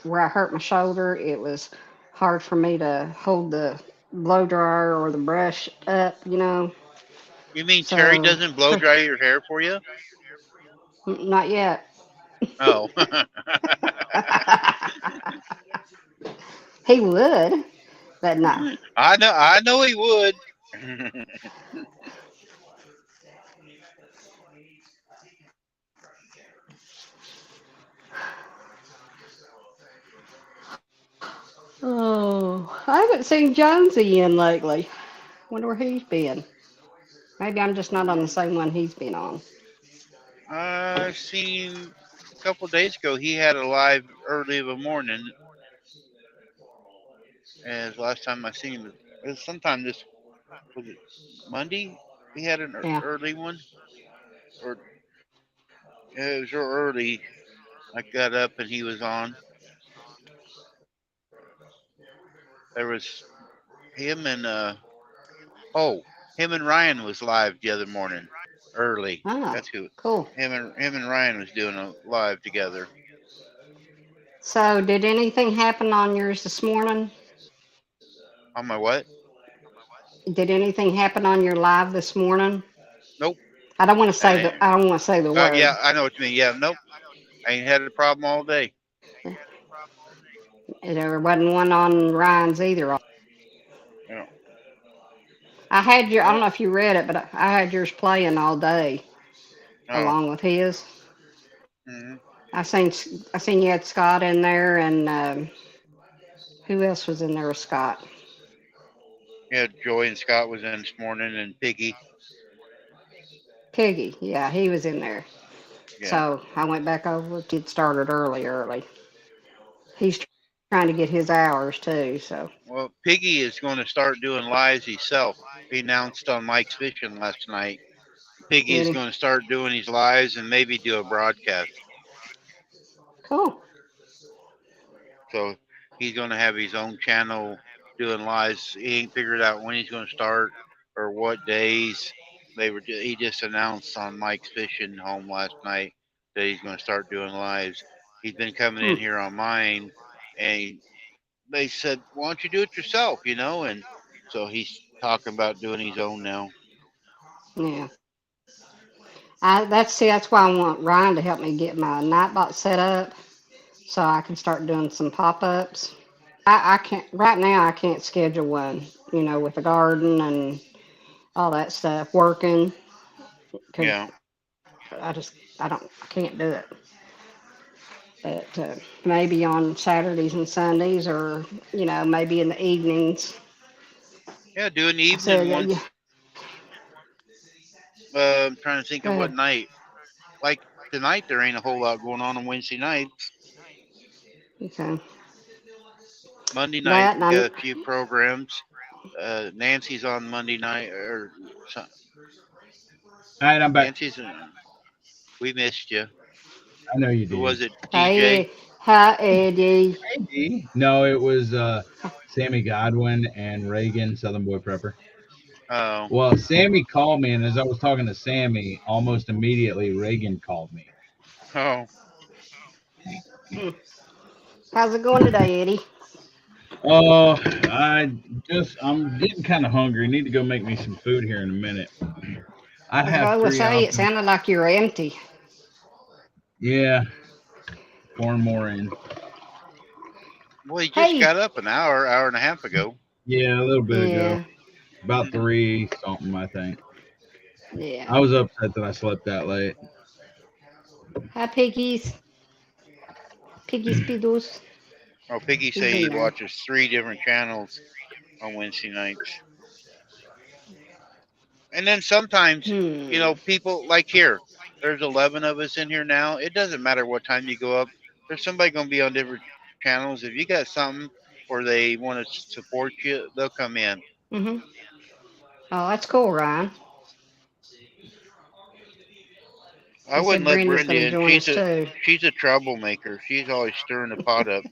where I hurt my shoulder. It was hard for me to hold the blow dryer or the brush up, you know. You mean Terry So, doesn't blow dry your hair for you? not yet. Oh. He would, but no. I know he would. Oh, I haven't seen Jonesy in lately. Wonder where he's been. Maybe I'm just not on the same one he's been on. I seen a couple days ago he had a live early of a morning. And the last time I seen him, it was sometime this was it Monday. He had an Yeah. early one, or yeah, it was real early. I got up and he was on. There was him and oh, him and Ryan was live the other morning, early. Ah, That's who. cool. Him and Ryan was doing a live together. So, did anything happen on yours this morning? On my what? Did anything happen on your live this morning? Nope. I don't want to say I, the. I don't want to say the word. yeah, I know what you mean. Yeah, nope. I ain't had a problem all day. There wasn't one on Ryan's either. Yeah. I had your. I don't Well, know if you read it, but I had yours playing all day oh. along with his. Mm-hmm. I seen. I seen you had Scott in there, and who else was in there with Scott? Yeah, Joy and Scott was in this morning, and Piggy. Piggy. Yeah, he was in there. Yeah. So I went back over. It started early. He's trying to get his hours too. So. Well, Piggy is going to start doing lives himself. He announced on Mike's Fishing last night. Piggy is Did he? going to start doing his lives and maybe do a broadcast. Cool. So he's going to have his own channel doing lives. He ain't figured out when he's going to start or what days. He just announced on Mike's Fishing home last night that he's going to start doing lives. He's been coming Hmm. in here on mine, and they said, "Why don't you do it yourself?" And so he's talking about doing his own now. Yeah. That's why I want Ryan to help me get my Nightbot set up so I can start doing some pop-ups. I can't right now. I can't schedule one. With the garden and all that stuff working because Yeah, I can't do it. But maybe on Saturdays and Sundays, or maybe in the evenings. yeah, do an So evening yeah, yeah. once. I'm trying to think Go of what ahead. night. Like tonight, there ain't a whole lot going on Wednesday nights. Okay. Monday night, That and we got a few programs. Nancy's on Monday night, or All right, I'm back. Nancy's. We missed you. I know you Who did. was it? DJ. Hi Eddie. Maybe. No, it was Sammy Godwin and Reagan, Southern Boy Prepper. Oh, Well, Sammy called me, and as I was talking to Sammy, almost immediately Reagan called me. oh. How's it going today, Eddie? Oh, I'm getting kind of hungry. Need to go make me some food here in a minute. I I have was 3 say it options. sounded like you were empty. Yeah, pouring more in. Well, he just Hey. got up an hour and a half ago. Yeah, a little bit ago. Yeah. About 3 something, I think. Yeah. I was upset that I slept that late. Hi, piggies. Piggies, Piddles. Oh, Piggy He's say in he there. watches 3 different channels on Wednesday nights. And then sometimes, people like here, there's 11 of us in here now. It doesn't matter what time you go up. There's somebody going to be on different channels. If you got something or they want to support you, they'll come in. Mhm. Oh, that's cool, Ryan. I He wouldn't said let Brenda's Brenda going to in. join us too. She's a troublemaker. She's always stirring the pot up.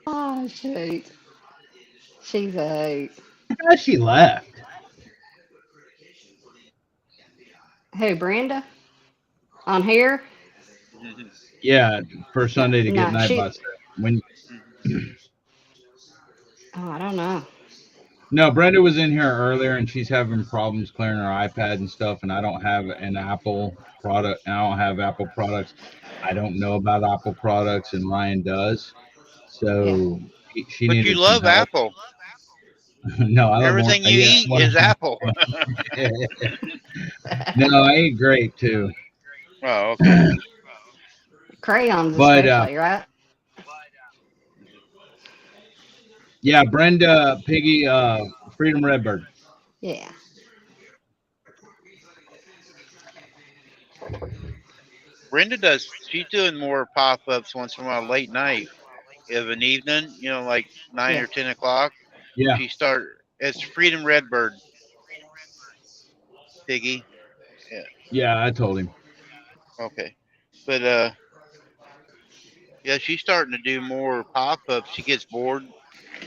Oh, shoot. She's a How she left? Who, Brenda? On here? Yeah, for Sunday to get No, night bus. When? Oh, I don't know. No, Brenda was in here earlier, and she's having problems clearing her iPad and stuff. And I don't have an Apple product. And I don't have Apple products. I don't know about Apple products, and Ryan does. Yeah. So she But you needed some love help. Apple. No, I love orange. Everything you Yeah, eat is Apple. no, I eat grape too. Oh, okay. Crayons, But especially, right? yeah, Brenda, Piggy, Freedom Redbird. Yeah. Brenda does. She's doing more pop-ups once in a while, late night of an evening. Like 9 or 10 o'clock. Yeah, She start. It's Freedom Redbird, Piggy. Yeah. yeah, I told him. Okay. But yeah, she's starting to do more pop-ups. She gets bored,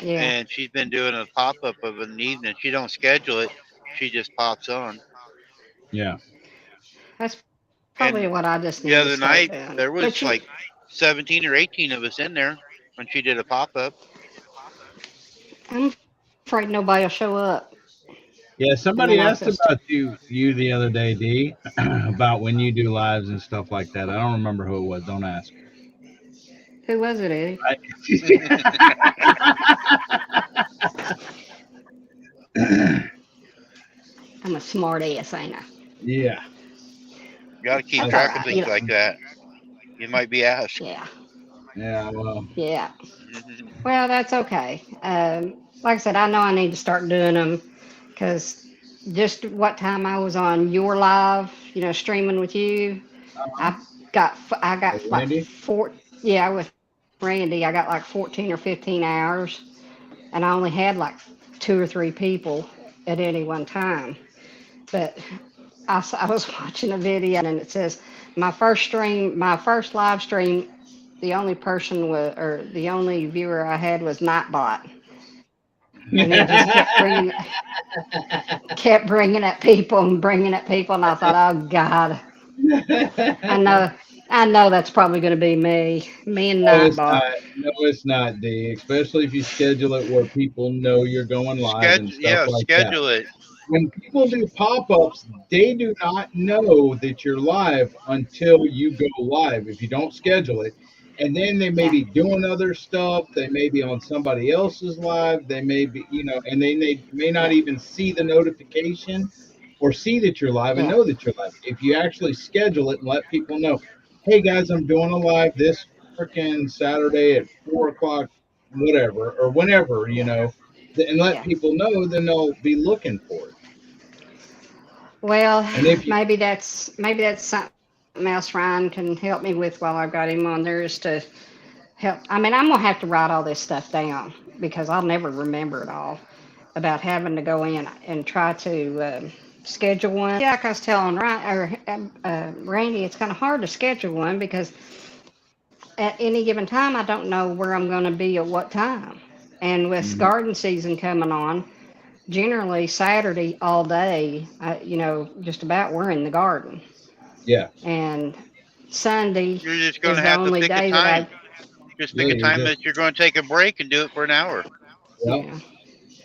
Yeah. and she's been doing a pop-up of an evening. She don't schedule it. She just pops on. Yeah. That's probably And what I just the need to other start night doing. there But was you, like 17 or 18 of us in there when she did a pop-up. I'm afraid nobody will show up. Yeah, And somebody then I'll asked just, about you the other day, D, about when you do lives and stuff like that. I don't remember who it was. Don't ask. who was it, Eddie? I'm a smart ass, ain't I? Yeah. Got to keep I, That's all track of right. You things know, like that. You might be asked. yeah. yeah. Well. Yeah. Well, that's okay. Like I said, I know I need to start doing them because just what time I was on your live, streaming with you, I I got like Randy. yeah, with Randy, I got like 14 or 15 hours, and I only had like 2 or 3 people at any one time. But I was watching a video and it says my first live stream, the only person was, or the only viewer I had was Nightbot, and he just kept bringing up people and bringing up people, and I thought, oh God, I know, I know that's probably going to be me and No, it's Nightbot. not. No, it's not, D. Especially if you schedule it where people know you're going live and Schedule, stuff yeah, like that. schedule it. When people do pop-ups, they do not know that you're live until you go live. If you don't schedule it, and then they may Yeah, be doing other stuff. They may be on somebody else's live. They may be, and they may not yeah, even see the notification or see that you're live and yeah, know that you're live. If you actually schedule it and let people know, hey guys, I'm doing a live this freaking Saturday at 4 o'clock, whatever, or whenever, yeah, and let yeah. people know, then they'll be looking for it. Well, And if you, maybe that's something else Ryan can help me with while I've got him on there is to help. I mean, I'm gonna have to write all this stuff down because I'll never remember it all about having to go in and try to schedule one. Yeah, like I was telling Randy, it's kind of hard to schedule one because at any given time I don't know where I'm going to be at what time. And with Mhm. garden season coming on, generally Saturday all day, just about we're in the garden. yeah, And Sunday You're just going is to the have to only pick a day that time. I, Just yeah, pick a you're time just, that you're going to take a break and do it for an hour. yeah, yeah.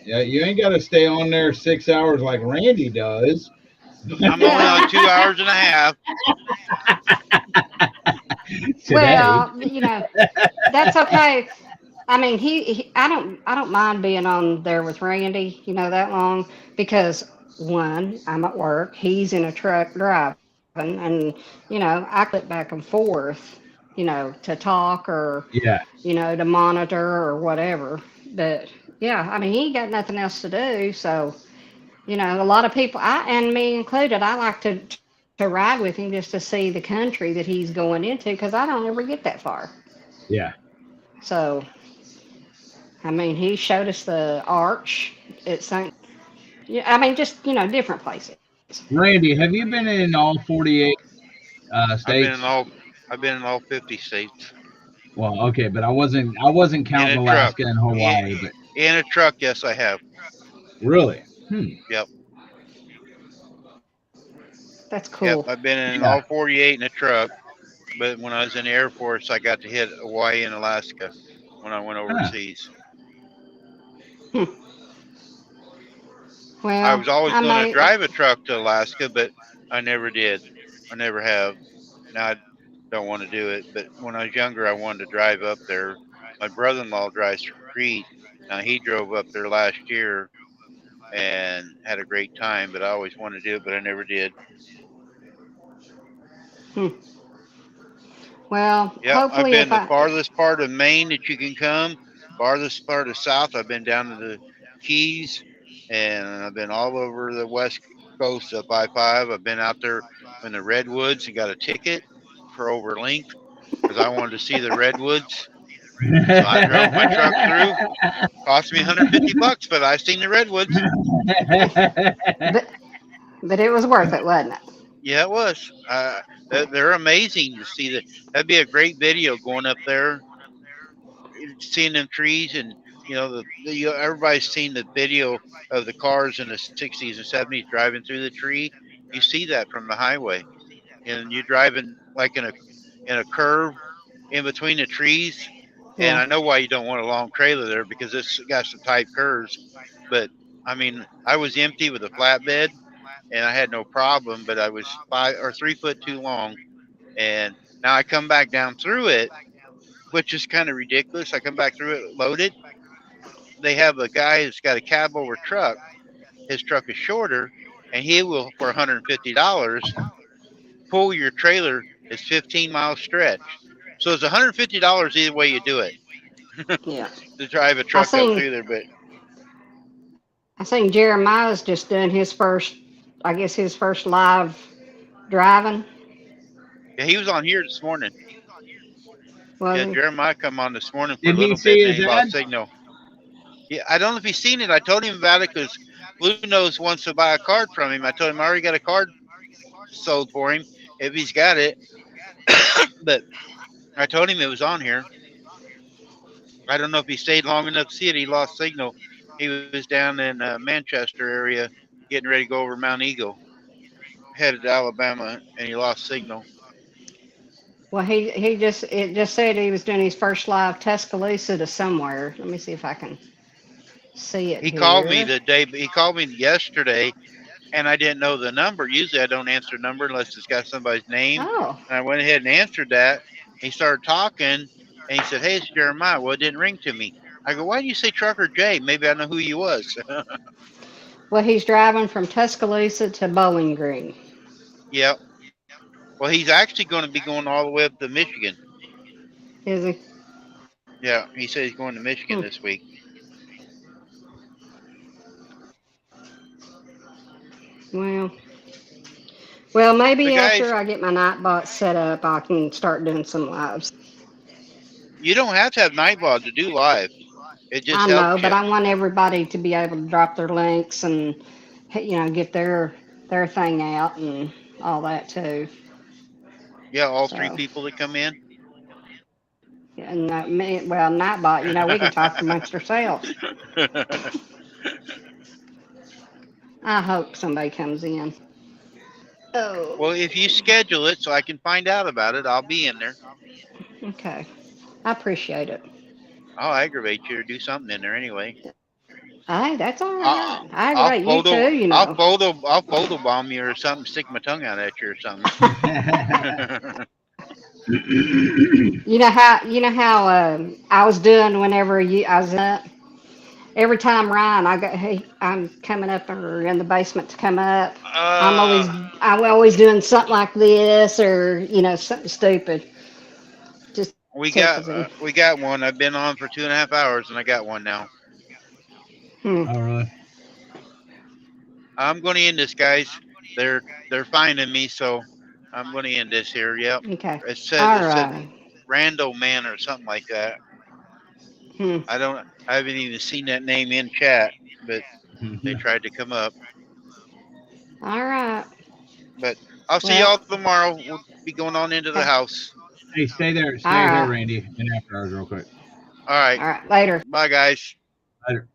yeah, you ain't got to stay on there 6 hours like Randy does I'm only on Well, 2 hours and a half. today. that's okay. I mean, I don't mind being on there with Randy, that long because one, I'm at work, he's in a truck driving, and I click back and forth, to talk or Yeah, to monitor or whatever. But yeah, I mean, he ain't got nothing else to do, so a lot of people, and me included, I like to ride with him just to see the country that he's going into because I don't ever get that far. yeah. So I mean, he showed us the arch at St. Yeah, I mean, just different places. Randy, have you been in all 48 I've been in states? all I've been in all 50 states Well, okay, but I wasn't in counting a truck. Alaska and In, Hawaii, but in a truck, yes, I have. really, Yep, That's yep. cool. I've been in yeah, all 48 in a truck. But when I was in the Air Force, I got to hit Hawaii and Alaska. when I went overseas. Well, I was always I going to may, drive a truck to Alaska, but I never did. I never have. Now I don't want to do it, but when I was younger, I wanted to drive up there. My brother-in-law drives for Crete. Now he drove up there last year and had a great time, but I always wanted to do it, but I never did. well, Yep, I've hopefully been if the I, farthest part of Maine that you can come, farthest part of South. I've been down to the Keys, and I've been all over the West Coast up I-5. I've been out there in the Redwoods and got a ticket for overlength because I wanted to see the Redwoods. So I drove my truck through. Cost me $150, but I seen the Redwoods. but it was worth it, wasn't it? Yeah, it was. They're amazing to see. That'd be a great video going up there, seeing them trees, and everybody's seen the video of the cars in the 60s and 70s driving through the tree. You see that from the highway, and you're driving like in a curve in between the trees. And Yeah. I know why you don't want a long trailer there because it's got some tight curves. But I mean, I was empty with a flatbed, and I had no problem. But I was 5 or 3 foot too long, and now I come back down through it, which is kind of ridiculous. I come back through it loaded. They have a guy that's got a cab over truck. His truck is shorter, and he will, for $150, pull your trailer. It's 15-mile stretch. So it's $150 either way you do it. Yeah. To drive a truck up through there, but I seen Jeremiah's just done his first live driving. yeah, he was on here this morning. Was Yeah, he? Jeremiah come on this morning for Did a he little see bit, and his he lost ad? signal. Yeah, I don't know if he's seen it. I told him about it because Blue Nose wants to buy a card from him. I told him I already got a card sold for him if he's got it. But I told him it was on here. I don't know if he stayed long enough to see it. He lost signal. He was down in Manchester area getting ready to go over Mount Eagle, headed to Alabama, and he lost signal. Well, it just said he was doing his first live Tuscaloosa to somewhere. Let me see if I can see it He here. called me he called me yesterday, and I didn't know the number. Usually I don't answer a number unless it's got somebody's name. Oh, And I went ahead and answered that. He started talking, and he said, "Hey, it's Jeremiah." Well, it didn't ring to me. I go, "Why didn't you say Trucker Jay? Maybe I know who you was." well, he's driving from Tuscaloosa to Bowling Green. Yep. Well, he's actually going to be going all the way up to Michigan. Is he? Yeah, he said he's going to Michigan this week. Well, maybe The guys- after I get my Nightbot set up, I can start doing some lives. You don't have to have Nightbot to do live. It just I know, helps but you. I want everybody to be able to drop their links and get their thing out and all that too. Yeah, all three So. people that come in. And Nightbot, we can talk amongst ourselves. I hope somebody comes in. Oh. Well, if you schedule it so I can find out about it, I'll be in there. Okay. I appreciate it. I'll aggravate you or do something in there anyway. Hey, that's all right. I aggravate you too, I'll photobomb you or something, stick my tongue out at you or something. You know how I was doing whenever I was up. Every time Ryan, I'm coming up or in the basement to come up. I'm always doing something like this or something stupid. Just we got one. I've been on for 2.5 hours and I got one now. Oh, really? I'm going to end this, guys. They're finding me, so I'm going to end this here. Yep. Okay. It said Randall Man or something like that. I haven't even seen that name in chat, but they tried to come up. All right. But I'll see y'all tomorrow. We'll be going on into the house. Hey, stay there, All right. Randy, and after hours real quick. All right. All right. Later. Bye, guys. Later.